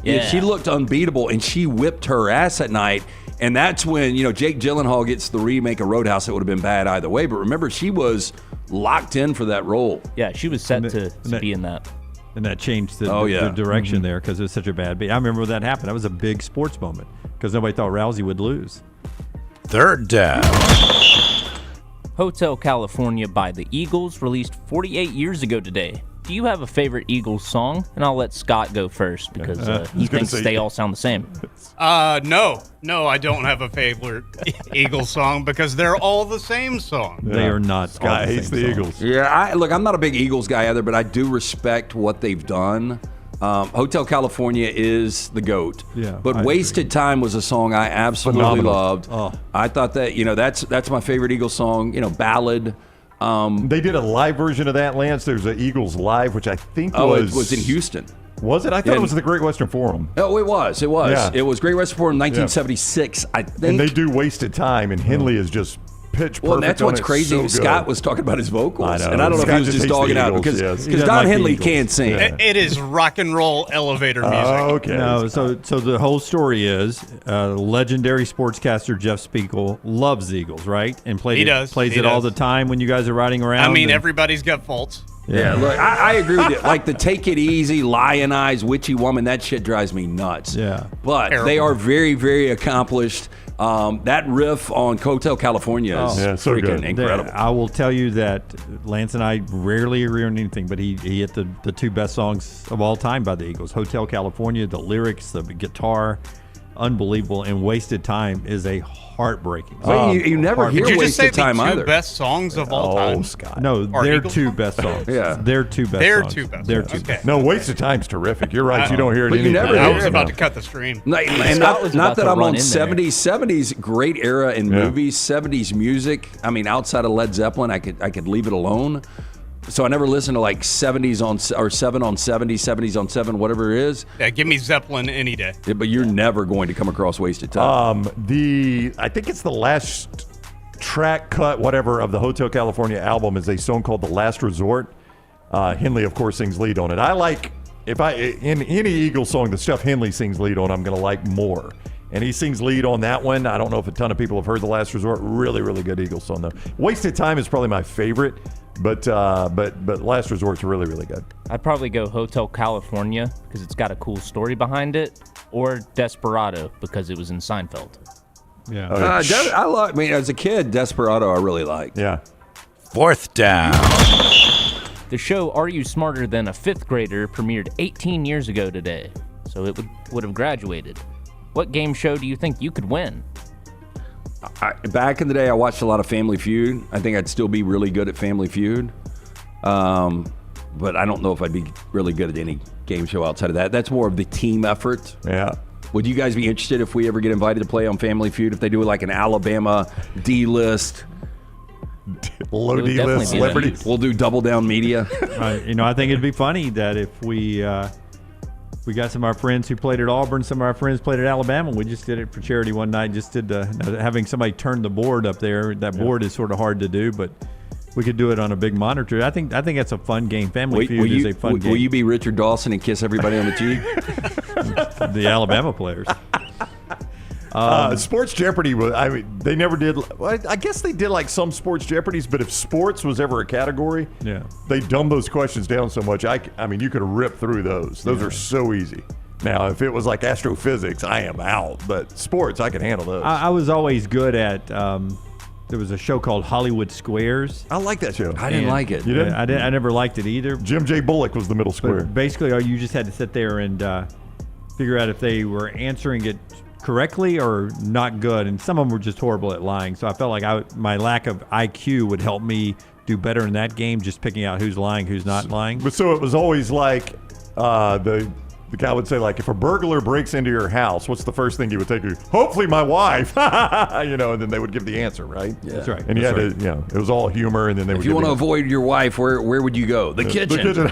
Yeah, she looked unbeatable, and she whipped her ass at night. And that's when Jake Gyllenhaal gets the remake of Roadhouse. It would have been bad either way. But remember, she was locked in for that role. Yeah, she was set to be in that. And that changed the direction there because it was such a bad beat. I remember when that happened. That was a big sports moment because nobody thought Rousey would lose. Third down. Hotel California by the Eagles, released 48 years ago today. Do you have a favorite Eagles song? And I'll let Scott go first because he thinks they all sound the same. No, I don't have a favorite Eagles song because they're all the same song. They are not. Scott hates the Eagles. Yeah, I'm not a big Eagles guy either, but I do respect what they've done. Hotel California is the GOAT. Yeah, but I Wasted agree. Time was a song I absolutely Phenomenal. loved. Oh. I thought that, that's my favorite Eagles song, ballad. They did a live version of that, Lance. There's an Eagles Live, which I think it was in Houston. Was it? I thought it was the Great Western Forum. Oh, it was. Yeah. It was Great Western Forum 1976, I think. And they do Wasted Time, and Henley is just pitch perfect. Well, and that's what's on it. crazy. So Scott good. was talking about his vocals. I know. And I don't know Scott if he was just hates dogging the out Eagles, because yes. Don like the Henley Eagles. can't sing. Yeah. It is rock and roll elevator music. Okay. No, so the whole story is legendary sportscaster Jeff Spiegel loves the Eagles, right? And plays it all the time when you guys are riding around. I mean, everybody's got faults. Yeah, look, I agree with you. Like the Take It Easy, Lionize, Witchy Woman, that shit drives me nuts. Yeah. But they are very, very accomplished. That riff on Hotel California is so freaking good. incredible. I will tell you that Lance and I rarely agree on anything, but he hit the two best songs of all time by the Eagles. Hotel California, the lyrics, the guitar, unbelievable, and Wasted Time is a heartbreaking song. Well, you never hear Did you just say Wasted Time the two either. best songs of all time? Scott. No, Are they're Eagles two songs? best songs. Yeah. They're two best They're songs. two best They're songs. two Okay. No, Wasted Time's terrific. You're right. You don't hear it But you anything. never I hear was it. about to cut the stream. And Scott was not about that to I'm run on in there. 70s, great era in movies, 70s music. I mean, outside of Led Zeppelin, I could leave it alone. So I never listened to like 70s or 7 on 70, 70s on 7, whatever it is. Yeah, give me Zeppelin any day. Yeah, but you're never going to come across Wasted Time. I think it's the last track cut, whatever, of the Hotel California album is a song called The Last Resort. Henley, of course, sings lead on it. I like, in any Eagles song, the stuff Henley sings lead on, I'm going to like more. And he sings lead on that one. I don't know if a ton of people have heard The Last Resort. Really, really good Eagles song, though. Wasted Time is probably my favorite, but Last Resort's really, really good. I'd probably go Hotel California because it's got a cool story behind it, or Desperado because it was in Seinfeld. Yeah. I mean, as a kid, Desperado I really liked. Yeah. Fourth down. The show Are You Smarter Than a Fifth Grader premiered 18 years ago today, so it would have graduated. What game show do you think you could win? Back in the day, I watched a lot of Family Feud. I think I'd still be really good at Family Feud. But I don't know if I'd be really good at any game show outside of that. That's more of the team effort. Yeah. Would you guys be interested if we ever get invited to play on Family Feud, if they do like an Alabama D-list Low D-list celebrities. We'll do Double Down Media. I think it'd be funny that if we got some of our friends who played at Auburn, some of our friends played at Alabama. We just did it for charity one night. Just did having somebody turn the board up there. That board is sort of hard to do, but we could do it on a big monitor. I think that's a fun game. Family Feud is a fun game. Will you be Richard Dawson and kiss everybody on the cheek? The Alabama players. Sports Jeopardy they never did. Well, I guess they did like some Sports Jeopardies, but if sports was ever a category, they dumbed those questions down so much. I mean, you could rip through those. Those are so easy. Now, if it was like astrophysics, I am out. But sports, I can handle those. I was always good at. There was a show called Hollywood Squares. I like that show. I didn't like it. You didn't? I never liked it either. Jim J. Bullock was the middle square. But basically, you just had to sit there and figure out if they were answering it correctly or not good. And some of them were just horrible at lying. So I felt like my lack of IQ would help me do better in that game, just picking out who's lying, who's not lying. But so it was always like the guy would say, like, if a burglar breaks into your house, what's the first thing you would take? Hopefully my wife. And then they would give the answer, right? Yeah. That's right. And you had to, it was all humor, and then they would. If you want to avoid your wife, where would you go? The kitchen. The kitchen.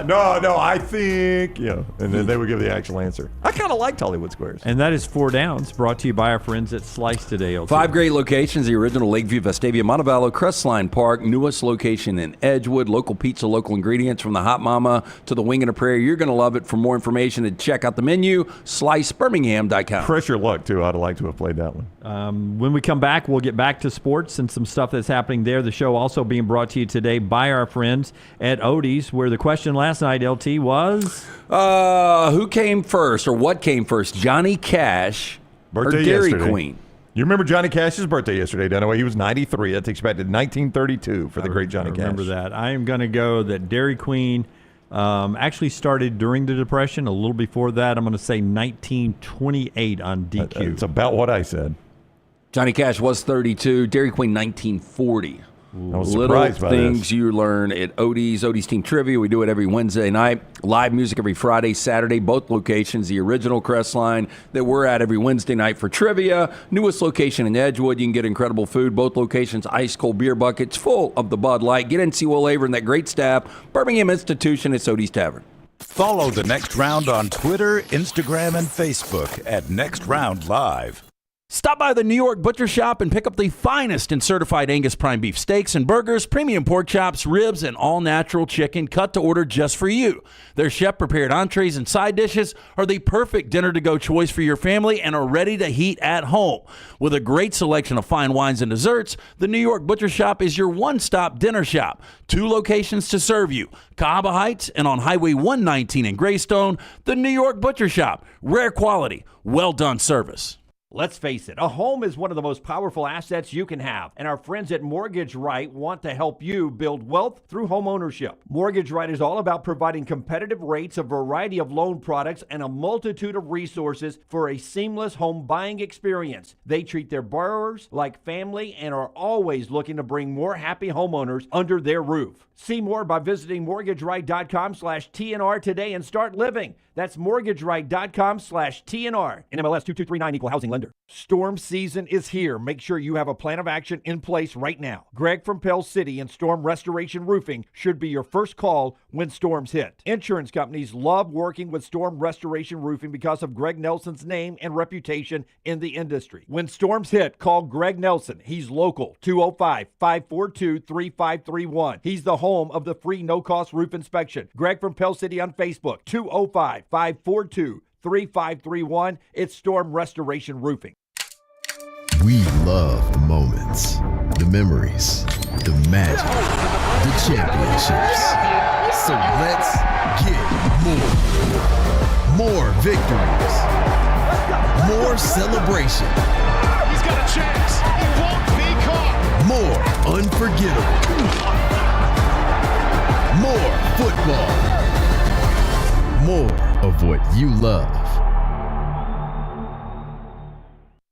No, I think, and then they would give the actual answer. I kind of liked Hollywood Squares. And that is 4 Downs, brought to you by our friends at Slice Today. LT. 5 great locations: the original Lakeview, Vestavia, Montevallo, Crestline Park, newest location in Edgewood. Local pizza, local ingredients, from the Hot Mama to the Wing and a Prayer. You're going to love it. For more information, and check out the menu, slicebirmingham.com. Press your luck, too. I'd like to have played that one. When we come back, we'll get back to sports and some stuff that's happening there. The show also being brought to you today by our friends at Odie's, where the question last night, LT, was? Who came first, or what came first, Johnny Cash or Dairy Queen? You remember Johnny Cash's birthday yesterday, Dunaway. He was 93. That takes you back to 1932 for the great Johnny Cash. I remember that. I am going to go that Dairy Queen actually started during the Depression. A little before that, I'm going to say 1928 on DQ. It's about what I said. Johnny Cash was 32. Dairy Queen 1940. I was surprised by things this. You learn at Odie's Team Trivia. We do it every Wednesday night. Live music every Friday, Saturday. Both locations. The original Crestline that we're at every Wednesday night for trivia. Newest location in Edgewood. You can get incredible food. Both locations, ice cold beer buckets full of the Bud Light. Get in, see Will Aver and that great staff. Birmingham Institution. It's Odie's Tavern. Follow The Next Round on Twitter, Instagram, and Facebook at Next Round Live. Stop by the New York Butcher Shop and pick up the finest in certified Angus prime beef steaks and burgers, premium pork chops, ribs, and all-natural chicken cut to order just for you. Their chef-prepared entrees and side dishes are the perfect dinner-to-go choice for your family and are ready to heat at home. With a great selection of fine wines and desserts, the New York Butcher Shop is your one-stop dinner shop. 2 locations to serve you, Cahaba Heights and on Highway 119 in Greystone. The New York Butcher Shop. Rare quality, well-done service. Let's face it, a home is one of the most powerful assets you can have, and our friends at Mortgage Right want to help you build wealth through home ownership. Mortgage Right is all about providing competitive rates, a variety of loan products, and a multitude of resources for a seamless home buying experience. They treat their borrowers like family and are always looking to bring more happy homeowners under their roof. See more by visiting mortgageright.com/TNR today and start living. That's mortgageright.com/TNR. NMLS 2239, equal housing lender. Storm season is here. Make sure you have a plan of action in place right now. Greg from Pell City and Storm Restoration Roofing should be your first call when storms hit. Insurance companies love working with Storm Restoration Roofing because of Greg Nelson's name and reputation in the industry. When storms hit, call Greg Nelson. He's local, 205-542-3531. He's the home of the free no-cost roof inspection. Greg from Pell City on Facebook, 205-542-3531. It's Storm Restoration Roofing. We love the moments, the memories, the magic, the championships. So let's get more victories, more celebration. He's got a chance. He won't be caught. More unforgettable. More football. More of what you love.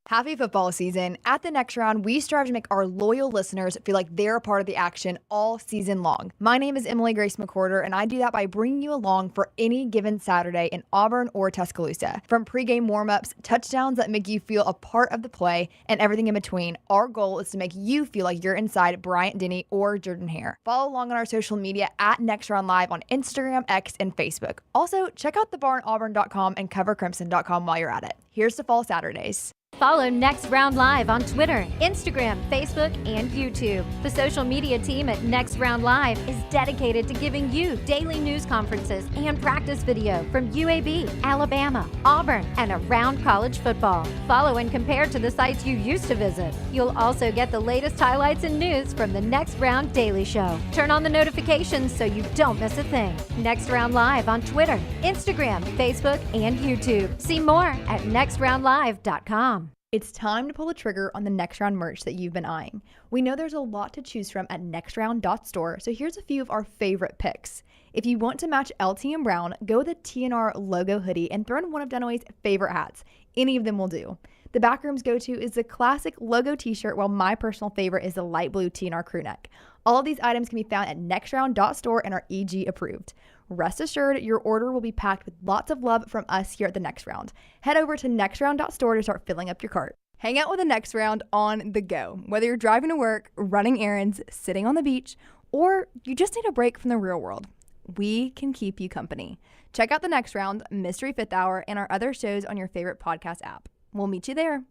Happy football season. At the Next Round, we strive to make our loyal listeners feel like they're a part of the action all season long. My name is Emily Grace McCorder, and I do that by bringing you along for any given Saturday in Auburn or Tuscaloosa. From pregame warm-ups, touchdowns that make you feel a part of the play, and everything in between, our goal is to make you feel like you're inside Bryant Denny or Jordan Hare. Follow along on our social media at Next Round Live on Instagram, X, and Facebook. Also, check out thebarnauburn.com and covercrimson.com while you're at it. Here's to fall Saturdays. Follow Next Round Live on Twitter, Instagram, Facebook, and YouTube. The social media team at Next Round Live is dedicated to giving you daily news conferences and practice video from UAB, Alabama, Auburn, and around college football. Follow and compare to the sites you used to visit. You'll also get the latest highlights and news from the Next Round Daily Show. Turn on the notifications so you don't miss a thing. Next Round Live on Twitter, Instagram, Facebook, and YouTube. See more at nextroundlive.com. It's time to pull the trigger on the Next Round merch that you've been eyeing. We know there's a lot to choose from at nextround.store, so here's a few of our favorite picks. If you want to match LT and Brown, go with the TNR logo hoodie and throw in one of Dunaway's favorite hats. Any of them will do. The Backroom's go-to is the classic logo t-shirt, while my personal favorite is the light blue TNR crew neck. All of these items can be found at nextround.store and are EG approved. Rest assured, your order will be packed with lots of love from us here at the Next Round. Head over to nextround.store to start filling up your cart. Hang out with the Next Round on the go. Whether you're driving to work, running errands, sitting on the beach, or you just need a break from the real world, we can keep you company. Check out the Next Round, Mystery Fifth Hour, and our other shows on your favorite podcast app. We'll meet you there.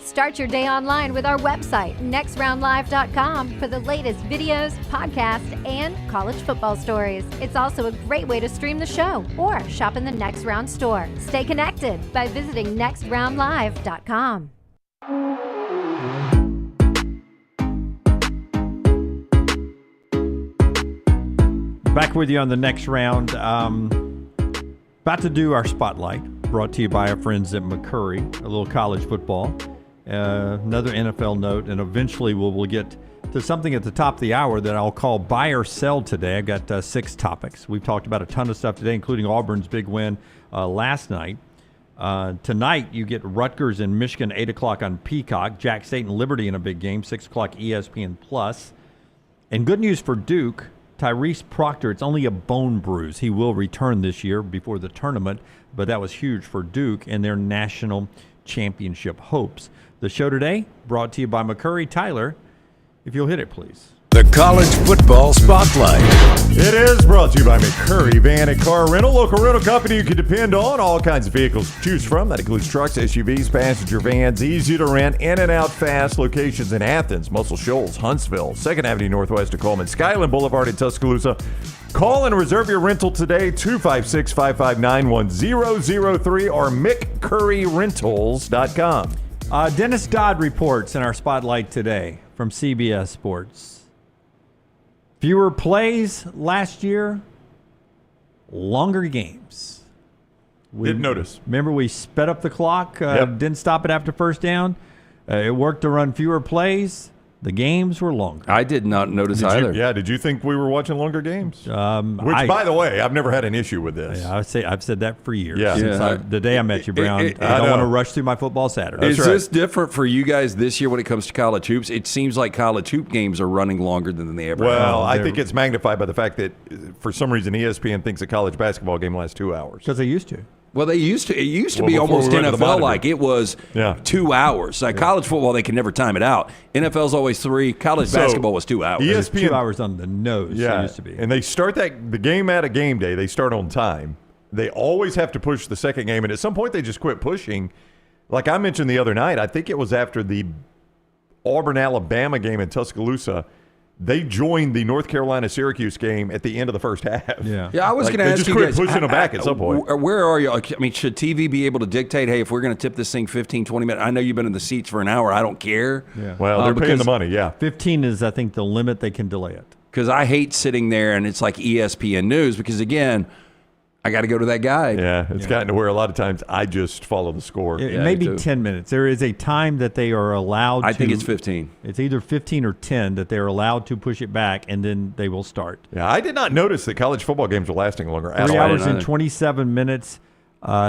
Start your day online with our website, nextroundlive.com, for the latest videos, podcasts, and college football stories. It's also a great way to stream the show or shop in the Next Round store. Stay connected by visiting nextroundlive.com. Back with you on the Next Round. About to do our spotlight, brought to you by our friends at McCurry, a little college football. Another NFL note, and eventually we'll get to something at the top of the hour that I'll call buy or sell today. I've got 6 topics. We've talked about a ton of stuff today, including Auburn's big win last night. Tonight, you get Rutgers and Michigan, 8 o'clock on Peacock. Jack State and Liberty in a big game, 6 o'clock ESPN+. And good news for Duke, Tyrese Proctor, it's only a bone bruise. He will return this year before the tournament, but that was huge for Duke and their national championship hopes. The show today brought to you by McCurry. Tyler, if you'll hit it, please. The College Football Spotlight. It is brought to you by McCurry Van and Car Rental, local rental company you can depend on. All kinds of vehicles to choose from. That includes trucks, SUVs, passenger vans, easy to rent, in and out fast. Locations in Athens, Muscle Shoals, Huntsville, 2nd Avenue Northwest of Coleman, Skyland Boulevard in Tuscaloosa. Call and reserve your rental today, 256-559-1003 or McCurryRentals.com. Dennis Dodd reports in our spotlight today from CBS Sports. Fewer plays last year, longer games. Didn't notice. Remember, we sped up the clock, didn't stop it after first down. It worked to run fewer plays. The games were longer. I did not notice either. Did you think we were watching longer games? Which, by the way, I've never had an issue with this. Yeah, I've said that for years. Yeah. The day I met you, Brown. I don't want to rush through my football Saturday. Is this different for you guys this year when it comes to college hoops? It seems like college hoop games are running longer than they ever have. Well, I think it's magnified by the fact that for some reason ESPN thinks a college basketball game lasts 2 hours. Because they used to. Well, it used to be almost NFL-like. It was 2 hours. Like college football, they can never time it out. NFL's always 3. College basketball was 2 hours. ESPN, 2 hours on the nose. Yeah, it used to be. And they start the game at a game day. They start on time. They always have to push the second game, and at some point they just quit pushing. Like I mentioned the other night, I think it was after the Auburn-Alabama game in Tuscaloosa. They joined the North Carolina-Syracuse game at the end of the first half. Yeah, I was going to ask you guys. They just quit pushing them back at some point. Where are you? I mean, should TV be able to dictate, hey, if we're going to tip this thing 15, 20 minutes, I know you've been in the seats for an hour, I don't care. Yeah. Well, they're paying the money, 15 is, I think, the limit they can delay it. Because I hate sitting there and it's like ESPN News because, again, I got to go to that guide. Yeah, it's gotten to where a lot of times I just follow the score. It may be 10 minutes. There is a time that they are allowed to. I think it's 15. It's either 15 or 10 that they're allowed to push it back, and then they will start. Yeah, I did not notice that college football games are lasting longer. 3 hours and 27 minutes.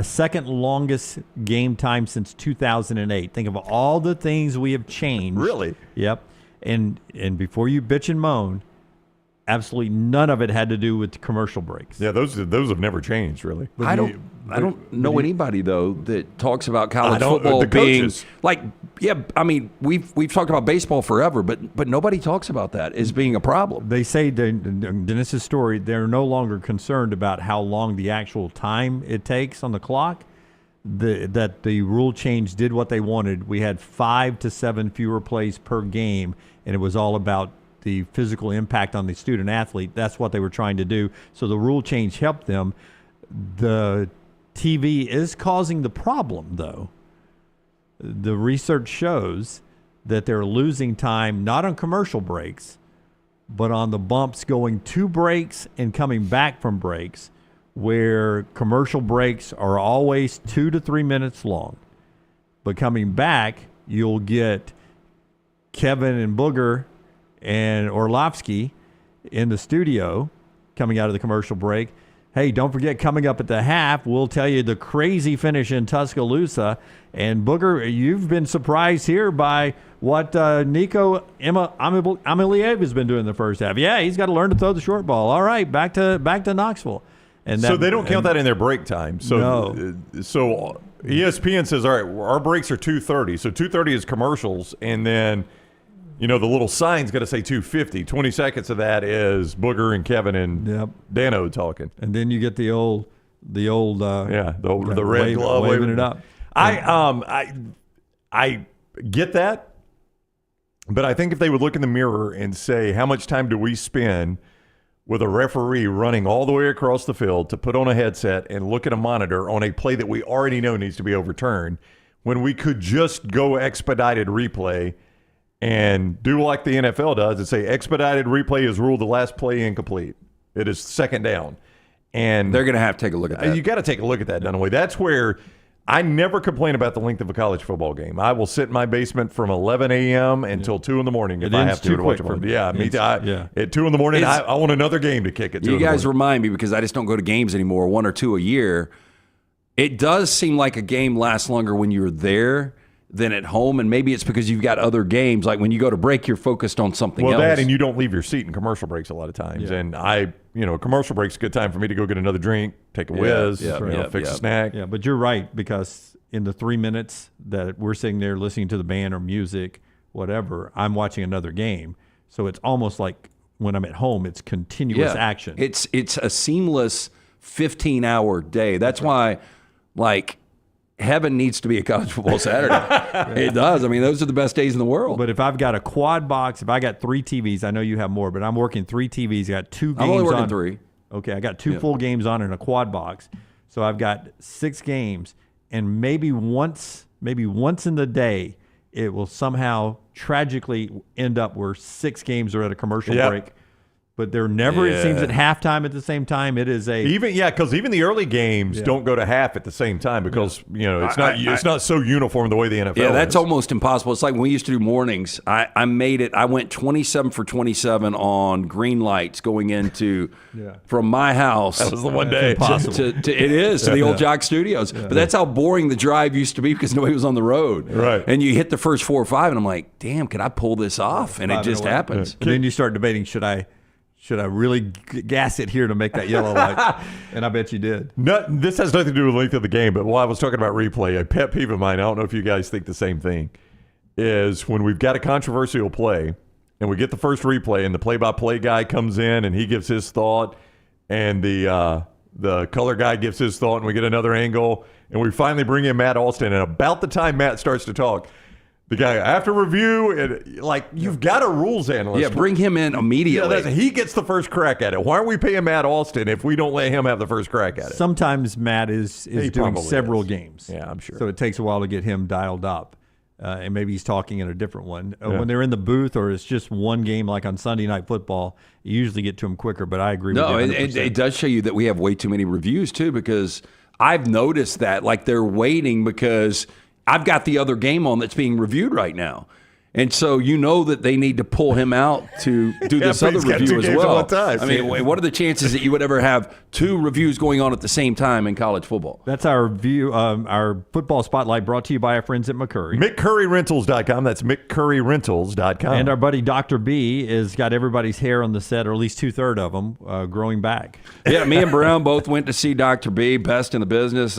Second longest game time since 2008. Think of all the things we have changed. Really? Yep. And before you bitch and moan, absolutely none of it had to do with commercial breaks. Yeah, those have never changed, really. I don't know anybody though that talks about college the football being coaches. like. Yeah, I mean we've talked about baseball forever, but nobody talks about that as being a problem. They say, Dennis's story, they're no longer concerned about how long the actual time it takes on the clock. That the rule change did what they wanted. We had 5 to 7 fewer plays per game, and it was all about the physical impact on the student athlete. That's what they were trying to do. So the rule change helped them. The TV is causing the problem, though. The research shows that they're losing time not on commercial breaks, but on the bumps going to breaks and coming back from breaks, where commercial breaks are always 2 to 3 minutes long. But coming back, you'll get Kevin and Booger and Orlovsky in the studio coming out of the commercial break. Hey, don't forget, coming up at the half, we'll tell you the crazy finish in Tuscaloosa. And Booger, you've been surprised here by what Nico Amiliev has been doing in the first half. Yeah, he's got to learn to throw the short ball. All right, back to Knoxville. And so they don't count that in their break time. So, no. So ESPN says, all right, our breaks are 2:30. So 2:30 is commercials, and then the little sign's got to say 2:50. 20 seconds of that is Booger and Kevin and Dano talking. And then you get the old the red glove waving it up. I get that, but I think if they would look in the mirror and say, how much time do we spend with a referee running all the way across the field to put on a headset and look at a monitor on a play that we already know needs to be overturned, when we could just go expedited replay and do like the NFL does and say expedited replay is ruled the last play incomplete. It is second down. And they're going to have to take a look at that. You got to take a look at that, Dunaway. That's where I never complain about the length of a college football game. I will sit in my basement from 11 a.m. until 2 in the morning if I have to watch it. Yeah, me too. At 2 in the morning, I want another game to kick it. You guys remind me, because I just don't go to games anymore, 1 or 2 a year. It does seem like a game lasts longer when you're there than at home, and maybe it's because you've got other games. Like when you go to break, you're focused on something else. Well, that, and you don't leave your seat in commercial breaks a lot of times. Yeah. And commercial break's a good time for me to go get another drink, take a whiz, fix a snack. Yeah, but you're right, because in the 3 minutes that we're sitting there listening to the band or music, whatever, I'm watching another game. So it's almost like when I'm at home, it's continuous action. It's a seamless 15-hour day. That's why, heaven needs to be a college football Saturday. It does. I mean, those are the best days in the world. But if I've got a quad box, if I got 3 TVs, I know you have more, but I'm working 3 TVs. I got 2 games on. I'm only working 3. Okay, I got 2 full games on in a quad box. So I've got 6 games, and maybe once in the day, it will somehow tragically end up where 6 games are at a commercial break. But they're never, it seems, at halftime at the same time. It is because even the early games don't go to half at the same time because it's not so uniform the way the NFL. Yeah, that's is. almost impossible. It's like when we used to do mornings. I made it. I went 27 for 27 on green lights going into from my house. That was the one day. To the old Jock Studios. Yeah. But that's how boring the drive used to be because nobody was on the road. Right. And you hit the first 4 or 5, and I'm like, damn, can I pull this off? And it just happens. And then you start debating, should I really gas it here to make that yellow light? And I bet you did. No, this has nothing to do with the length of the game, but while I was talking about replay, a pet peeve of mine, I don't know if you guys think the same thing, is when we've got a controversial play and we get the first replay and the play-by-play guy comes in and he gives his thought and the color guy gives his thought and we get another angle and we finally bring in Matt Alston, and about the time Matt starts to talk, the guy, after review, you've got a rules analyst. Yeah, bring him in immediately. Yeah, he gets the first crack at it. Why aren't we paying Matt Alston if we don't let him have the first crack at it? Sometimes Matt is doing several games. Yeah, I'm sure. So it takes a while to get him dialed up. And maybe he's talking in a different one. When they're in the booth or it's just one game like on Sunday Night Football, you usually get to him quicker, but I agree with you 100%. It does show you that we have way too many reviews, too, because I've noticed that. They're waiting because I've got the other game on that's being reviewed right now. And so you know that they need to pull him out to do this but other he's got review two as games well. at one time. I mean, what are the chances that you would ever have two reviews going on at the same time in college football? That's our view. Our football spotlight brought to you by our friends at McCurry. McCurryRentals.com. That's McCurryRentals.com. And our buddy Dr. B has got everybody's hair on the set, or at least 2/3 of them, growing back. Yeah, me and Brown both went to see Dr. B, best in the business.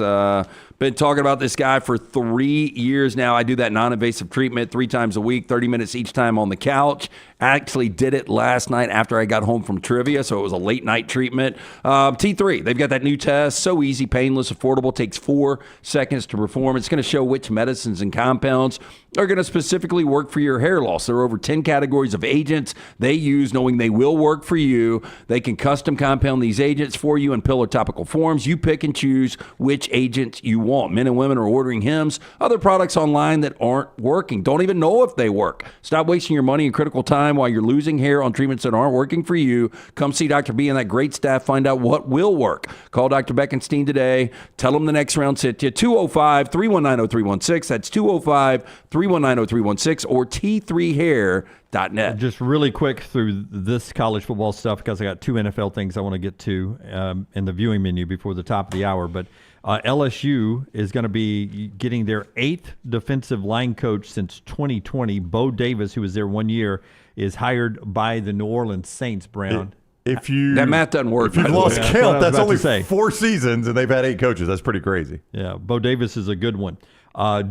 Been talking about this guy for 3 years now. I do that non-invasive treatment 3 times a week, 30 minutes each time on the couch. Actually did it last night after I got home from trivia, so it was a late night treatment. T3, they've got that new test. So easy, painless, affordable. Takes 4 seconds to perform. It's going to show which medicines and compounds are going to specifically work for your hair loss. There are over 10 categories of agents they use, knowing they will work for you. They can custom compound these agents for you in pill or topical forms. You pick and choose which agents you want. Men and women are ordering Hims, other products online that aren't working. Don't even know if they work. Stop wasting your money and critical time while you're losing hair on treatments that aren't working for you. Come see Dr. B and that great staff. Find out what will work. Call Dr. Beckenstein today. Tell him the next round sent you. 205-319-0316. That's 205-319-0316 or T3hair.net. Just really quick through this college football stuff, because I got 2 NFL things I want to get to in the viewing menu before the top of the hour. But LSU is going to be getting their 8th defensive line coach since 2020. Bo Davis, who was there 1 year, is hired by the New Orleans Saints, Brown. That math doesn't work. If you've lost Yeah, count, that's only say. 4 seasons, and they've had 8 coaches. That's pretty crazy. Yeah, Bo Davis is a good one.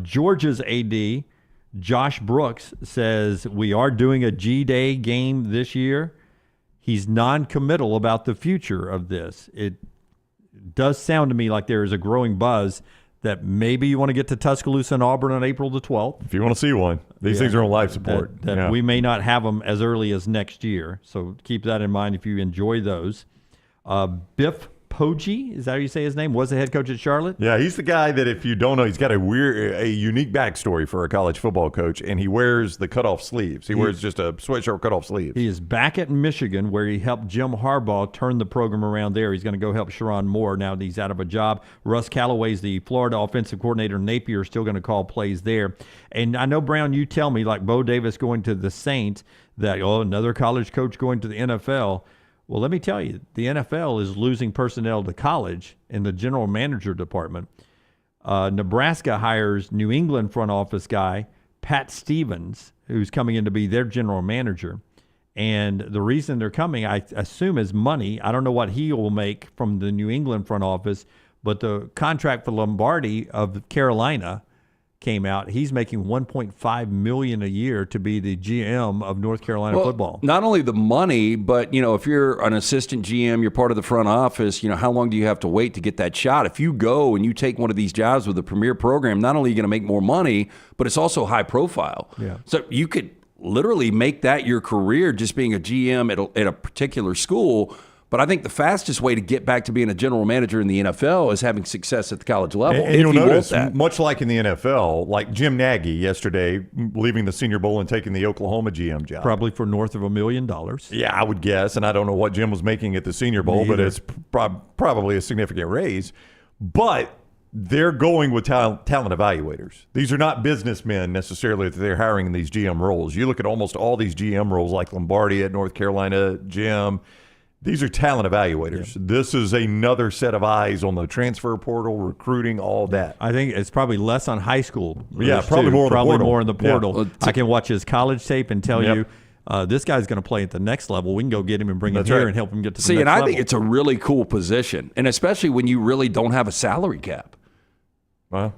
Georgia's AD, Josh Brooks, says we are doing a G-Day game this year. He's non-committal about the future of this. It does sound to me like there is a growing buzz that maybe you want to get to Tuscaloosa and Auburn on April the 12th. If you want to see one. These things are on life support. That we may not have them as early as next year. So keep that in mind if you enjoy those. Biff Poggi, is that how you say his name? Was the head coach at Charlotte? Yeah, he's the guy that, if you don't know, he's got a unique backstory for a college football coach, and he wears the cutoff sleeves. He wears just a sweatshirt cutoff sleeves. He is back at Michigan, where he helped Jim Harbaugh turn the program around there. He's going to go help Sharon Moore now that he's out of a job. Russ Callaway's the Florida offensive coordinator. Napier is still going to call plays there. And I know, Brown, you tell me, like Bo Davis going to the Saints, that, another college coach going to the NFL. Well, let me tell you, the NFL is losing personnel to college in the general manager department. Nebraska hires New England front office guy Pat Stevens, who's coming in to be their general manager. And the reason they're coming, I assume, is money. I don't know what he will make from the New England front office, but the contract for Lombardi of Carolina came out. He's making $1.5 million a year to be the GM of North Carolina football. Not only the money, but if you're an assistant GM, you're part of the front office. How long do you have to wait to get that shot? If you go and you take one of these jobs with a premier program, not only are you going to make more money, but it's also high profile. Yeah. So you could literally make that your career, just being a GM at a particular school. But I think the fastest way to get back to being a general manager in the NFL is having success at the college level. And you'll notice, much like in the NFL, like Jim Nagy yesterday, leaving the Senior Bowl and taking the Oklahoma GM job. Probably for north of $1 million. Yeah, I would guess. And I don't know what Jim was making at the Senior Bowl, but it's probably a significant raise. But they're going with talent evaluators. These are not businessmen necessarily that they're hiring in these GM roles. You look at almost all these GM roles, like Lombardi at North Carolina, Jim. These are talent evaluators. Yeah. This is another set of eyes on the transfer portal, recruiting, all that. I think it's probably less on high school. Yeah, probably more in the portal. Yeah. I can watch his college tape and tell you, this guy's going to play at the next level. We can go get him and bring him here and help him get to the next level. See, and I think it's a really cool position, and especially when you really don't have a salary cap. Well,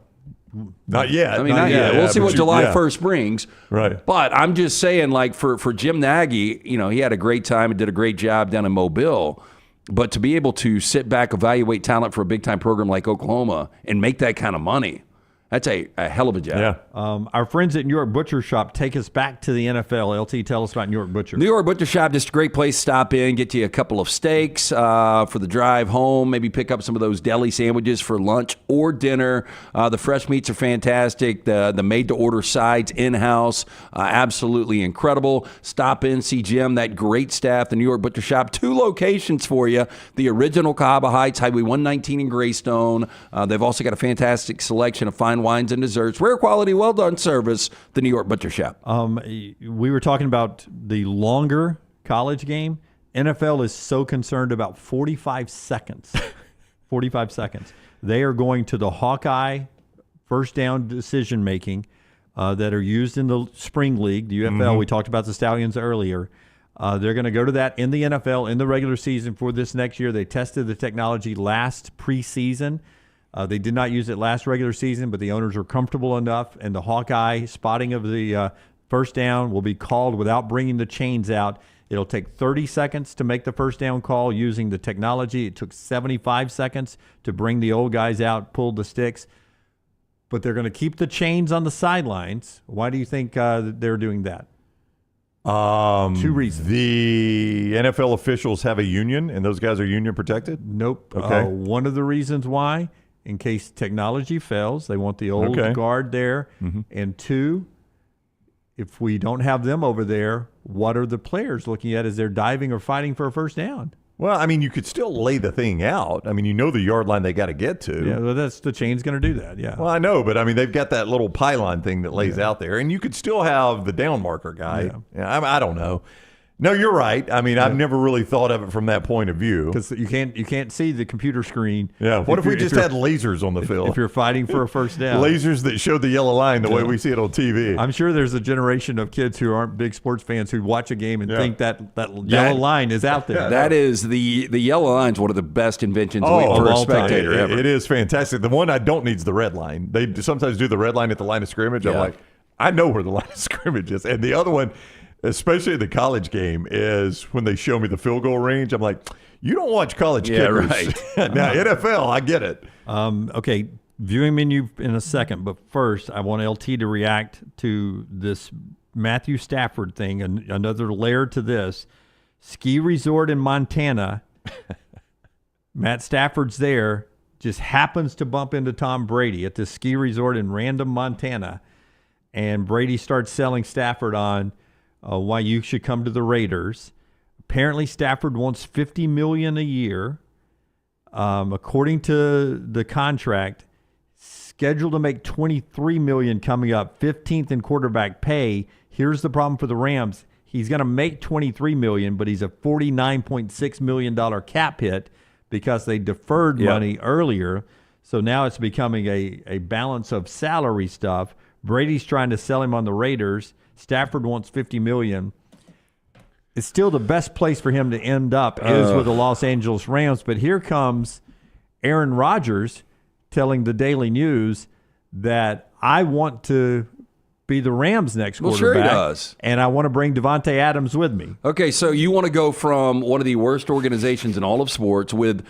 not yet. I mean, not yet. We'll see what July 1st brings. Right. But I'm just saying, like, for Jim Nagy, he had a great time and did a great job down in Mobile. But to be able to sit back, evaluate talent for a big-time program like Oklahoma and make that kind of money, that's a hell of a job. Yeah. Our friends at New York Butcher Shop take us back to the NFL. LT, tell us about New York Butcher. New York Butcher Shop, just a great place to stop in, get you a couple of steaks for the drive home, maybe pick up some of those deli sandwiches for lunch or dinner. The fresh meats are fantastic. The made-to-order sides in-house, absolutely incredible. Stop in, see Jim, that great staff, the New York Butcher Shop. 2 locations for you. The original Cahaba Heights, Highway 119 in Greystone. They've also got a fantastic selection of fine fine wines and desserts, rare quality, well done service. The New York Butcher Shop. We were talking about the longer college game. NFL is so concerned about 45 seconds. 45 seconds. They are going to the Hawkeye first down decision making that are used in the spring league, the UFL. We talked about the Stallions earlier. They're going to go to that in the NFL in the regular season for this next year. They tested the technology last preseason. They did not use it last regular season, but the owners are comfortable enough, and the Hawkeye spotting of the first down will be called without bringing the chains out. It'll take 30 seconds to make the first down call using the technology. It took 75 seconds to bring the old guys out, pull the sticks. But they're going to keep the chains on the sidelines. Why do you think they're doing that? 2 reasons. The NFL officials have a union, and those guys are union protected? Nope. Okay. One of the reasons why, in case technology fails, they want the old guard there. And 2, if we don't have them over there, what are the players looking at as they're diving or fighting for a first down? Well, I mean, you could still lay the thing out. I mean, you know the yard line they got to get to. Yeah, well, that's the chain's going to do that, yeah. Well, I know, but I mean, they've got that little pylon thing that lays out there, and you could still have the down marker guy. Yeah, I don't know. No, you're right. I mean, I've never really thought of it from that point of view. Because you can't see the computer screen. Yeah. What if we just had lasers on the field? If you're fighting for a first down. Lasers that show the yellow line the way we see it on TV. I'm sure there's a generation of kids who aren't big sports fans who watch a game and think that yellow line is out there. That is the yellow line's one of the best inventions for a spectator ever. It is fantastic. The one I don't need is the red line. They sometimes do the red line at the line of scrimmage. I'm like, I know where the line of scrimmage is. And the other one, especially the college game, is when they show me the field goal range. I'm like, you don't watch college kickers. Right. Now, NFL, I get it. Okay, viewing menu in a second, but first I want LT to react to this Matthew Stafford thing, and another layer to this. Ski resort in Montana. Matt Stafford's there, just happens to bump into Tom Brady at this ski resort in random Montana, and Brady starts selling Stafford on why you should come to the Raiders. Apparently, Stafford wants $50 million a year. According to the contract, scheduled to make $23 million coming up, 15th in quarterback pay. Here's the problem for the Rams: he's going to make $23 million, but he's a $49.6 million cap hit because they deferred money earlier. So now it's becoming a balance of salary stuff. Brady's trying to sell him on the Raiders. Stafford wants $50 million. It's still the best place for him to end up is with the Los Angeles Rams. But here comes Aaron Rodgers telling the Daily News that I want to be the Rams' next quarterback. Well, sure he does. And I want to bring Devontae Adams with me. Okay, so you want to go from one of the worst organizations in all of sports with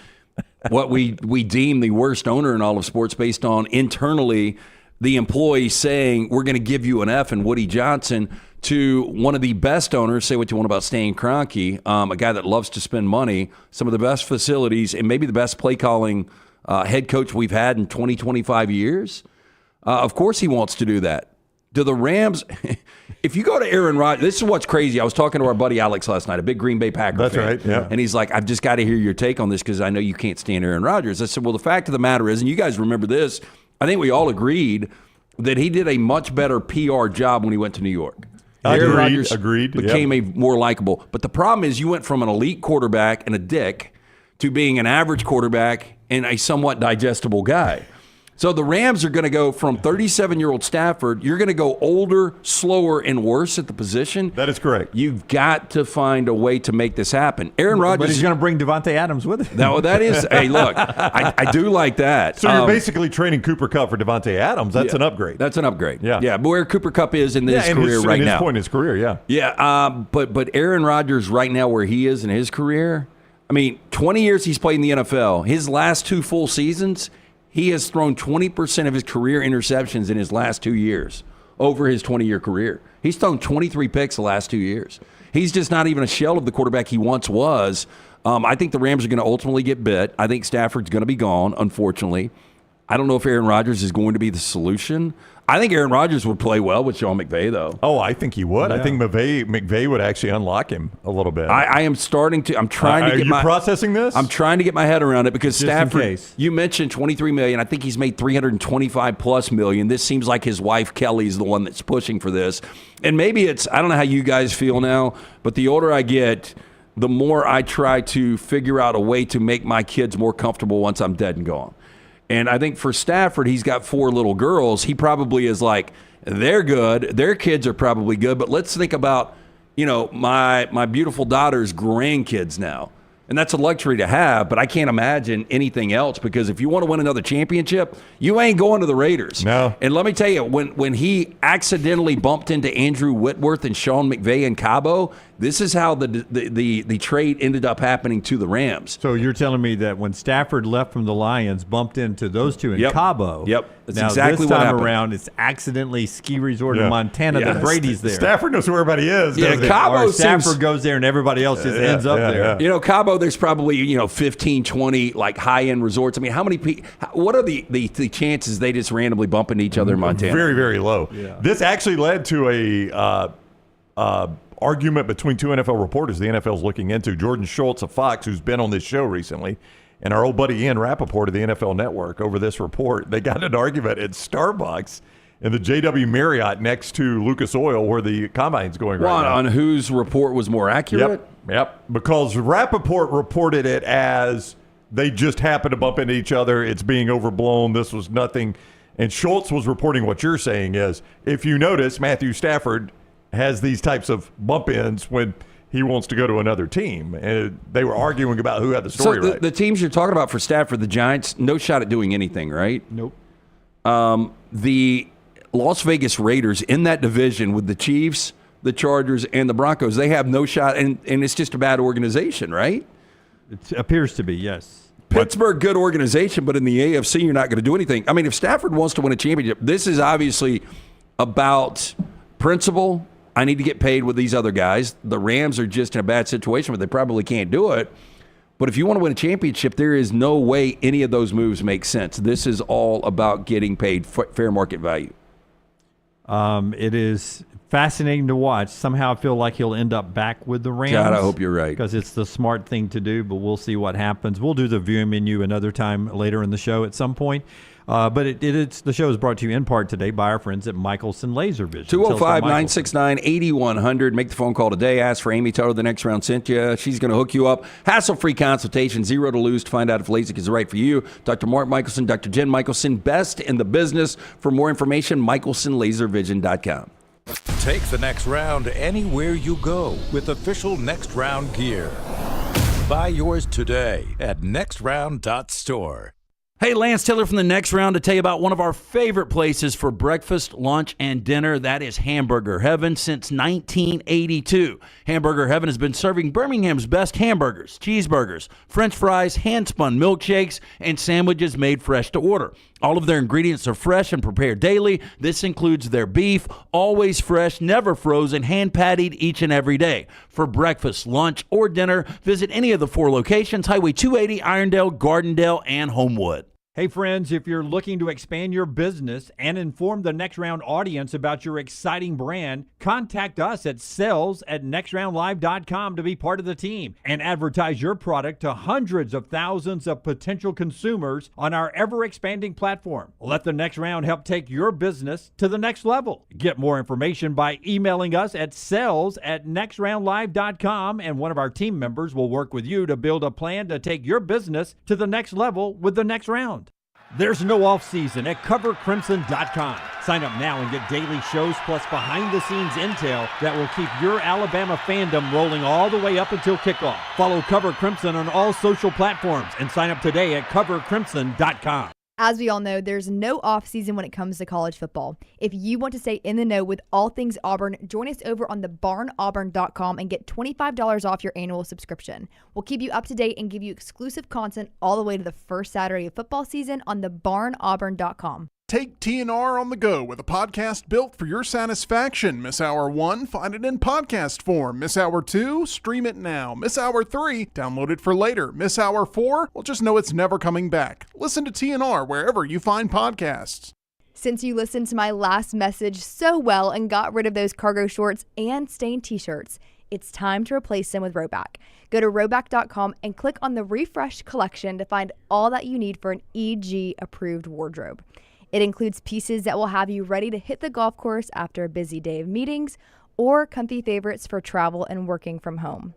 what we deem the worst owner in all of sports based on internally the employee saying, we're going to give you an F and Woody Johnson, to one of the best owners, say what you want about Stan Kroenke, a guy that loves to spend money, some of the best facilities, and maybe the best play calling head coach we've had in 20, 25 years. Of course he wants to do that. Do the Rams, if you go to Aaron Rodgers, this is what's crazy. I was talking to our buddy Alex last night, a big Green Bay Packer fan. That's right, yeah. And he's like, I've just got to hear your take on this because I know you can't stand Aaron Rodgers. I said, well, the fact of the matter is, and you guys remember this, I think we all agreed that he did a much better PR job when he went to New York. Aaron Rodgers became a more likable. But the problem is you went from an elite quarterback and a dick to being an average quarterback and a somewhat digestible guy. So the Rams are going to go from 37-year-old Stafford. You're going to go older, slower, and worse at the position. That is correct. You've got to find a way to make this happen. Aaron Rodgers. But he's going to bring Devontae Adams with him. No, that is. Hey, look, I do like that. So you're basically trading Cooper Kupp for Devontae Adams. That's an upgrade. That's an upgrade. Yeah. Yeah, but where Cooper Kupp is in his career right now. His point in his career, yeah. Yeah, but Aaron Rodgers right now where he is in his career, I mean, 20 years he's played in the NFL. His last 2 full seasons, he has thrown 20% of his career interceptions in his last 2 years over his 20-year career. He's thrown 23 picks the last 2 years. He's just not even a shell of the quarterback he once was. I think the Rams are going to ultimately get bit. I think Stafford's going to be gone, unfortunately. I don't know if Aaron Rodgers is going to be the solution. I think Aaron Rodgers would play well with Sean McVay, though. Oh, I think he would. Yeah. I think McVay would actually unlock him a little bit. I am starting to. I'm trying to get Are you processing this? I'm trying to get my head around it because Just in Stafford. case. You mentioned $23 million. I think he's made $325+ million. This seems like his wife Kelly's the one that's pushing for this. And maybe it's. I don't know how you guys feel now, but the older I get, the more I try to figure out a way to make my kids more comfortable once I'm dead and gone. And I think for Stafford, he's got 4 little girls. He probably is like, they're good. Their kids are probably good. But let's think about, my beautiful daughter's grandkids now. And that's a luxury to have, but I can't imagine anything else because if you want to win another championship, you ain't going to the Raiders. No. And let me tell you, when he accidentally bumped into Andrew Whitworth and Sean McVay in Cabo, this is how the trade ended up happening to the Rams. So you're telling me that when Stafford left from the Lions, bumped into those two in Cabo. Yep. That's now exactly this what time happened. around, it's accidentally ski resort in Montana that Brady's there. Stafford knows where everybody is. Yeah, doesn't he? Cabo Or Stafford seems- goes there and everybody else just ends up there. You know, Cabo, there's probably 15, 20 like high-end resorts. I mean, how many people? What are the chances they just randomly bump into each other in Montana? Very, very low. Yeah. This actually led to a argument between 2 NFL reporters the NFL's looking into. Jordan Schultz of Fox, who's been on this show recently, and our old buddy Ian Rappaport of the NFL Network over this report. They got an argument at Starbucks in the JW Marriott next to Lucas Oil where the combine's going right now. On whose report was more accurate? Yep. Because Rappaport reported it as they just happened to bump into each other. It's being overblown. This was nothing. And Schultz was reporting what you're saying is, if you notice, Matthew Stafford has these types of bump-ins when he wants to go to another team. And they were arguing about who had the story right. The teams you're talking about for Stafford, the Giants, no shot at doing anything, right? Nope. The Las Vegas Raiders in that division with the Chiefs, the Chargers, and the Broncos, they have no shot, and it's just a bad organization, right? It appears to be, yes. Pittsburgh, good organization, but in the AFC, you're not going to do anything. I mean, if Stafford wants to win a championship, this is obviously about principle. I need to get paid with these other guys. The Rams are just in a bad situation, but they probably can't do it. But if you want to win a championship, there is no way any of those moves make sense. This is all about getting paid fair market value. It is fascinating to watch. Somehow I feel like he'll end up back with the Rams. God, I hope you're right. Because it's the smart thing to do, but we'll see what happens. We'll do the viewing menu another time later in the show at some point. But the show is brought to you in part today by our friends at Michelson Laser Vision. 205-969-8100. Make the phone call today. Ask for Amy. Tell her the next round sent you. She's going to hook you up. Hassle-free consultation, 0 to lose to find out if LASIK is right for you. Dr. Mark Michelson, Dr. Jen Michelson, best in the business. For more information, michelsonlaservision.com. Take the next round anywhere you go with official Next Round gear. Buy yours today at nextround.store. Hey, Lance Taylor from the Next Round to tell you about one of our favorite places for breakfast, lunch, and dinner. That is Hamburger Heaven since 1982. Hamburger Heaven has been serving Birmingham's best hamburgers, cheeseburgers, French fries, hand-spun milkshakes, and sandwiches made fresh to order. All of their ingredients are fresh and prepared daily. This includes their beef, always fresh, never frozen, hand-pattied each and every day. For breakfast, lunch, or dinner, visit any of the 4 locations, Highway 280, Irondale, Gardendale, and Homewood. Hey friends, if you're looking to expand your business and inform the Next Round audience about your exciting brand, contact us at sales@nextroundlive.com to be part of the team and advertise your product to hundreds of thousands of potential consumers on our ever-expanding platform. Let the Next Round help take your business to the next level. Get more information by emailing us at sales@nextroundlive.com, and one of our team members will work with you to build a plan to take your business to the next level with the Next Round. There's no off-season at covercrimson.com. Sign up now and get daily shows plus behind-the-scenes intel that will keep your Alabama fandom rolling all the way up until kickoff. Follow Cover Crimson on all social platforms and sign up today at covercrimson.com. As we all know, there's no off-season when it comes to college football. If you want to stay in the know with all things Auburn, join us over on thebarnauburn.com and get $25 off your annual subscription. We'll keep you up to date and give you exclusive content all the way to the first Saturday of football season on thebarnauburn.com. Take TNR on the go with a podcast built for your satisfaction. Miss Hour 1? Find it in podcast form. Miss Hour 2? Stream it now. Miss Hour 3? Download it for later. Miss Hour 4? Well, just know it's never coming back. Listen to TNR wherever you find podcasts. Since you listened to my last message so well and got rid of those cargo shorts and stained t-shirts, it's time to replace them with Rhoback. Go to Rhoback.com and click on the Refresh collection to find all that you need for an EG-approved wardrobe. It includes pieces that will have you ready to hit the golf course after a busy day of meetings or comfy favorites for travel and working from home.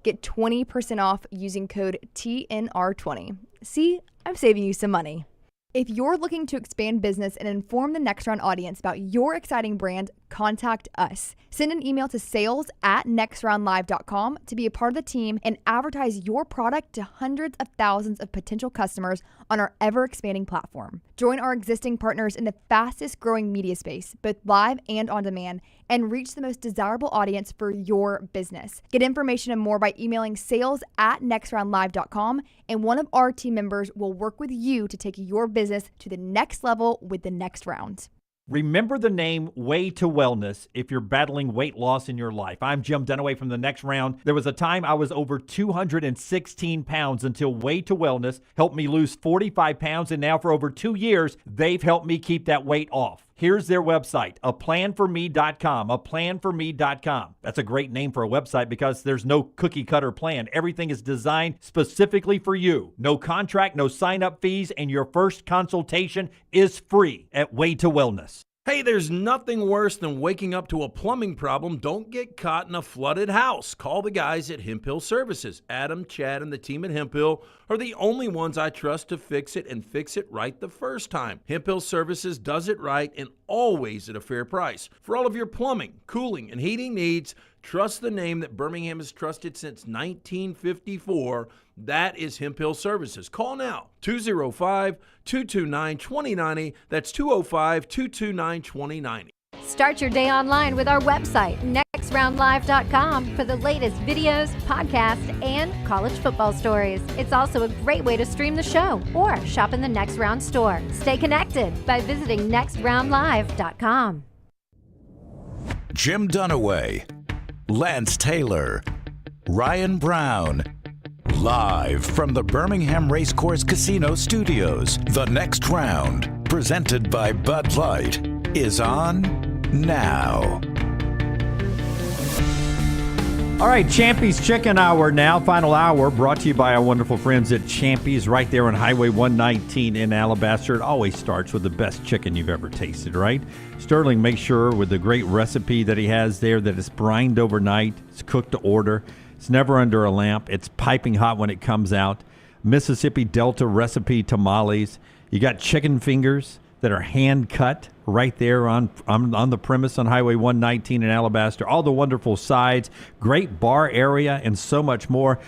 Get 20% off using code TNR20. See, I'm saving you some money. If you're looking to expand business and inform the Next Round audience about your exciting brand, contact us. Send an email to sales@nextroundlive.com to be a part of the team and advertise your product to hundreds of thousands of potential customers on our ever-expanding platform. Join our existing partners in the fastest-growing media space, both live and on demand, and reach the most desirable audience for your business. Get information and more by emailing sales@nextroundlive.com, and one of our team members will work with you to take your business to the next level with the Next Round. Remember the name Way to Wellness if you're battling weight loss in your life. I'm Jim Dunaway from the Next Round. There was a time I was over 216 pounds until Way to Wellness helped me lose 45 pounds, and now for over 2 years, they've helped me keep that weight off. Here's their website, aplanforme.com, aplanforme.com. That's a great name for a website because there's no cookie-cutter plan. Everything is designed specifically for you. No contract, no sign-up fees, and your first consultation is free at Way to Wellness. Hey, there's nothing worse than waking up to a plumbing problem. Don't get caught in a flooded house. Call the guys at Hemp Hill Services. Adam, Chad, and the team at Hemp Hill are the only ones I trust to fix it and fix it right the first time. Hemp Hill Services does it right and always at a fair price. For all of your plumbing, cooling, and heating needs, trust the name that Birmingham has trusted since 1954. That is Hemp Hill Services. Call now, 205-229-2090. That's 205-229-2090. Start your day online with our website, nextroundlive.com, for the latest videos, podcasts, and college football stories. It's also a great way to stream the show or shop in the Next Round store. Stay connected by visiting nextroundlive.com. Jim Dunaway, Lance Taylor, Ryan Brown. Live from the Birmingham Racecourse Casino Studios, the Next Round, presented by Bud Light, is on now. All right, Champy's Chicken Hour now, final hour, brought to you by our wonderful friends at Champy's right there on Highway 119 in Alabaster. It always starts with the best chicken you've ever tasted, right? Sterling makes sure with the great recipe that he has there that it's brined overnight, it's cooked to order. It's never under a lamp. It's piping hot when it comes out. Mississippi Delta recipe tamales. You got chicken fingers that are hand cut right there on the premise on Highway 119 in Alabaster. All the wonderful sides, great bar area, and so much more.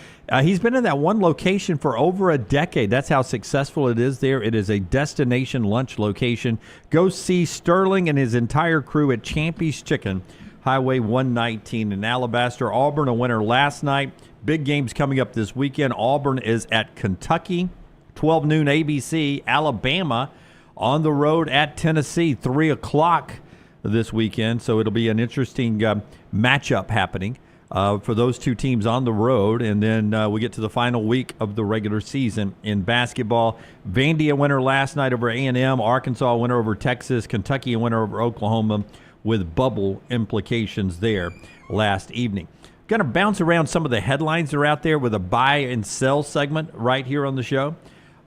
He's been in that one location for over a decade. That's how successful it is there. It is a destination lunch location. Go see Sterling and his entire crew at Champy's Chicken, Highway 119 in Alabaster. Auburn a winner last night. Big games coming up this weekend. Auburn is at Kentucky, 12 noon ABC. Alabama on the road at Tennessee, 3 o'clock this weekend. So it'll be an interesting matchup happening for those two teams on the road. And then we get to the final week of the regular season in basketball. Vandy a winner last night over A&M. Arkansas a winner over Texas. Kentucky a winner over Oklahoma, with bubble implications there last evening. Going to bounce around some of the headlines that are out there with a buy and sell segment right here on the show.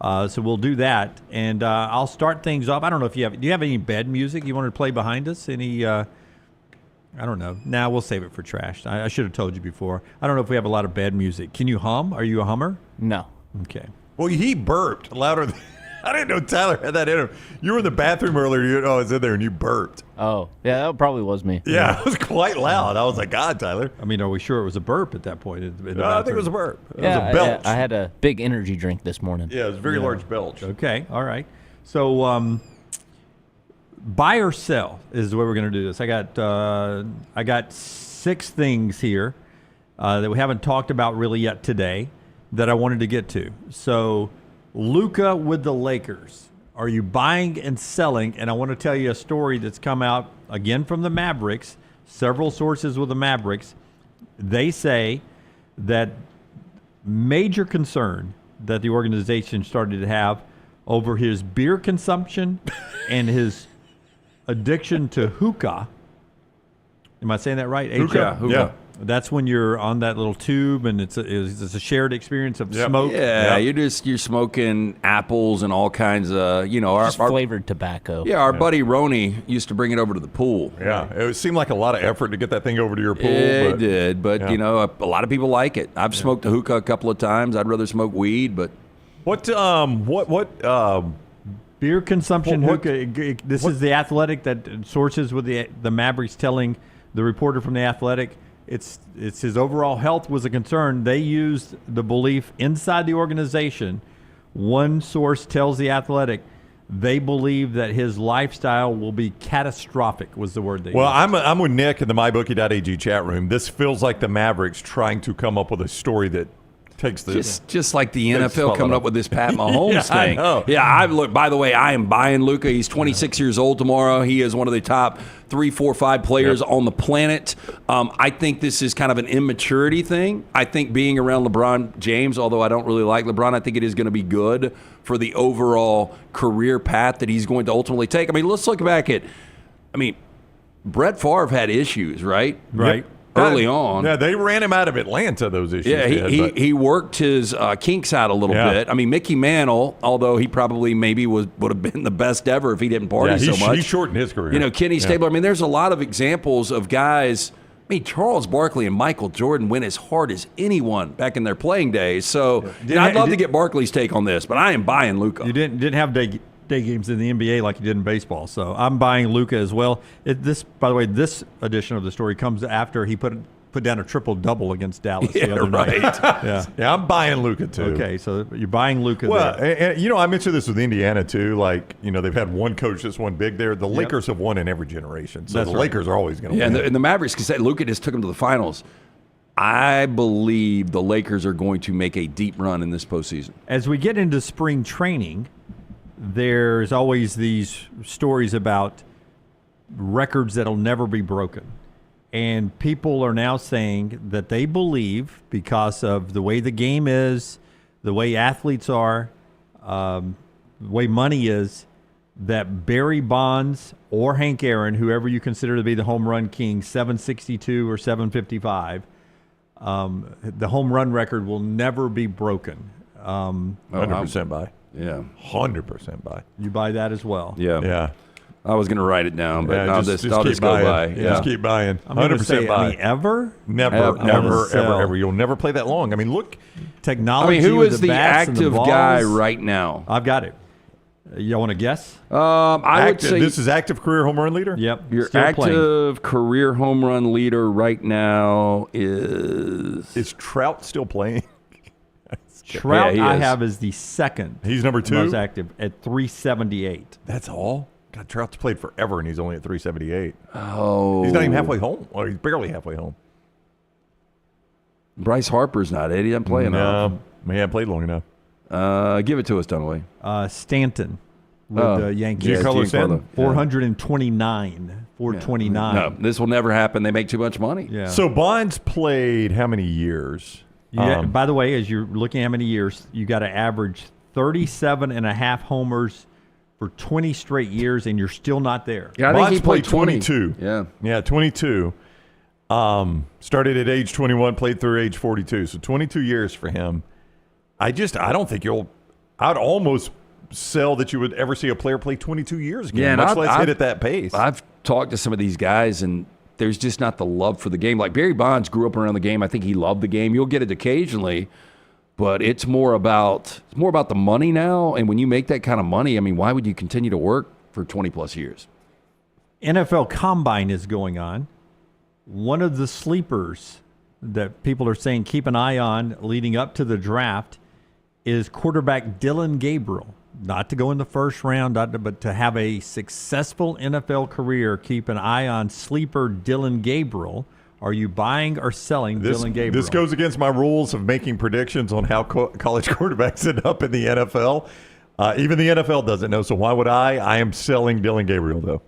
So we'll do that. And I'll start things off. I don't know if do you have any bed music you want to play behind us? Any, I don't know. Nah, we'll save it for trash. I should have told you before. I don't know if we have a lot of bed music. Can you hum? Are you a hummer? No. Okay. Well, he burped louder than... I didn't know Tyler had that in him. You were in the bathroom earlier. I was in there and you burped. Oh, yeah, that probably was me. Yeah, it was quite loud. I was like, God, Tyler. I mean, are we sure it was a burp at that point? I think it was a burp. It was a belch. I had a big energy drink this morning. Yeah, it was a very large belch. Okay, all right. So buy or sell is the way we're going to do this. I got 6 things here that we haven't talked about really yet today that I wanted to get to. So Luka with the Lakers. Are you buying and selling? And I want to tell you a story that's come out, again, from the Mavericks, several sources with the Mavericks. They say that major concern that the organization started to have over his beer consumption and his addiction to hookah. Am I saying that right? Hookah. Yeah. That's when you're on that little tube, and it's a shared experience of smoke. Yeah, you're smoking apples and all kinds of Just flavored tobacco. Yeah, our buddy Roney used to bring it over to the pool. Yeah, it seemed like a lot of effort to get that thing over to your pool. It did, but a lot of people like it. I've smoked a hookah a couple of times. I'd rather smoke weed, but what beer consumption hookah? This is the Athletic that sources with the Mavericks telling the reporter from the Athletic. It's his overall health was a concern. They used the belief inside the organization. One source tells the Athletic they believe that his lifestyle will be catastrophic, was the word they used. I'm with Nick in the mybookie.ag chat room. This feels like the Mavericks trying to come up with a story that takes the just like the NFL coming up with this Pat Mahomes thing. I know. Yeah, look. By the way, I am buying Luka. He's 26 years old tomorrow. He is one of the top 3, 4, 5 players on the planet. I think this is kind of an immaturity thing. I think being around LeBron James, although I don't really like LeBron, I think it is going to be good for the overall career path that he's going to ultimately take. I mean, let's look back at. Brett Favre had issues, right? Right. Yep. Early on. Yeah, they ran him out of Atlanta, those issues. Yeah, he worked his kinks out a little bit. I mean, Mickey Mantle, although he probably maybe would have been the best ever if he didn't party so much. He shortened his career. Kenny Stabler. I mean, there's a lot of examples of guys. I mean, Charles Barkley and Michael Jordan went as hard as anyone back in their playing days. So I'd love to get Barkley's take on this, but I am buying Luka. You didn't have day games in the NBA like you did in baseball, so I'm buying Luka as well. By the way, this edition of the story comes after he put down a triple-double against Dallas the other night. Yeah, I'm buying Luka too. Okay, so you're buying Luka. Well, and I mentioned this with Indiana too. Like, they've had one coach that's won big there. The Lakers have won in every generation, so the Lakers are always going to win. And the Mavericks, because Luka just took them to the finals. I believe the Lakers are going to make a deep run in this postseason. As we get into spring training, there's always these stories about records that'll never be broken. And people are now saying that they believe, because of the way the game is, the way athletes are, the way money is, that Barry Bonds or Hank Aaron, whoever you consider to be the home run king, 762 or 755, the home run record will never be broken. 100% buy. Yeah, 100% buy. You buy that as well? Yeah. I was going to write it down, but I'll just go by. Yeah. Just keep buying. 100% buy. Ever? Never. You'll never play that long. I mean, look. Technology. who is the active guy right now? I've got it. You want to guess? I would say this is active career home run leader? Yep. Your active career home run leader right now is... Is Trout still playing? Trout, I have as the second. He's number 2? Most active at 378. That's all? God, Trout's played forever, and he's only at 378. Oh. He's not even halfway home. Or he's barely halfway home. Bryce Harper's not it. He doesn't play enough. He hasn't played long enough. Give it to us, Dunaway. Stanton with the Yankees. Giancarlo Stanton? 429. 429. No, this will never happen. They make too much money. Yeah. So Bonds played how many years? By the way, as you're looking at how many years, you got to average 37 and a half homers for 20 straight years, and you're still not there. Yeah, I think he played 22. Yeah, 22. Started at age 21, played through age 42. So 22 years for him. I don't think I'd almost sell that you would ever see a player play 22 years again, much less hit at that pace. I've talked to some of these guys, and there's just not the love for the game. Like Barry Bonds grew up around the game. I think he loved the game. You'll get it occasionally, but it's more about the money now. And when you make that kind of money, I mean, why would you continue to work for 20 plus years? NFL Combine is going on. One of the sleepers that people are saying keep an eye on leading up to the draft is quarterback Dylan Gabriel. Not to go in the first round, but to have a successful NFL career. Keep an eye on sleeper Dylan Gabriel. Are you buying or selling Dylan Gabriel? This goes against my rules of making predictions on how college quarterbacks end up in the NFL. Even the NFL doesn't know, so why would I? I am selling Dylan Gabriel, though.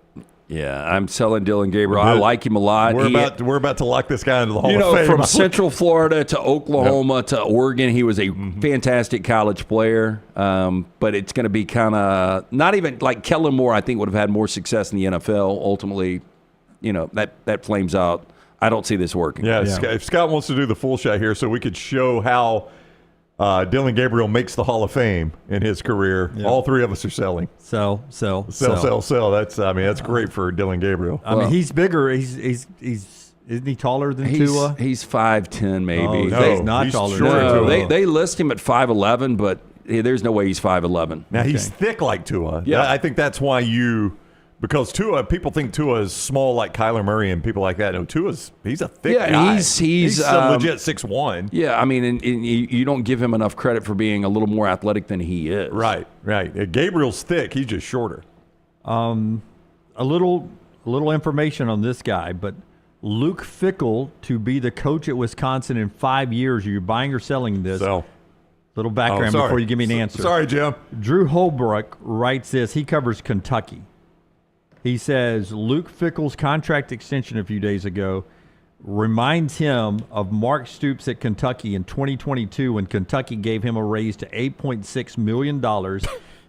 Yeah, I'm selling Dylan Gabriel. I like him a lot. We're about to lock this guy into the Hall of Fame. From Central Florida to Oklahoma to Oregon, he was a fantastic college player. But it's going to be kind of not even like Kellen Moore. I think would have had more success in the NFL. Ultimately, that flames out. I don't see this working. Yeah, if Scott wants to do the full shot here, so we could show how Dylan Gabriel makes the Hall of Fame in his career. Yeah. All three of us are selling. Sell. That's great for Dylan Gabriel. I mean, he's bigger. Isn't he taller than Tua? He's 5'10", maybe. Oh, no, he's not taller. No, they list him at 5'11", but there's no way he's 5'11". Now he's thick like Tua. Yeah, I think that's why because Tua, people think Tua is small like Kyler Murray and people like that. No, he's a thick guy. He's a legit 6'1". Yeah, I mean, and you don't give him enough credit for being a little more athletic than he is. Right. Gabriel's thick. He's just shorter. A little information on this guy, but Luke Fickell to be the coach at Wisconsin in 5 years. Are you buying or selling this? Sell. Little background before you give me an answer. Sorry, Jim. Drew Holbrook writes this. He covers Kentucky. He says Luke Fickell's contract extension a few days ago reminds him of Mark Stoops at Kentucky in 2022 when Kentucky gave him a raise to $8.6 million.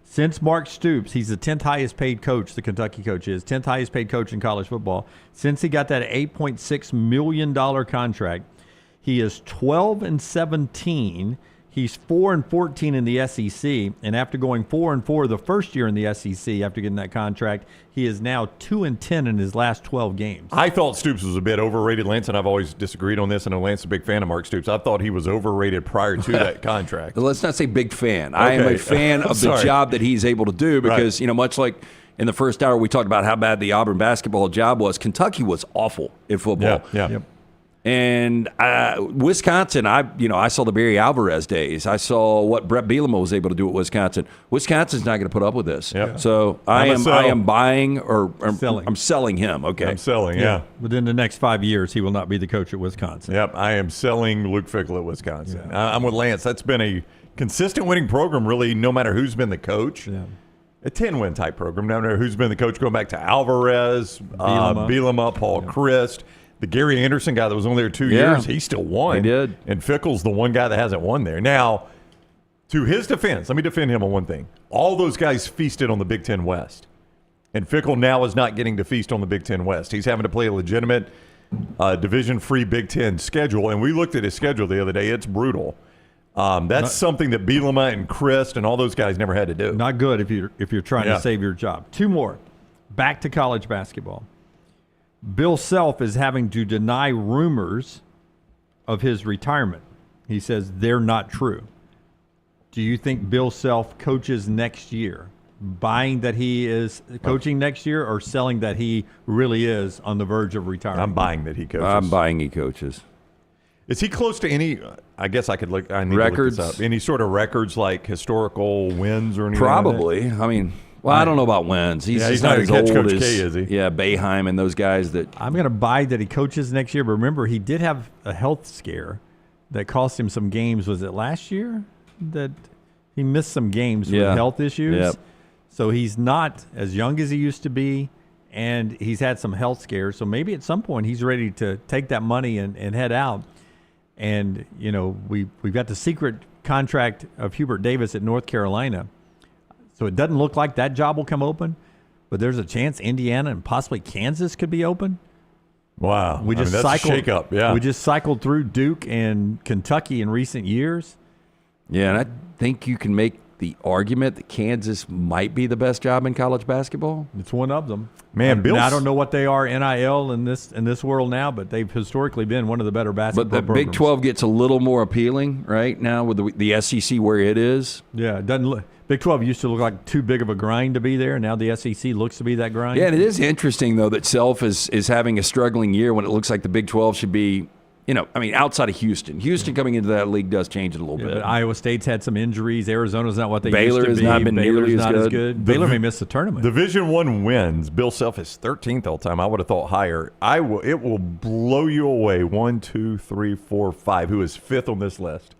Since Mark Stoops, he's the 10th highest paid coach, the Kentucky coach is, 10th highest paid coach in college football. Since he got that $8.6 million contract, he is 12-17. He's 4-14 in the SEC, and after going 4-4 the first year in the SEC after getting that contract, he is now 2-10 in his last 12 games. I thought Stoops was a bit overrated, Lance, and I've always disagreed on this. I know Lance is a big fan of Mark Stoops. I thought he was overrated prior to that contract. Let's not say big fan. I am a fan of the job that he's able to do because, much like in the first hour we talked about how bad the Auburn basketball job was, Kentucky was awful in football. Yeah. Yep. And Wisconsin, I saw the Barry Alvarez days. I saw what Brett Bielema was able to do at Wisconsin. Wisconsin's not going to put up with this. Yep. So I am buying or I'm selling him. Okay, I'm selling. Yeah. Within the next 5 years, he will not be the coach at Wisconsin. Yep, I am selling Luke Fickell at Wisconsin. Yeah. I'm with Lance. That's been a consistent winning program, really, no matter who's been the coach. Yeah. A 10-win type program, no matter who's been the coach, going back to Alvarez, Bielema, Paul Chryst. The Gary Anderson guy that was only there 2 years, he still won. He did. And Fickell's the one guy that hasn't won there. Now, to his defense, let me defend him on one thing. All those guys feasted on the Big Ten West. And Fickell now is not getting to feast on the Big Ten West. He's having to play a legitimate division-free Big Ten schedule. And we looked at his schedule the other day. It's brutal. That's something that Bielema and Chryst and all those guys never had to do. Not good if you're trying to save your job. Two more. Back to college basketball. Bill Self is having to deny rumors of his retirement. He says they're not true. Do you think Bill Self coaches next year? Buying that he is coaching next year or selling that he really is on the verge of retirement? I'm buying that he coaches. I'm buying he coaches. Is he close to any, I guess I could look, I need records? To look this up. Any sort of records like historical wins or anything? Probably. Like I mean, well, I don't know about wins. He's not as head old coach as K, is he? Yeah, Boeheim and those guys that. I'm going to buy that he coaches next year, but remember, he did have a health scare that cost him some games. Was it last year that he missed some games with health issues? Yep. So he's not as young as he used to be, and he's had some health scares. So maybe at some point he's ready to take that money and head out. And, we've got the secret contract of Hubert Davis at North Carolina. So it doesn't look like that job will come open, but there's a chance Indiana and possibly Kansas could be open. Wow. That's a shake-up, yeah. We just cycled through Duke and Kentucky in recent years. Yeah, and I think you can make the argument that Kansas might be the best job in college basketball. It's one of them. Man, Bill. I don't know what they are NIL in this world now, but they've historically been one of the better basketball programs. But the programs. Big 12 gets a little more appealing right now with the SEC where it is. Yeah, it doesn't look. Big 12 used to look like too big of a grind to be there. Now the SEC looks to be that grind. Yeah, and it is interesting, though, that Self is having a struggling year when it looks like the Big 12 should be, outside of Houston. Houston coming into that league does change it a little bit. But Iowa State's had some injuries. Arizona's not what they Baylor used to be. Baylor has not been nearly as good. Baylor may miss the tournament. Division I wins. Bill Self is 13th all time. I would have thought higher. It will blow you away. 1, 2, 3, 4, 5. Who is fifth on this list?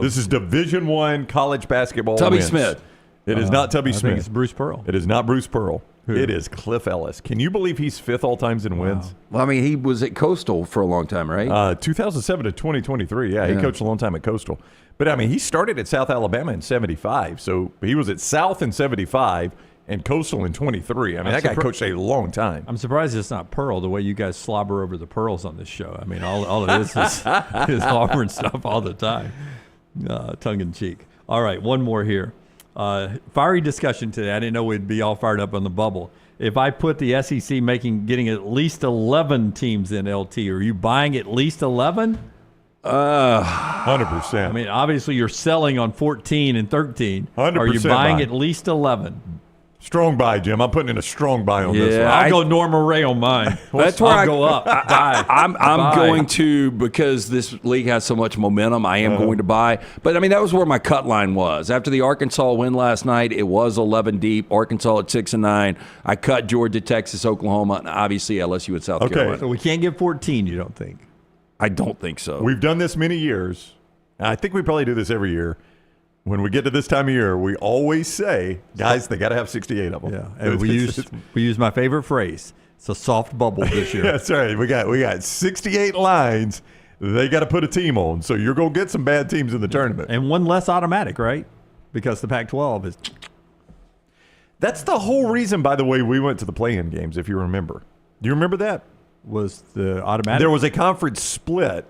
This is Division I college basketball Tubby wins. Smith. It is not Tubby Smith. I think it's Bruce Pearl. It is not Bruce Pearl. It is Cliff Ellis. Can you believe he's 5th all times in wins? Well, I mean, he was at Coastal for a long time, right? 2007 to 2023. Yeah, he coached a long time at Coastal. But, I mean, he started at South Alabama in 75. So he was at South in 75 and Coastal in 23. I mean, that guy coached a long time. I'm surprised it's not Pearl, the way you guys slobber over the pearls on this show. I mean, all it is Auburn stuff all the time. Tongue in cheek. All right, one more here. Fiery discussion today. I didn't know we'd be all fired up on the bubble. If I put the SEC getting at least 11 teams in LT, are you buying at least 11? 100%. I mean, obviously you're selling on 14 and 13. 100% Are you buying buy. at least 11? Strong buy, Jim. I'm putting in a strong buy on this one. I'll go Norma Ray on mine. That's where I'll go up. Buy. I'm Buy. going to, because this league has so much momentum, I am going to buy. But, I mean, that was where my cut line was. After the Arkansas win last night, it was 11 deep. Arkansas at 6-9. I cut Georgia, Texas, Oklahoma, and obviously LSU and South Carolina. So we can't get 14, you don't think? I don't think so. We've done this many years. I think we probably do this every year. When we get to this time of year, we always say, guys, they got to have 68 of them. Yeah, and we use my favorite phrase. It's a soft bubble this year. That's right. We got 68 lines. They got to put a team on. So you're going to get some bad teams in the tournament. And one less automatic, right? Because the Pac-12 is. That's the whole reason, by the way, we went to the play-in games, if you remember. Do you remember that? Was the automatic? There was a conference split.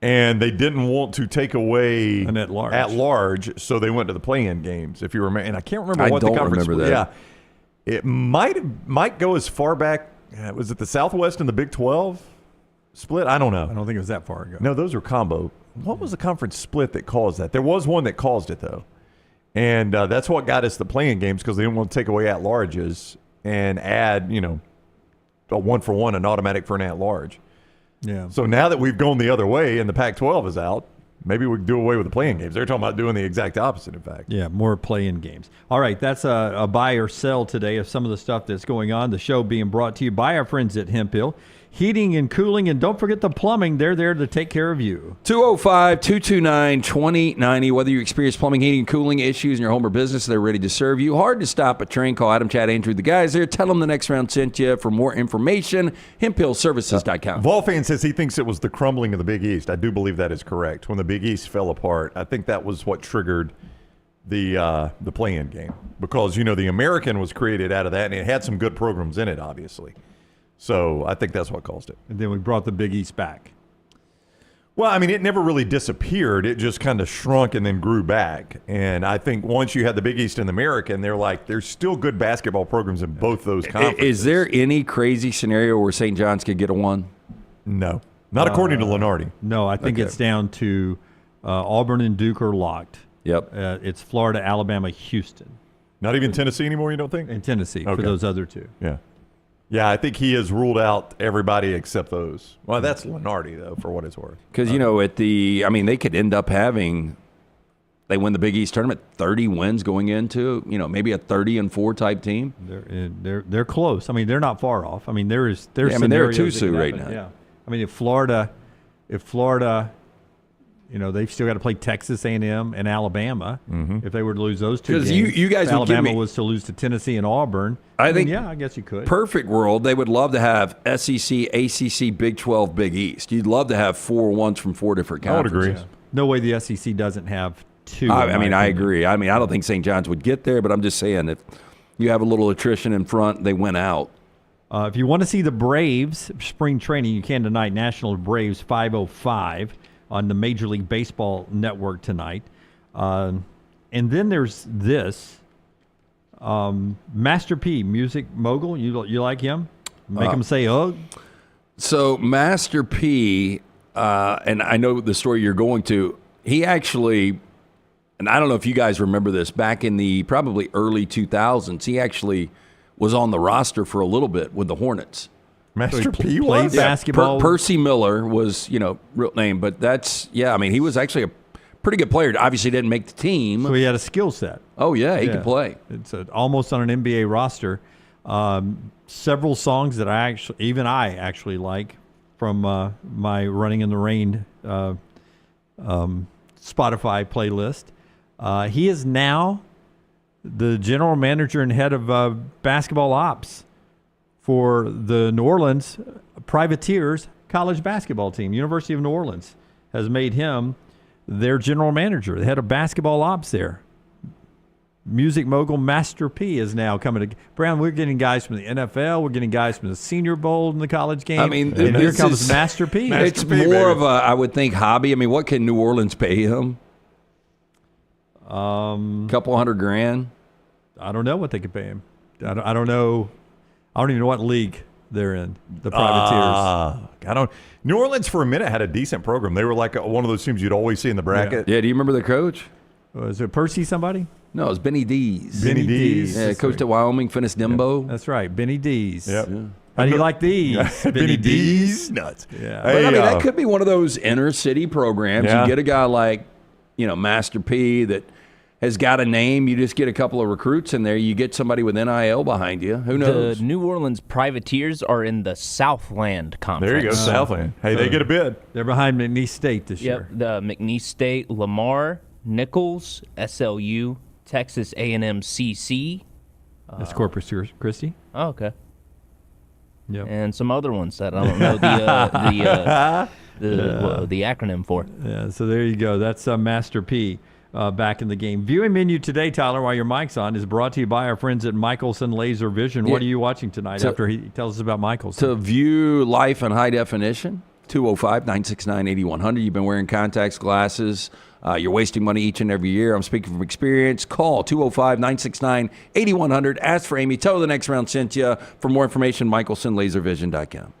And they didn't want to take away an at large, so they went to the play-in games. If you remember, and I can't remember what the conference. Remember that. Yeah, it might go as far back. Was it the Southwest and the Big 12 split? I don't know. I don't think it was that far ago. No, those were combo. What was the conference split that caused that? There was one that caused it though, and that's what got us the play-in games because they didn't want to take away at larges and add, a 1-for-1, an automatic for an at large. Yeah. So now that we've gone the other way and the Pac-12 is out, maybe we can do away with the play-in games. They're talking about doing the exact opposite, in fact. Yeah, more play-in games. All right, that's a buy or sell today of some of the stuff that's going on. The show being brought to you by our friends at Hemp Hill. Heating and cooling, and don't forget the plumbing. They're there to take care of you. 205-229-2090. Whether you experience plumbing, heating, and cooling issues in your home or business, they're ready to serve you. Hard to stop at Train. Call Adam, Chad, Andrew, the guys there. Tell them the next round sent you. For more information, hemphillservices.com. Vol fan says he thinks it was the crumbling of the Big East. I do believe that is correct. When the Big East fell apart, I think that was what triggered the play-in game. Because, the American was created out of that, and it had some good programs in it, obviously. So I think that's what caused it. And then we brought the Big East back. Well, I mean, it never really disappeared. It just kind of shrunk and then grew back. And I think once you had the Big East and the American, there's still good basketball programs in both those conferences. Is there any crazy scenario where St. John's could get a 1? No. Not according to Lenardi. No, I think it's down to Auburn and Duke are locked. Yep. It's Florida, Alabama, Houston. Not even Tennessee anymore, you don't think? And Tennessee for those other two. Yeah. Yeah, I think he has ruled out everybody except those. Well, that's Lenardi, though, for what it's worth. Because, they could end up having, they win the Big East tournament, 30 wins going into, maybe a 30-4 type team. They're close. I mean, they're not far off. I mean, they're a Tusu right now. Yeah. I mean, if Florida, they've still got to play Texas A&M and Alabama. Mm-hmm. If they were to lose those two games, you guys would Alabama was to lose to Tennessee and Auburn. I guess you could. Perfect world, they would love to have SEC, ACC, Big 12, Big East. You'd love to have 4 ones from 4 different conferences. I would agree. Yeah. No way the SEC doesn't have 2. I agree. I mean, I don't think St. John's would get there, but I'm just saying if you have a little attrition in front, they went out. If you want to see the Braves spring training, you can tonight. National Braves 5:05 on the Major League Baseball Network tonight. And then there's this. Master P, music mogul. You like him? Make him say ugh? So Master P, and I know the story you're going to, he actually, and I don't know if you guys remember this, back in the probably early 2000s, he actually was on the roster for a little bit with the Hornets. Master P played basketball. Percy Miller was, real name, but he was actually a pretty good player. Obviously didn't make the team. So he had a skill set. Oh, yeah, he could play. It's almost on an NBA roster. Several songs that I actually like from my Running in the Rain Spotify playlist. He is now the general manager and head of basketball ops for the New Orleans Privateers college basketball team. University of New Orleans has made him their general manager, the head of basketball ops there. Music mogul Master P is now coming to Brown. We're getting guys from the NFL. We're getting guys from the Senior Bowl in the college game. I mean, and here comes Master P. It's more of a, I would think, hobby. I mean, what can New Orleans pay him? Couple $100,000. I don't know what they could pay him. I don't know. I don't even know what league they're in. The Privateers. New Orleans for a minute had a decent program. They were like one of those teams you'd always see in the bracket. Yeah. Do you remember the coach? Was it Percy somebody? No, it was Benny Dees. Benny Dees. Yeah, coached at Wyoming, finished Dimbo. That's right, Benny Dees. Yep. Yeah. How do you like these? Benny Dees? Nuts. Yeah. But I mean, that could be one of those inner city programs. Yeah. You get a guy like, Master P that has got a name. You just get a couple of recruits in there. You get somebody with NIL behind you. Who knows? The New Orleans Privateers are in the Southland Conference. There you go, Southland. Hey, they get a bid. They're behind McNeese State this year. The McNeese State, Lamar, Nichols, SLU, Texas A&M CC. That's Corpus Christi. Oh, okay. Yep. And some other ones that I don't know the acronym for. Yeah, so there you go. That's Master P back in the game. Viewing menu today, Tyler, while your mic's on, is brought to you by our friends at Michelson Laser Vision. What are you watching tonight after he tells us about Michelson? To view life in high definition, 205-969-8100. You've been wearing contacts, glasses. You're wasting money each and every year. I'm speaking from experience. Call 205-969-8100. Ask for Amy. Tell her the next round sent you. For more information, michelsonlaservision.com.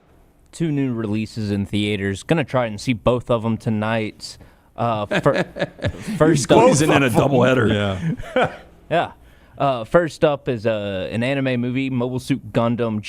2 new releases in theaters. Going to try and see both of them tonight. First up, he's in a doubleheader. Yeah. Yeah. First up is an anime movie, Mobile Suit Gundam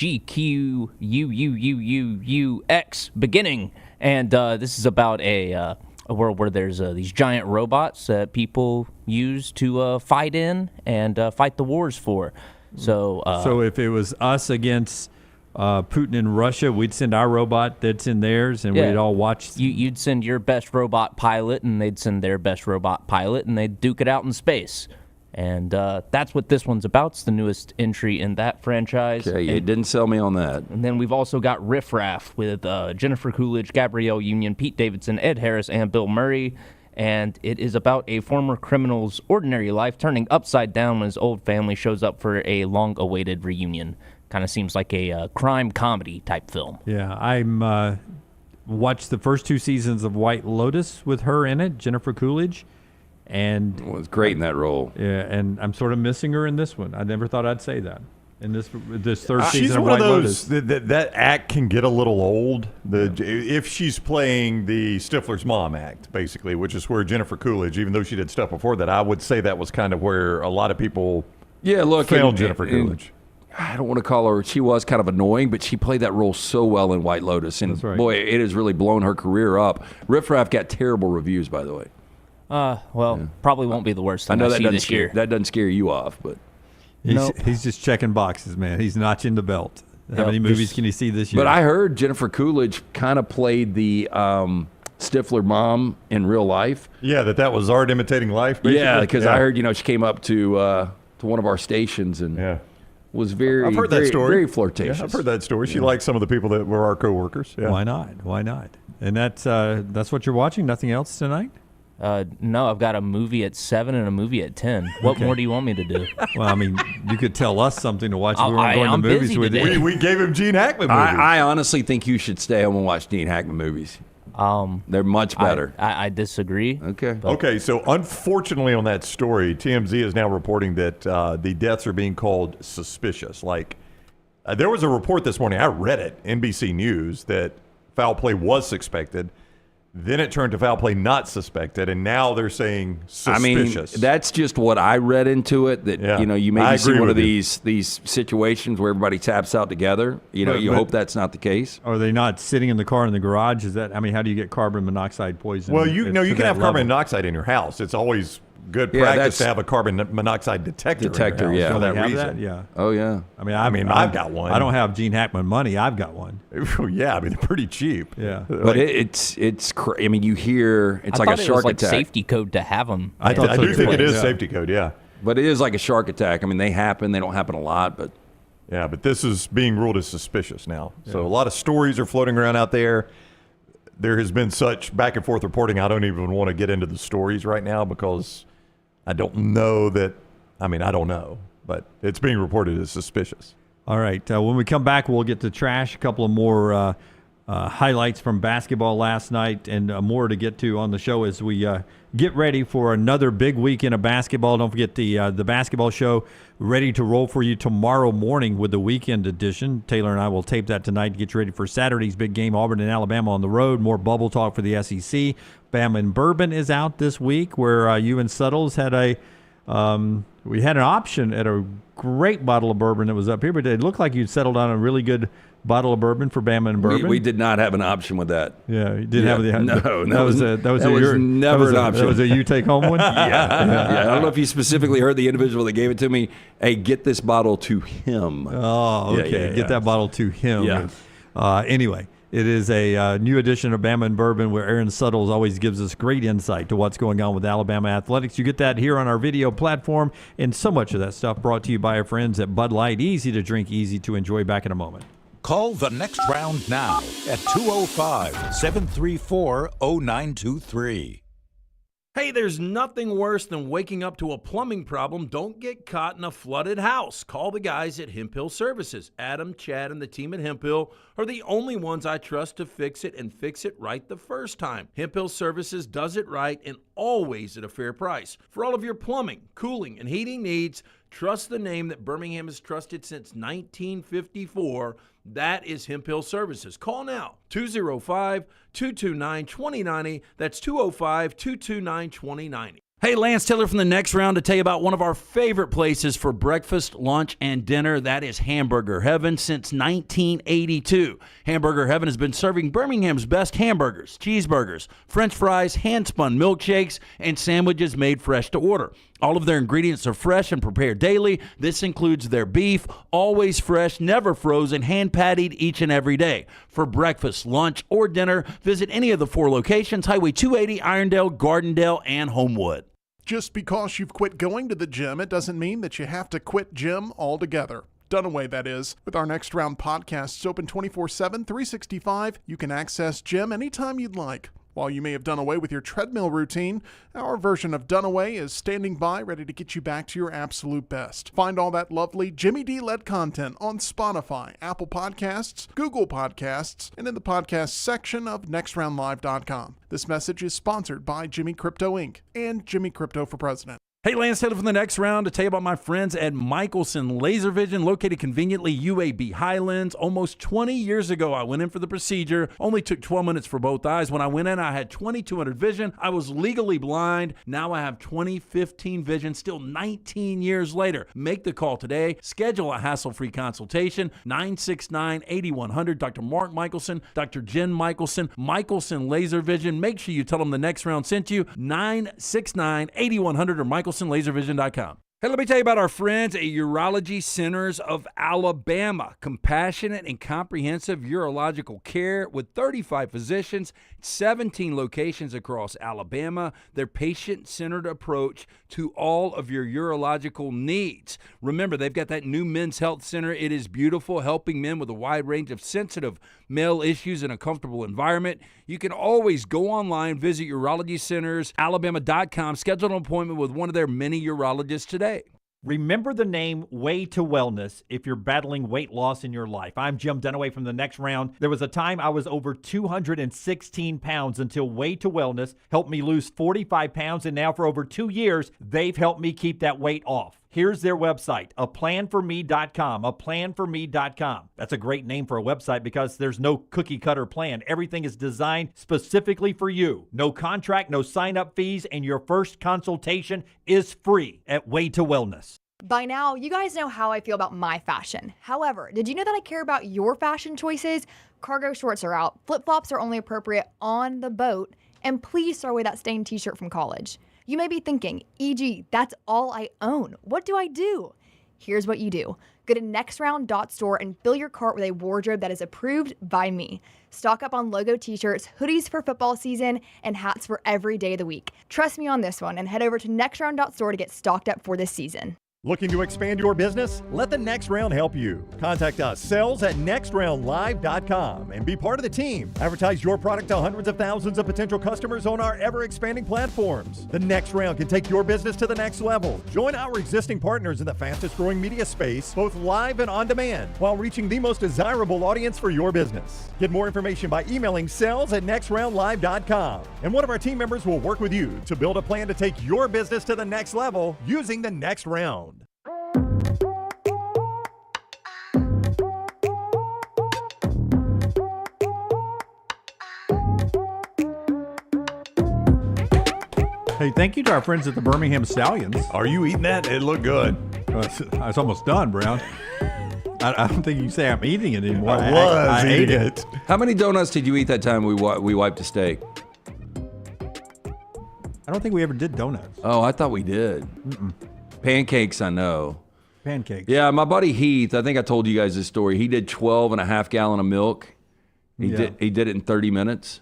GQUUUUX Beginning. And this is about a world where there's these giant robots that people use to fight in and fight the wars for. So if it was us against Putin in Russia, we'd send our robot, they'd send theirs, and we'd all watch. You'd send your best robot pilot, and they'd send their best robot pilot, and they'd duke it out in space. And that's what this one's about. It's the newest entry in that franchise. Okay, it didn't sell me on that. And then we've also got Riff Raff with Jennifer Coolidge, Gabrielle Union, Pete Davidson, Ed Harris, and Bill Murray. And it is about a former criminal's ordinary life turning upside down when his old family shows up for a long-awaited reunion. Kind of seems like a crime comedy type film. Yeah, I'm watched the first 2 seasons of White Lotus with her in it, Jennifer Coolidge. And it was great in that role. Yeah, and I'm sort of missing her in this one. I never thought I'd say that. In this third season she's of one White of those Lotus. that act can get a little old. If she's playing the Stifler's mom act, basically, which is where Jennifer Coolidge, even though she did stuff before that, I would say that was kind of where a lot of people found Jennifer Coolidge. I don't want to call her. She was kind of annoying, but she played that role so well in White Lotus, and boy, it has really blown her career up. Riff Raff got terrible reviews, by the way. Probably won't be the worst I thing know I that see doesn't this year. that doesn't scare you off, but He's just checking boxes, man. He's notching the belt. How many movies can you see this year? But I heard Jennifer Coolidge kind of played the Stifler mom in real life. Yeah, that was art imitating life. Basically. Yeah, because I heard she came up to one of our stations and was very I've heard that story. Very flirtatious. Yeah, I've heard that story. She liked some of the people that were our coworkers. Yeah. Why not? And that's what you're watching. Nothing else tonight? No, I've got a movie at 7 and a movie at 10. What more do you want me to do? Well, I mean, you could tell us something to watch if we weren't going to movies with you. We gave him Gene Hackman movies. I honestly think you should stay home and watch Gene Hackman movies. They're much better. I disagree. Okay. Okay, so unfortunately on that story, TMZ is now reporting that the deaths are being called suspicious. There was a report this morning, I read it, NBC News, that foul play was suspected. Then it turned to foul play not suspected, and now they're saying suspicious. I mean, that's just what I read into it, that you maybe see one of these situations where everybody taps out together. You hope that's not the case. Are they not sitting in the car in the garage? How do you get carbon monoxide poisoning? Well, you can have carbon monoxide in your house. It's always good practice to have a carbon monoxide detector in your house for that reason. Yeah. Oh, yeah. I mean, I've got one. I don't have Gene Hackman money. I've got one. Yeah, I mean, they're pretty cheap. Yeah. But it's you hear, it's like a shark it was attack. Safety code to have them. I do think it is safety code, yeah. But it is like a shark attack. I mean, they happen. They don't happen a lot, but. Yeah, but this is being ruled as suspicious now. So a lot of stories are floating around out there. There has been such back and forth reporting. I don't even want to get into the stories right now because I don't know that. I mean, I don't know, but it's being reported as suspicious. All right. When we come back, we'll get to trash, a couple of more highlights from basketball last night, and more to get to on the show as we get ready for another big weekend of basketball. Don't forget the basketball show ready to roll for you tomorrow morning with the weekend edition. Taylor and I will tape that tonight to get you ready for Saturday's big game, Auburn and Alabama on the road. More bubble talk for the SEC. Bama and Bourbon is out this week, where you and Suttles had we had an option at a great bottle of bourbon that was up here, but it looked like you'd settled on a really good bottle of bourbon for Bama and Bourbon. We did not have an option with that. Yeah, you didn't have the. No, that was never an option. That was a you take home one. Yeah. I don't know if you specifically heard the individual that gave it to me. Hey, get this bottle to him. Oh, okay. Get that bottle to him. Yeah. Anyway, it is a new edition of Bama and Bourbon where Aaron Suttles always gives us great insight to what's going on with Alabama athletics. You get that here on our video platform, and so much of that stuff brought to you by our friends at Bud Light. Easy to drink, easy to enjoy. Back in a moment. Call the next round now at 205-734-0923. Hey, there's nothing worse than waking up to a plumbing problem. Don't get caught in a flooded house. Call the guys at Hemp Hill Services. Adam, Chad, and the team at Hemp Hill are the only ones I trust to fix it and fix it right the first time. Hemp Hill Services does it right and always at a fair price. For all of your plumbing, cooling, and heating needs, trust the name that Birmingham has trusted since 1954. That is Hemp Hill Services. Call now, 205-229-2090. That's 205-229-2090. Hey, Lance Taylor from the Next Round to tell you about one of our favorite places for breakfast, lunch, and dinner. That is Hamburger Heaven since 1982. Hamburger Heaven has been serving Birmingham's best hamburgers, cheeseburgers, French fries, hand-spun milkshakes, and sandwiches made fresh to order. All of their ingredients are fresh and prepared daily. This includes their beef, always fresh, never frozen, hand-pattied each and every day. For breakfast, lunch, or dinner, visit any of the 4 locations, Highway 280, Irondale, Gardendale, and Homewood. Just because you've quit going to the gym, it doesn't mean that you have to quit gym altogether. Dunaway, that is. With our Next Round podcasts open 24/7, 365, you can access gym anytime you'd like. While you may have done away with your treadmill routine, our version of Dunaway is standing by ready to get you back to your absolute best. Find all that lovely Jimmy D-led content on Spotify, Apple Podcasts, Google Podcasts, and in the podcast section of nextroundlive.com. This message is sponsored by Jimmy Crypto Inc. and Jimmy Crypto for President. Hey, Lance Taylor from the Next Round to tell you about my friends at Michelson Laser Vision, located conveniently UAB Highlands. Almost 20 years ago, I went in for the procedure. Only took 12 minutes for both eyes. When I went in, I had 20/200 vision. I was legally blind. Now I have 20/15 vision, still 19 years later. Make the call today. Schedule a hassle-free consultation, 969-8100. Dr. Mark Michelson, Dr. Jen Michelson, Michelson Laser Vision. Make sure you tell them the Next Round sent you, 969-8100 or MichelsonLaserVision.com. Hey, let me tell you about our friends at Urology Centers of Alabama. Compassionate and comprehensive urological care with 35 physicians, 17 locations across Alabama. Their patient-centered approach to all of your urological needs. Remember, they've got that new men's health center. It is beautiful, helping men with a wide range of sensitive male issues in a comfortable environment. You can always go online, visit UrologyCentersAlabama.com, schedule an appointment with one of their many urologists today. Remember the name Way to Wellness if you're battling weight loss in your life. I'm Jim Dunaway from the Next Round. There was a time I was over 216 pounds until Way to Wellness helped me lose 45 pounds, and now for over 2 years, they've helped me keep that weight off. Here's their website, aplanforme.com, aplanforme.com. That's a great name for a website because there's no cookie cutter plan. Everything is designed specifically for you. No contract, no sign-up fees, and your first consultation is free at Way to Wellness. By now, you guys know how I feel about my fashion. However, did you know that I care about your fashion choices? Cargo shorts are out, flip-flops are only appropriate on the boat, and please throw away that stained t-shirt from college. You may be thinking, EG, that's all I own. What do I do? Here's what you do. Go to nextround.store and fill your cart with a wardrobe that is approved by me. Stock up on logo t-shirts, hoodies for football season, and hats for every day of the week. Trust me on this one and head over to nextround.store to get stocked up for this season. Looking to expand your business? Let the Next Round help you. Contact us, sales@nextroundlive.com, and be part of the team. Advertise your product to hundreds of thousands of potential customers on our ever-expanding platforms. The Next Round can take your business to the next level. Join our existing partners in the fastest-growing media space, both live and on demand, while reaching the most desirable audience for your business. Get more information by emailing sales@nextroundlive.com, and one of our team members will work with you to build a plan to take your business to the next level using the Next Round. Hey, thank you to our friends at the Birmingham Stallions. Are you eating that? It looked good. It's almost done, Brown. I don't think you can say I'm eating it anymore. I ate it. How many donuts did you eat that time we wiped a steak? I don't think we ever did donuts. Oh, I thought we did. Pancakes, I know. Pancakes. Yeah, my buddy Heath, I think I told you guys this story. He did 12.5 gallons of milk. He did it in 30 minutes.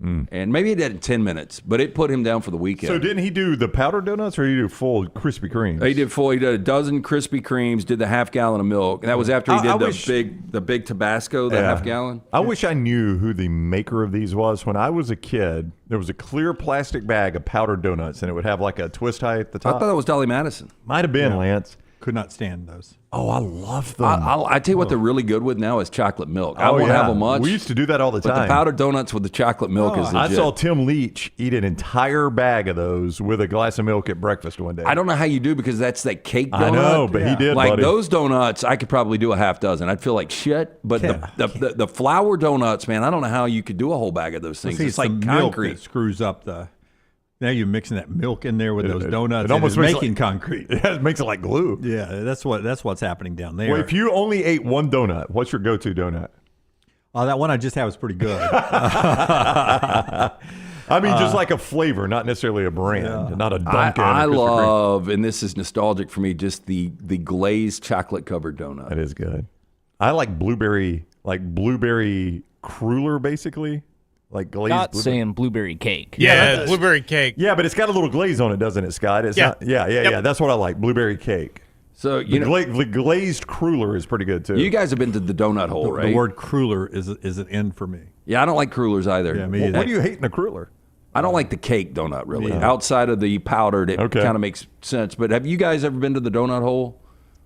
And maybe he did it in 10 minutes, but it put him down for the weekend. So didn't he do the powdered donuts, or did he do full Krispy Kremes? He did full. He did a dozen Krispy Kremes, did the half gallon of milk. And that was after he did the big Tabasco, the half gallon. I wish I knew who the maker of these was. When I was a kid, there was a clear plastic bag of powdered donuts, and it would have like a twist height at the top. I thought that was Dolly Madison. Might have been, Lance. Could not stand those. Oh, I love them. I tell you what they're really good with now is chocolate milk. I won't have them much. We used to do that all the time. But the powdered donuts with the chocolate milk is legit. I saw Tim Leach eat an entire bag of those with a glass of milk at breakfast one day. I don't know how you do because that's that cake donut. I know, but he did, Like buddy. those donuts, I could probably do a half dozen. I'd feel like shit. But the flour donuts, man, I don't know how you could do a whole bag of those things. See, it's like the concrete. milk that screws up the... Now you're mixing that milk in there with those donuts. It almost makes makes making concrete. Yeah, it makes it like glue. Yeah, that's what's happening down there. Well, if you only ate one donut, what's your go-to donut? That one I just had was pretty good. I mean, just like a flavor, not necessarily a brand, not a Dunkin'. I or Krispy Kreme. love, and this is nostalgic for me, just the glazed chocolate covered donut. That is good. I like blueberry cruller, basically. Like glazed Not blueberry. saying blueberry cake. Yeah, blueberry cake. Yeah, but it's got a little glaze on it, doesn't it, Scott? It's not. Yeah. That's what I like. Blueberry cake. So the glazed cruller is pretty good too. You guys have been to the donut hole, right? The word cruller is an end for me. Yeah, I don't like crullers either. Yeah, me either. What do you hate in a cruller? I don't like the cake donut really. Yeah. Outside of the powdered, it kind of makes sense. But have you guys ever been to the donut hole?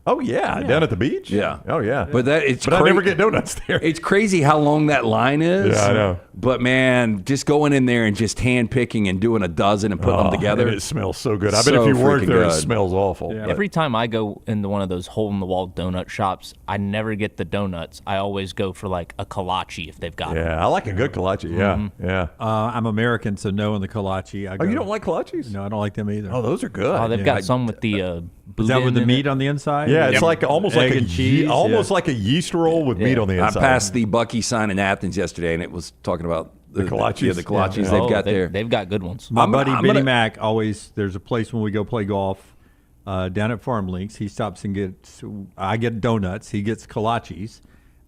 Oh yeah, down at the beach. Yeah. Oh yeah. But I never get donuts there. It's crazy how long that line is. Yeah, I know. But man, just going in there and just hand picking and doing a dozen and putting them together. And it smells so good. I bet if you work there, it smells awful. Yeah. Every time I go into one of those hole-in-the-wall donut shops, I never get the donuts. I always go for like a kolache if they've got it. Yeah, I like a good kolache. Yeah, yeah. I'm American, so no on the kolache. You don't like kolaches? No, I don't like them either. Oh, those are good. Oh, they've got some with the Is that with the meat on the inside? Yeah, it's like almost like Egg and cheese, like a yeast roll with meat on the inside. I passed the Bucky sign in Athens yesterday, and it was talking about the kolaches. Yeah, the kolaches they've got there. They've got good ones. My buddy Benny Mac always. There's a place when we go play golf down at Farm Links. He stops and gets. I get donuts. He gets kolaches,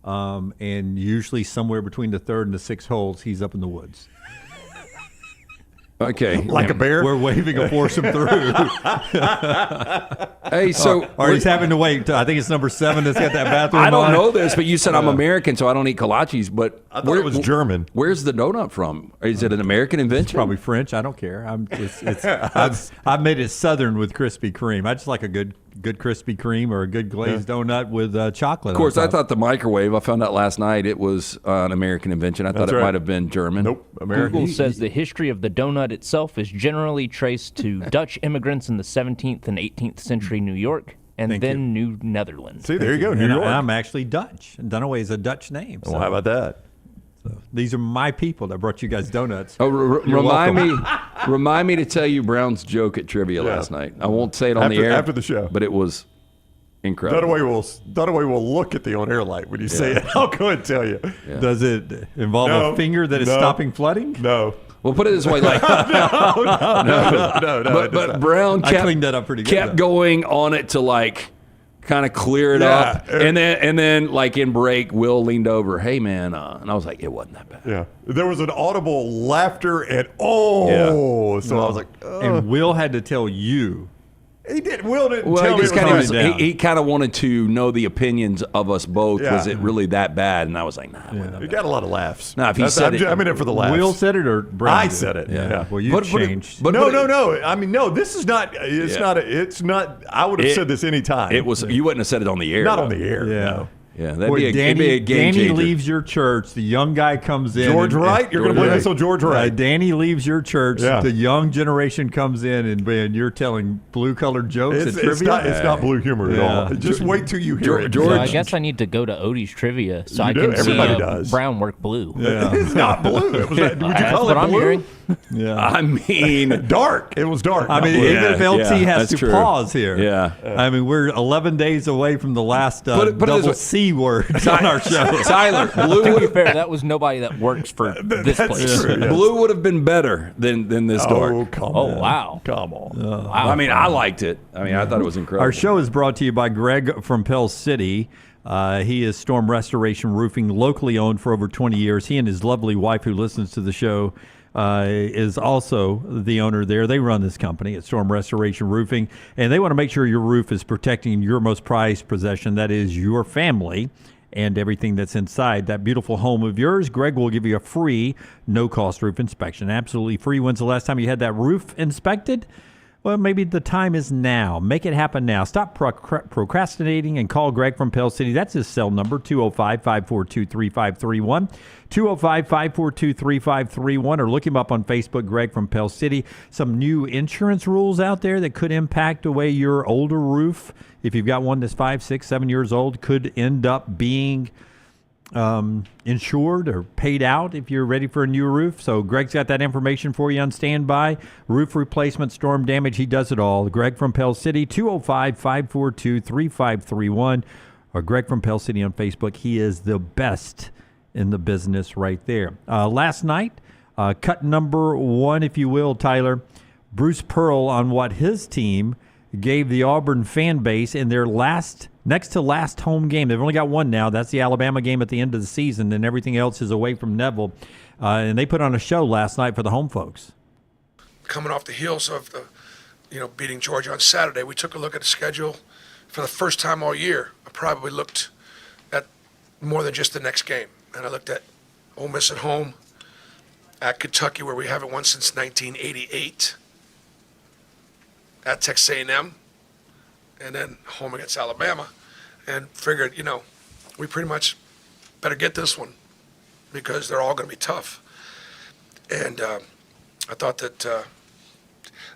and usually somewhere between the third and the sixth holes, he's up in the woods. Okay. Like a bear? We're waving to force him through. Hey, so... Or he's having to wait. I think it's number 7 that's got that bathroom I don't on it. know this, but you said I'm American, so I don't eat kolaches, but... I thought it was German. Where's the donut from? Is it an American invention? It's probably French. I don't care. I've made it Southern with Krispy Kreme. I just like a good Krispy Kreme or a good glazed donut with chocolate. Of course, on I top. thought the microwave, I found out last night, it was an American invention. I thought it might have been German. Nope, American. Google says the history of the donut itself is generally traced to Dutch immigrants in the 17th and 18th century New York and then New Netherlands. See, there you go, New And York. I'm actually Dutch. And Dunaway is a Dutch name. Well, how about that? These are my people that brought you guys donuts. Oh, You're remind me to tell you Brown's joke at trivia last night. I won't say it on the air after the show, but it was incredible. Dunaway will look at the on-air light when you say it. I'll go ahead and tell you. Yeah. Does it involve a finger that is stopping flooding? No. Well, put it this way, like no. But Brown I cleaned that up pretty good. Kept going on it to like kind of clear it up. And then like in break, Will leaned over, hey, man. And I was like, it wasn't that bad. Yeah. There was an audible laughter and, so I was like, And Will had to tell you. He did. Will didn't Well, tell me. he kind of wanted to know the opinions of us both. Yeah. Was it really that bad? And I was like, nah. You got a lot of laughs. No, if he said it. I'm in it for the laughs. Will said it or Brandon? I said it. Yeah. Well, you changed. No. I mean, no, this is not. It's not. I would have said this any time. It was. You wouldn't have said it on the air. Not though. on the air. Yeah. No. Yeah, that'd Boy, be a game Danny changer. leaves your church. The young guy comes in. George Wright? You're going to blame this on George Wright. Danny leaves your church. Yeah. The young generation comes in, and you're telling blue-colored jokes at trivia? It's not blue humor at all. Just wait till you hear it. So I guess I need to go to Odie's trivia so I can Everybody see does. Brown work blue. Yeah. It's not blue. Would you That's call what it I'm blue? hearing. Yeah. I mean, dark. It was dark. I mean, not blue. even if LT has that's to true. pause here. Yeah. I mean, we're 11 days away from the last Put it this double way. C words on our show. Tyler, blue To would be have fair, that was nobody that works for this place. True, yes. blue would have been better than this dark. Oh, come Oh, on. wow. Come on. Wow. I mean, I liked it. I mean, I thought it was incredible. Our show is brought to you by Greg from Pell City. He is Storm Restoration Roofing, locally owned for over 20 years. He and his lovely wife, who listens to the show, is also the owner there. They run this company at Storm Restoration Roofing, and they want to make sure your roof is protecting your most prized possession, that is your family, and everything that's inside that beautiful home of yours. Greg will give you a free, no-cost roof inspection. Absolutely free. When's the last time you had that roof inspected? Well, maybe the time is now. Make it happen now. Stop procrastinating and call Greg from Pell City. That's his cell number, 205-542-3531. 205-542-3531, or look him up on Facebook, Greg from Pell City. Some new insurance rules out there that could impact the way your older roof, if you've got one that's 5, 6, 7 years old, could end up being insured or paid out if you're ready for a new roof. So Greg's got that information for you on standby. Roof replacement, storm damage, he does it all. Greg from Pell City, 205-542-3531, or Greg from Pell City on Facebook. He is the best in the business right there. Last night, cut number one, if you will, Tyler, Bruce Pearl on what his team gave the Auburn fan base in their next to last home game. They've only got one now. That's the Alabama game at the end of the season, and everything else is away from Neville. And they put on a show last night for the home folks. Coming off the heels of beating Georgia on Saturday, we took a look at the schedule for the first time all year. I probably looked at more than just the next game. And I looked at Ole Miss at home, at Kentucky, where we haven't won since 1988, at Texas A&M, and then home against Alabama, and figured, we pretty much better get this one because they're all going to be tough. And I thought that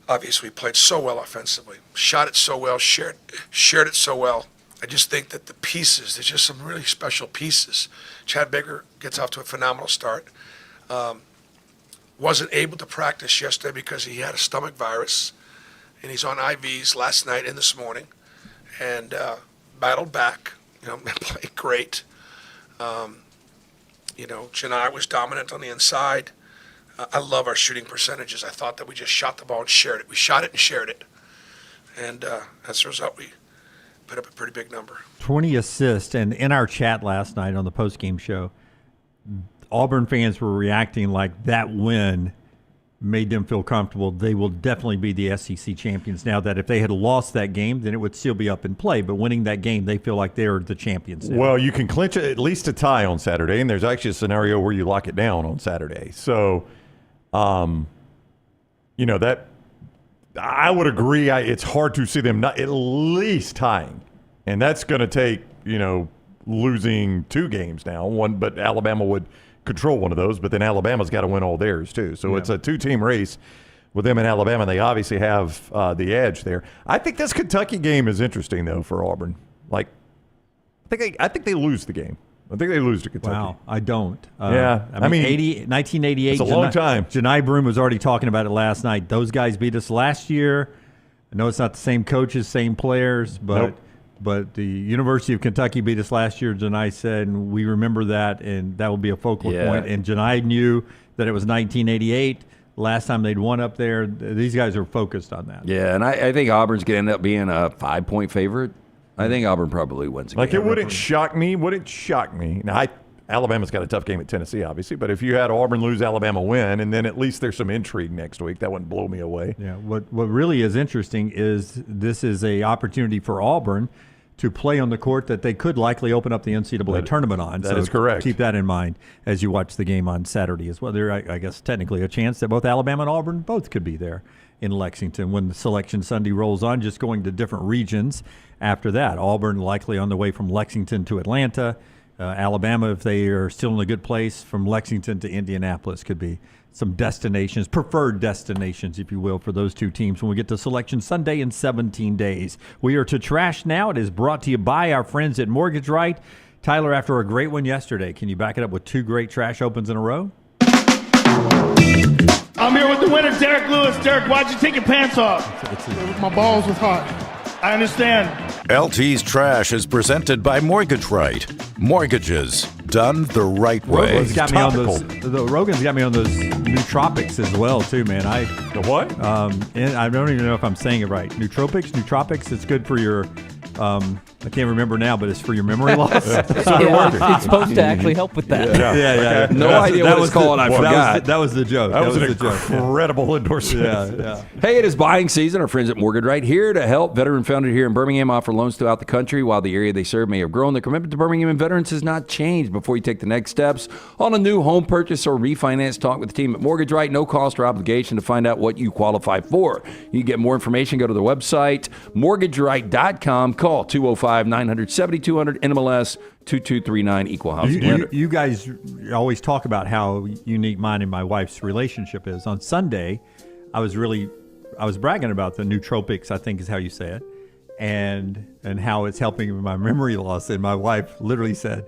obviously we played so well offensively, shot it so well, shared it so well. I just think that the pieces, there's just some really special pieces. Chad Baker gets off to a phenomenal start. Wasn't able to practice yesterday because he had a stomach virus, and he's on IVs last night and this morning, and battled back, played great. Johni was dominant on the inside. I love our shooting percentages. I thought that we just shot the ball and shared it. We shot it and shared it. And as a result, we put up a pretty big number. 20 assists, and in our chat last night on the postgame show, Auburn fans were reacting like that win made them feel comfortable. They will definitely be the SEC champions now. That if they had lost that game, then it would still be up in play. But winning that game, they feel like they're the champions now. Well, you can clinch at least a tie on Saturday, and there's actually a scenario where you lock it down on Saturday. So, that I would agree. It's hard to see them not at least tying, and that's going to take losing 2 games now. One, but Alabama would control one of those, but then Alabama's got to win all theirs too. So it's a 2-team race with them and Alabama. They obviously have the edge there. I think this Kentucky game is interesting though for Auburn. Like, I think they lose the game. I think they lose to Kentucky. Wow, I don't. Yeah, I mean 1988. It's a long time. Johni Broome was already talking about it last night. Those guys beat us last year. I know it's not the same coaches, same players, but. Nope. But the University of Kentucky beat us last year, Johni said, and we remember that, and that will be a focal point. And Johni knew that it was 1988, last time they'd won up there. These guys are focused on that. Yeah, and I think Auburn's going to end up being a 5-point favorite I think Auburn probably wins again. Like, it wouldn't shock me. Now, Alabama's got a tough game at Tennessee, obviously, but if you had Auburn lose, Alabama win, and then at least there's some intrigue next week, that wouldn't blow me away. Yeah, what really is interesting is this is a opportunity for Auburn to play on the court that they could likely open up the NCAA tournament on. That is correct. Keep that in mind as you watch the game on Saturday as well. There, I guess, technically a chance that both Alabama and Auburn both could be there in Lexington when the Selection Sunday rolls on, just going to different regions after that. Auburn likely on the way from Lexington to Atlanta. Alabama, if they are still in a good place, from Lexington to Indianapolis could be some destinations, preferred destinations, if you will, for those two teams when we get to Selection Sunday in 17 days. We are to Trash Now. It is brought to you by our friends at Mortgage Right. Tyler, after a great one yesterday, can you back it up with 2 great trash opens in a row? I'm here with the winner, Derek Lewis. Derek, why'd you take your pants off? My balls was hot. I understand. LT's Trash is presented by Mortgage Right. Mortgages done the right way. Rogan's got me on those nootropics as well, too, man. The what? And I don't even know if I'm saying it right. Nootropics. It's good for your. I can't remember now, but it's for your memory loss. It's supposed to actually help with that. Yeah. No idea what it's called. I forgot. That was the joke. That was an incredible endorsement. Yeah. Hey, it is buying season. Our friends at Mortgage Right here to help. Veteran founded here in Birmingham, offer loans throughout the country. While the area they serve may have grown, their commitment to Birmingham and veterans has not changed. Before you take the next steps on a new home purchase or refinance, talk with the team at Mortgage Right. No cost or obligation to find out what you qualify for. You can get more information. Go to their website, mortgageright.com. Call 205-900-7200, NMLS 2239, equal housing lender. You guys always talk about how unique mine and my wife's relationship is. On Sunday, I was bragging about the nootropics, I think is how you say it, and how it's helping with my memory loss. And my wife literally said,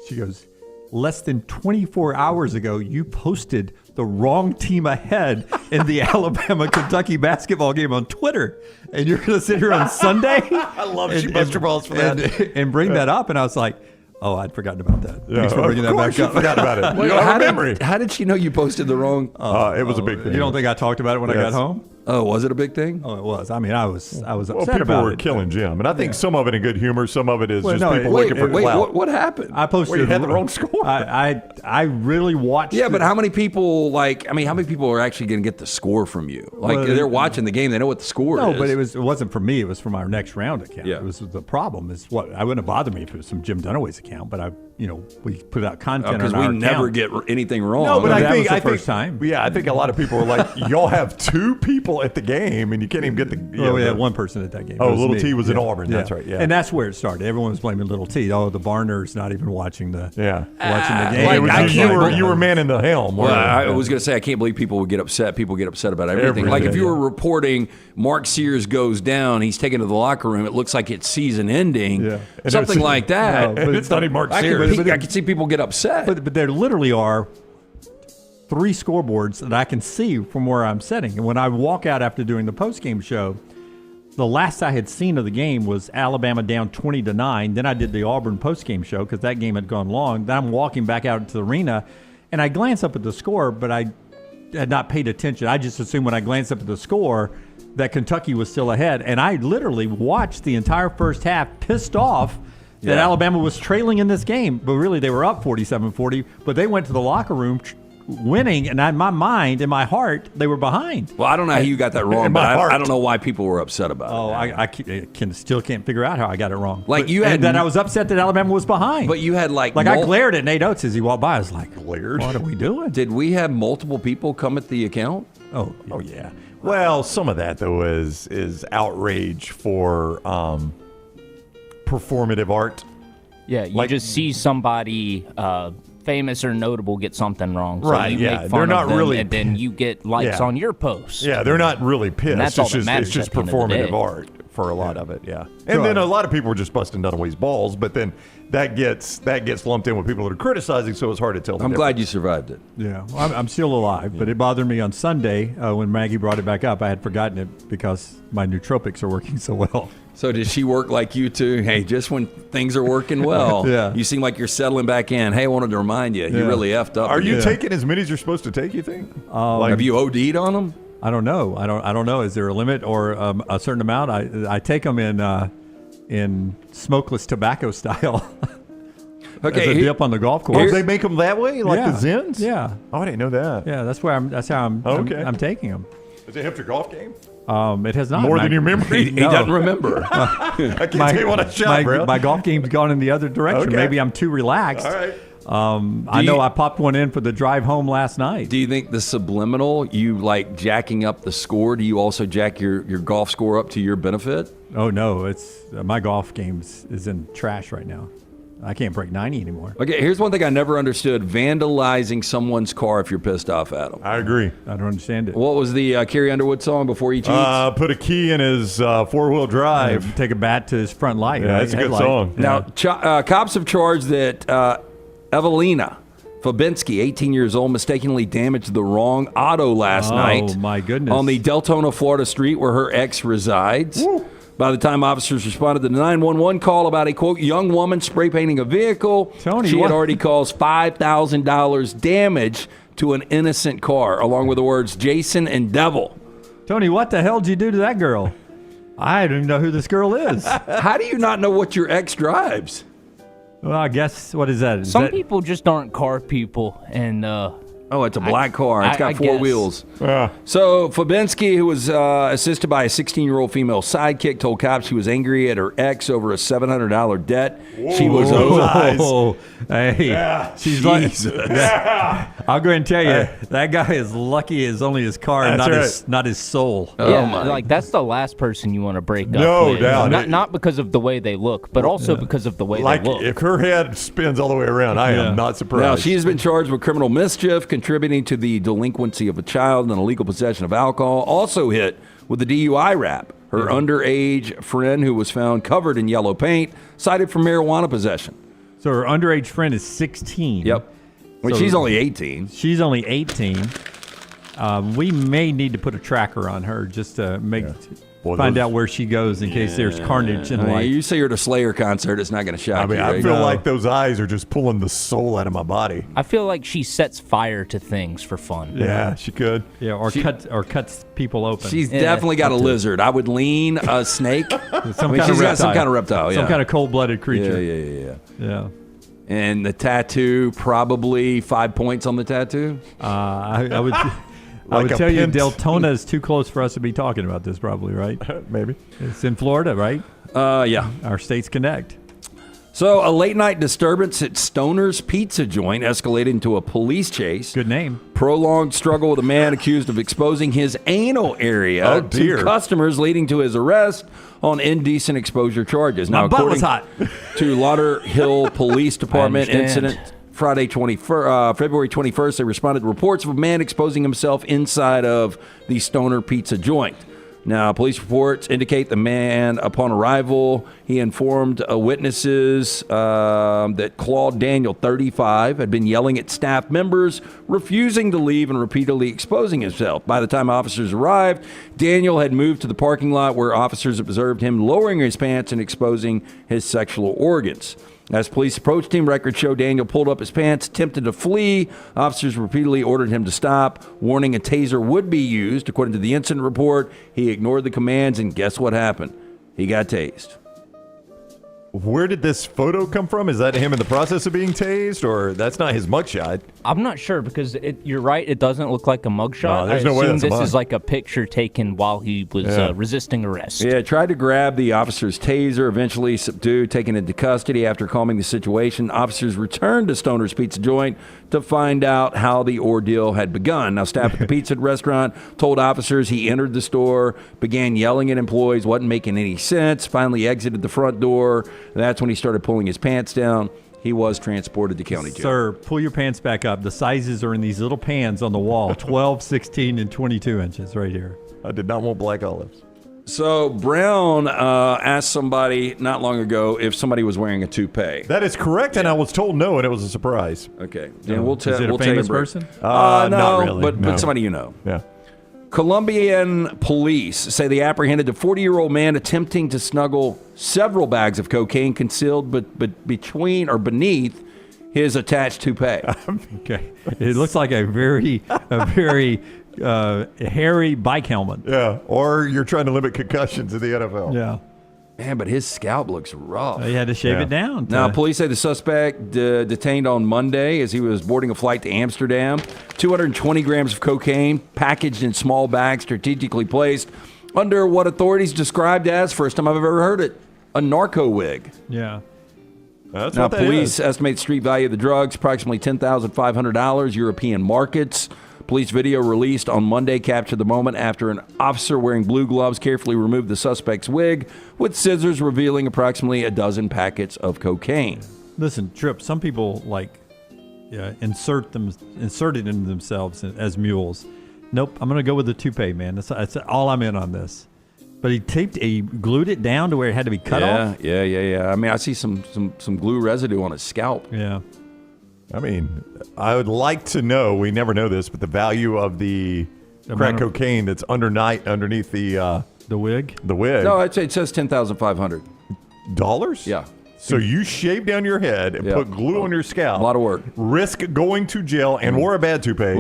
she goes, less than 24 hours ago, you posted the wrong team ahead in the Alabama-Kentucky basketball game on Twitter. And you're going to sit here on Sunday? I love she bust your balls for that. And bring that up. And I was like, oh, I'd forgotten about that. Thanks for bringing that back up. Forgot about it. Wait, how did she know you posted the wrong? It was a big thing. You don't think I talked about it when I got home? Oh, was it a big thing? Oh, it was. I mean, I was upset people about were it. killing Jim, and I think some of it in good humor, some of it is people wait, looking for clout. What happened? I posted. You had the wrong score. I really watched. Yeah, but how many people how many people are actually going to get the score from you? They're watching the game, they know what the score is. No, but it wasn't for me. It was from our next round account. Yeah. It was the problem is I wouldn't have bothered me if it was some Jim Dunaway's account, but we put out content on our account. Because we never get anything wrong. No, but I think that was the first time. Yeah, I think a lot of people were like, y'all have 2 people at the game, and you can't even get the. We had 1 person at that game. Oh, Little T was in Auburn. That's right. Yeah, and that's where it started. Everyone was blaming Little T. Oh, the Barner's not even watching the game. You were manning the helm. Well, I was going to say I can't believe people would get upset. People get upset about everything. Like if you were reporting Mark Sears goes down, he's taken to the locker room. It looks like it's season ending. Something like that. No, but it's not even Mark Sears. I can see people get upset. But there literally are 3 scoreboards that I can see from where I'm sitting. And when I walk out after doing the post-game show, the last I had seen of the game was Alabama down 20-9. Then I did the Auburn post-game show because that game had gone long. Then I'm walking back out into the arena, and I glance up at the score, but I had not paid attention. I just assumed when I glanced up at the score that Kentucky was still ahead. And I literally watched the entire first half pissed off that Alabama was trailing in this game. But really, they were up 47-40. But they went to the locker room winning, and in my mind, in my heart, they were behind. Well, I don't know how you got that wrong, but I don't know why people were upset about it. Oh, I still can't figure out how I got it wrong. That I was upset that Alabama was behind. But you had I glared at Nate Oates as he walked by. I was like, glared? What are we doing? Did we have multiple people come at the account? Oh yeah. Well, some of that though is outrage for performative art. Yeah, you just see somebody famous or notable get something wrong. So right, you yeah. make fun They're not of them, really, and then you get likes on your posts. Yeah, they're not really pissed. And that's all that matters. It's just at the end of the performative day. art for a lot of it, yeah. And then a lot of people were just busting Dunaway's balls, but then that gets lumped in with people that are criticizing, so it's hard to tell. I'm glad you survived it. Yeah, well, I'm still alive, but it bothered me on Sunday when Maggie brought it back up. I had forgotten it because my nootropics are working so well. So did she work like you too? Hey, just when things are working well, you seem like you're settling back in. Hey, I wanted to remind you, you really effed up. Are you taking as many as you're supposed to take, you think? Have you OD'd on them? I don't know. I don't know. Is there a limit or a certain amount? I take them in in smokeless tobacco style. Okay, as a dip on the golf course. They make them that way, like the Zins? Yeah. Oh, I didn't know that. Yeah, that's how I'm taking them. Does it help your golf game? It has not. More than your memory? He doesn't remember. I can't tell you what I shot, bro. My golf game's gone in the other direction. Okay. Maybe I'm too relaxed. All right. I know I popped one in for the drive home last night. Do you think the subliminal, you like jacking up the score? Do you also jack your golf score up to your benefit? Oh, no. It's my golf game is in trash right now. I can't break 90 anymore. Okay, here's one thing I never understood. Vandalizing someone's car if you're pissed off at them. I agree. I don't understand it. What was the Carrie Underwood song before he cheats? Put a key in his four-wheel drive. Take a bat to his front light. Yeah, right? that's a good Headlight. song. Now, cops have charged that Evelina Fabinski, 18 years old, mistakenly damaged the wrong auto last night. Oh, my goodness. On the Deltona, Florida street where her ex resides. Woo. By the time officers responded to the 911 call about a, quote, young woman spray painting a vehicle, she had already caused $5,000 damage to an innocent car, along with the words Jason and Devil. Tony, what the hell did you do to that girl? I don't even know who this girl is. How do you not know what your ex drives? Well, I guess, what is that? Some people just aren't car people, and oh, it's a black car. It's got four wheels. Yeah. So Fabinski, who was assisted by a 16-year-old female sidekick, told cops she was angry at her ex over a $700 debt. Whoa. She was Oh, hey, yeah. she's Jesus. like, I'll go ahead and tell you, that guy is lucky as only his car, and not his soul. Yeah, like that's the last person you want to break up No with. doubt. Not because of the way they look, but also because of the way they look. If her head spins all the way around, I am not surprised. Now, she has been charged with criminal mischief, contributing to the delinquency of a child, and illegal possession of alcohol. Also hit with the DUI rap. Her underage friend, who was found covered in yellow paint, cited for marijuana possession. So her underage friend is 16. Yep. Well, she's only 18. She's only 18. We may need to put a tracker on her just to find out where she goes in case there's carnage in life. You say you're at a Slayer concert, it's not going to shock you. I feel like those eyes are just pulling the soul out of my body. I feel like she sets fire to things for fun. Yeah, she could. Yeah, or cuts people open. She's definitely got a lizard. I would lean a snake. She's got some kind of reptile. Some kind of cold-blooded creature. Yeah. And the tattoo, probably 5 points on the tattoo. I would. I would tell you, Deltona is too close for us to be talking about this, probably, right? Maybe. It's in Florida, right? Yeah. Our states connect. So a late-night disturbance at Stoner's Pizza Joint escalated into a police chase. Good name. Prolonged struggle with a man accused of exposing his anal area to customers, leading to his arrest on indecent exposure charges. My butt was hot. To Lauderhill Police Department incident February 21st, they responded to reports of a man exposing himself inside of the Stoner Pizza Joint. Now, police reports indicate the man, upon arrival, he informed witnesses that Claude Daniel, 35, had been yelling at staff members, refusing to leave and repeatedly exposing himself. By the time officers arrived, Daniel had moved to the parking lot where officers observed him lowering his pants and exposing his sexual organs. As police approached him, records show Daniel pulled up his pants, attempted to flee. Officers repeatedly ordered him to stop, warning a taser would be used. According to the incident report, he ignored the commands, and guess what happened? He got tased. Where did this photo come from? Is that him in the process of being tased, or that's not his mugshot? I'm not sure because you're right. It doesn't look like a mugshot. No, there's I no way assume that's a this mug. is like a picture taken while he was resisting arrest. Yeah, tried to grab the officer's taser, eventually subdued, taken into custody. After calming the situation, officers returned to Stoner's Pizza Joint to find out how the ordeal had begun. Now, staff at the pizza restaurant told officers he entered the store, began yelling at employees, wasn't making any sense, finally exited the front door. That's when he started pulling his pants down. He was transported to county jail. Sir, pull your pants back up. The sizes are in these little pans on the wall, 12, 16, and 22 inches right here. I did not want black olives. So Brown asked somebody not long ago if somebody was wearing a toupee. That is correct, and I was told no, and it was a surprise. Okay. And we'll Is it a we'll famous take a break. person? No, not really. But somebody you know. Yeah. Colombian police say they apprehended a 40-year-old man attempting to smuggle several bags of cocaine concealed but between or beneath his attached toupee. Okay. It looks like a very hairy bike helmet. Yeah, or you're trying to limit concussions in the NFL. Yeah. Man, but his scalp looks rough. He had to shave it down. Now, police say the suspect detained on Monday as he was boarding a flight to Amsterdam. 220 grams of cocaine packaged in small bags, strategically placed under what authorities described as, first time I've ever heard it, a narco wig. Yeah. That's now, what that police is. estimate the street value of the drugs approximately $10,500 European markets. Police video released on Monday captured the moment after an officer wearing blue gloves carefully removed the suspect's wig with scissors, revealing approximately a dozen packets of cocaine. Listen, Tripp, some people insert it into themselves as mules. Nope, I'm going to go with the toupee, man. That's all I'm in on this. But he glued it down to where it had to be cut off? Yeah. I mean, I see some glue residue on his scalp. Yeah. I mean, I would like to know, we never know this, but the value of the crack cocaine that's underneath the wig? The wig. No, it says $10,500. Dollars? Yeah. So you shave down your head and put glue on your scalp. A lot of work. Risk going to jail and wore a bad toupee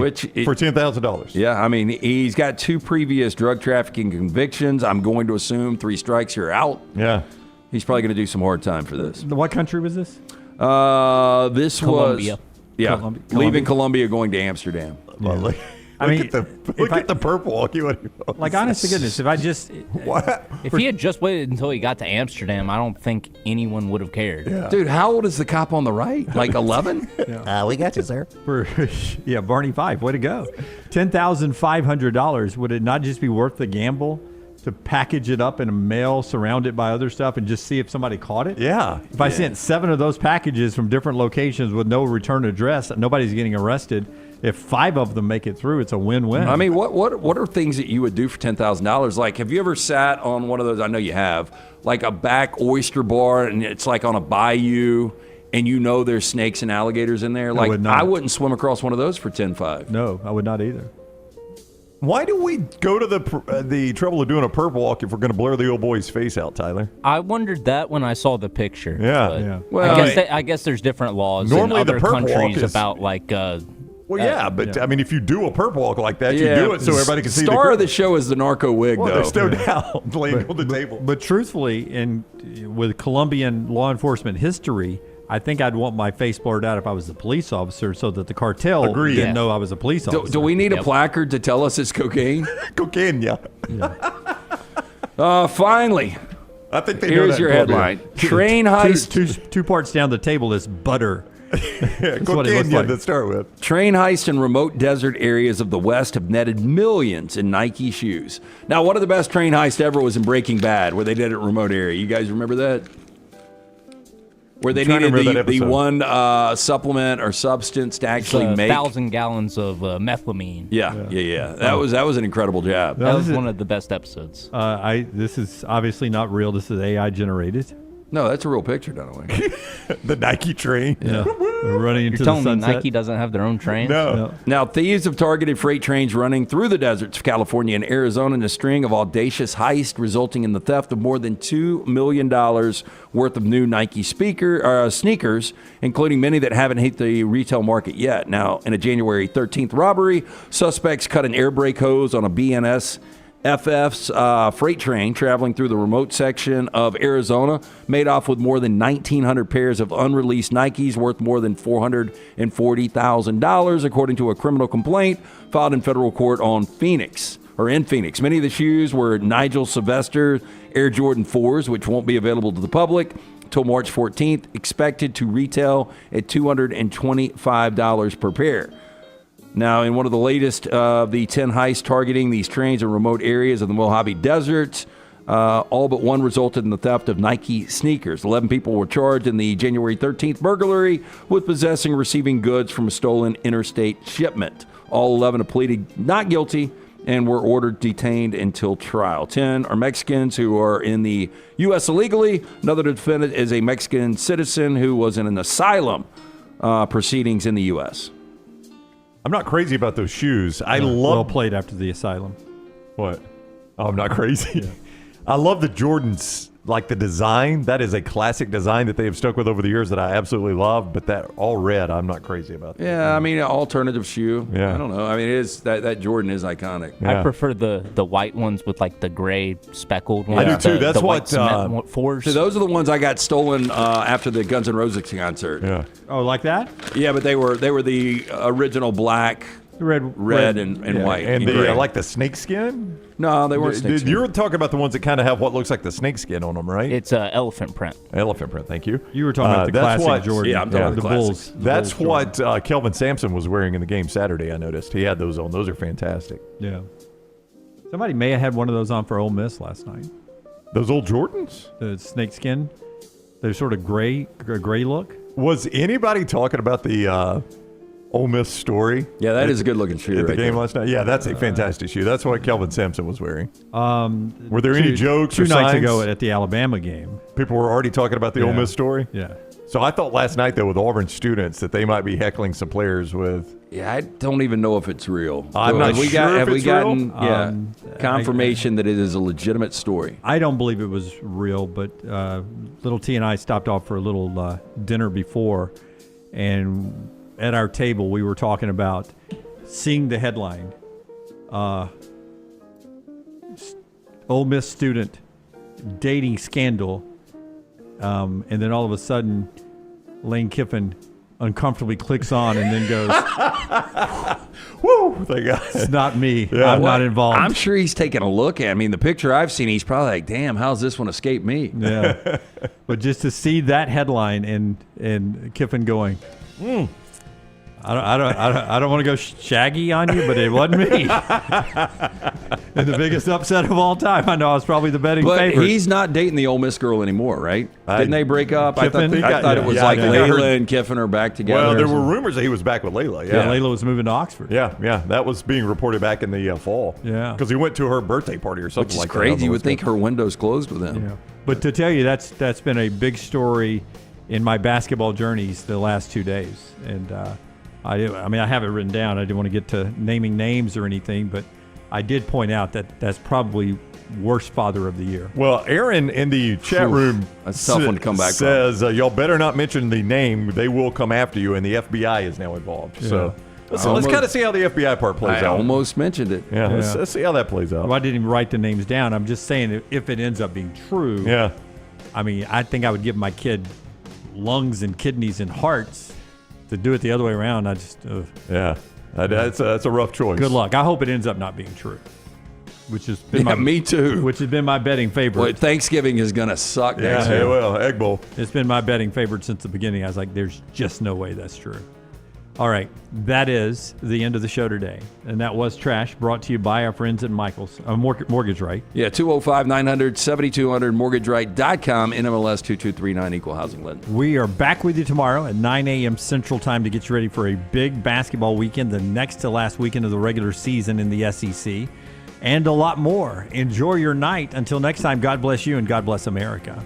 for $10,000. Yeah, I mean, he's got 2 previous drug trafficking convictions. I'm going to assume 3 strikes, you're out. Yeah. He's probably going to do some hard time for this. What country was this? This Colombia. was... Yeah, Colombia. leaving Colombia, going to Amsterdam. Lovely. Look at the purple. Honest to goodness, if I just... If he had just waited until he got to Amsterdam, I don't think anyone would have cared. Yeah. Dude, how old is the cop on the right? Like 11? We got you, sir. Barney Fife, way to go. $10,500. Would it not just be worth the gamble to package it up in a mail, surround it by other stuff, and just see if somebody caught it? Yeah. If I sent 7 of those packages from different locations with no return address, nobody's getting arrested. If 5 of them make it through, it's a win-win. I mean, what are things that you would do for $10,000? Like, have you ever sat on one of those? I know you have, like a back oyster bar, and it's like on a bayou, and you know there's snakes and alligators in there. Like, I wouldn't swim across one of those for $10,500. No, I would not either. Why do we go to the trouble of doing a perp walk if we're going to blur the old boy's face out, Tyler? I wondered that when I saw the picture. Yeah. Well, I guess there's different laws normally in other the perp countries walk is, about like. I mean, if you do a perp walk like that, you do it so everybody can see. Star of the show is the narco wig, though. There's no doubt laying on the table. But truthfully, with Colombian law enforcement history, I think I'd want my face blurred out if I was the police officer so that the cartel didn't know I was a police officer. Do we need a placard to tell us it's cocaine? Cocaine, yeah. Finally. I think they Here's your headline. Train heist. Two parts down the table is butter. That's what it looks like to start with. Train heists in remote desert areas of the West have netted millions in Nike shoes. Now, one of the best train heists ever was in Breaking Bad, where they did it in a remote area. You guys remember that? Where they needed the one supplement or substance to actually make 1,000 gallons of methylamine. Yeah. That was an incredible job. That was one of the best episodes. This is obviously not real. This is AI generated. No, that's a real picture, Dunaway. The Nike train. Yeah. Running into You're telling the me sunset. Nike doesn't have their own trains? No. Now, thieves have targeted freight trains running through the deserts of California and Arizona in a string of audacious heists, resulting in the theft of more than $2 million worth of new Nike sneakers, including many that haven't hit the retail market yet. Now, in a January 13th robbery, suspects cut an air brake hose on a BNSF's freight train traveling through the remote section of Arizona, made off with more than 1,900 pairs of unreleased Nikes worth more than $440,000, according to a criminal complaint filed in federal court in Phoenix. Many of the shoes were Nigel Sylvester Air Jordan 4s, which won't be available to the public until March 14th, expected to retail at $225 per pair. Now, in one of the latest of the 10 heists targeting these trains in remote areas of the Mojave Desert, all but one resulted in the theft of Nike sneakers. 11 people were charged in the January 13th burglary with possessing and receiving goods from a stolen interstate shipment. All 11 have pleaded not guilty and were ordered detained until trial. 10 are Mexicans who are in the U.S. illegally. Another defendant is a Mexican citizen who was in an asylum proceedings in the U.S. I'm not crazy about those shoes. Well played after the asylum. What? Oh, I'm not crazy. I love the Jordans like the design, that is a classic design that they have stuck with over the years that I absolutely love. But that all red, I'm not crazy about. Yeah, I mean, alternative shoe. Yeah. I don't know. I mean, it is that Jordan is iconic. Yeah. I prefer the white ones with like the gray speckled ones. I do too. That's the what white cement fours. So those are the ones I got stolen after the Guns N' Roses concert. Yeah. Oh, like that? Yeah, but they were the original black, red and white. And gray. the like the snake skin. No, they weren't snake skin. You're talking about the ones that kind of have what looks like the snake skin on them, right? It's elephant print. Elephant print. Thank you. You were talking about the classic Jordan. Yeah, I'm talking about the Bulls. That's what Kelvin Sampson was wearing in the game Saturday. I noticed he had those on. Those are fantastic. Yeah. Somebody may have had one of those on for Ole Miss last night. Those old Jordans? The snakeskin. They're sort of gray look. Was anybody talking about the Ole Miss story? Yeah, that is a good looking shoe. At the right game there. last night. Yeah, that's a fantastic shoe. That's what Kelvin Sampson was wearing. Were there any jokes two or nights signs? ago at the Alabama game? People were already talking about the Ole Miss story? Yeah. So I thought last night, though, with Auburn students, that they might be heckling some players with... Yeah, I don't even know if it's real. I'm not sure have if we it's gotten real. confirmation that it is a legitimate story? I don't believe it was real, but little T and I stopped off for a little dinner before, and at our table we were talking about seeing the headline, Ole Miss student dating scandal, and then all of a sudden Lane Kiffin uncomfortably clicks on and then goes, "Woo, thank God. It's not me. Yeah. I'm not involved." I'm sure he's taking a look at. I mean, the picture I've seen, he's probably like, "Damn, how's this one escape me?" Yeah, but just to see that headline and Kiffin going, I don't want to go shaggy on you, but it wasn't me. And the biggest upset of all time. I know I was probably the betting favorite. But he's not dating the Ole Miss girl anymore, right? Didn't they break up? I thought it was like Layla and Kiffin are back together. Well, there were rumors that he was back with Layla. Yeah, Layla was moving to Oxford. Yeah. That was being reported back in the fall. Yeah. Because he went to her birthday party or something like that. Crazy. You would think her window's closed with him. Yeah. But to tell you, that's been a big story in my basketball journeys the last 2 days. And I have it written down. I didn't want to get to naming names or anything, but I did point out that that's probably worst father of the year. Well, Aaron in the chat room that's a tough one to come back says, y'all better not mention the name. They will come after you, and the FBI is now involved. Yeah. So let's kind of see how the FBI part plays out. I almost mentioned it. Yeah, let's see how that plays out. Well, I didn't even write the names down. I'm just saying if it ends up being true, yeah. I mean, I think I would give my kid lungs and kidneys and hearts. To do it the other way around, I just that's a rough choice. Good luck. I hope it ends up not being true, which has been me too. Which has been my betting favorite. Well, Thanksgiving is gonna suck. Next year. Well, Egg Bowl. It's been my betting favorite since the beginning. I was like, there's just no way that's true. All right, that is the end of the show today, and that was Trash, brought to you by our friends at Michael's Mortgage Right. Yeah, 205-900-7200, mortgageright.com, NMLS 2239, equal housing lender. We are back with you tomorrow at 9 a.m. Central Time to get you ready for a big basketball weekend, the next to last weekend of the regular season in the SEC, and a lot more. Enjoy your night. Until next time, God bless you and God bless America.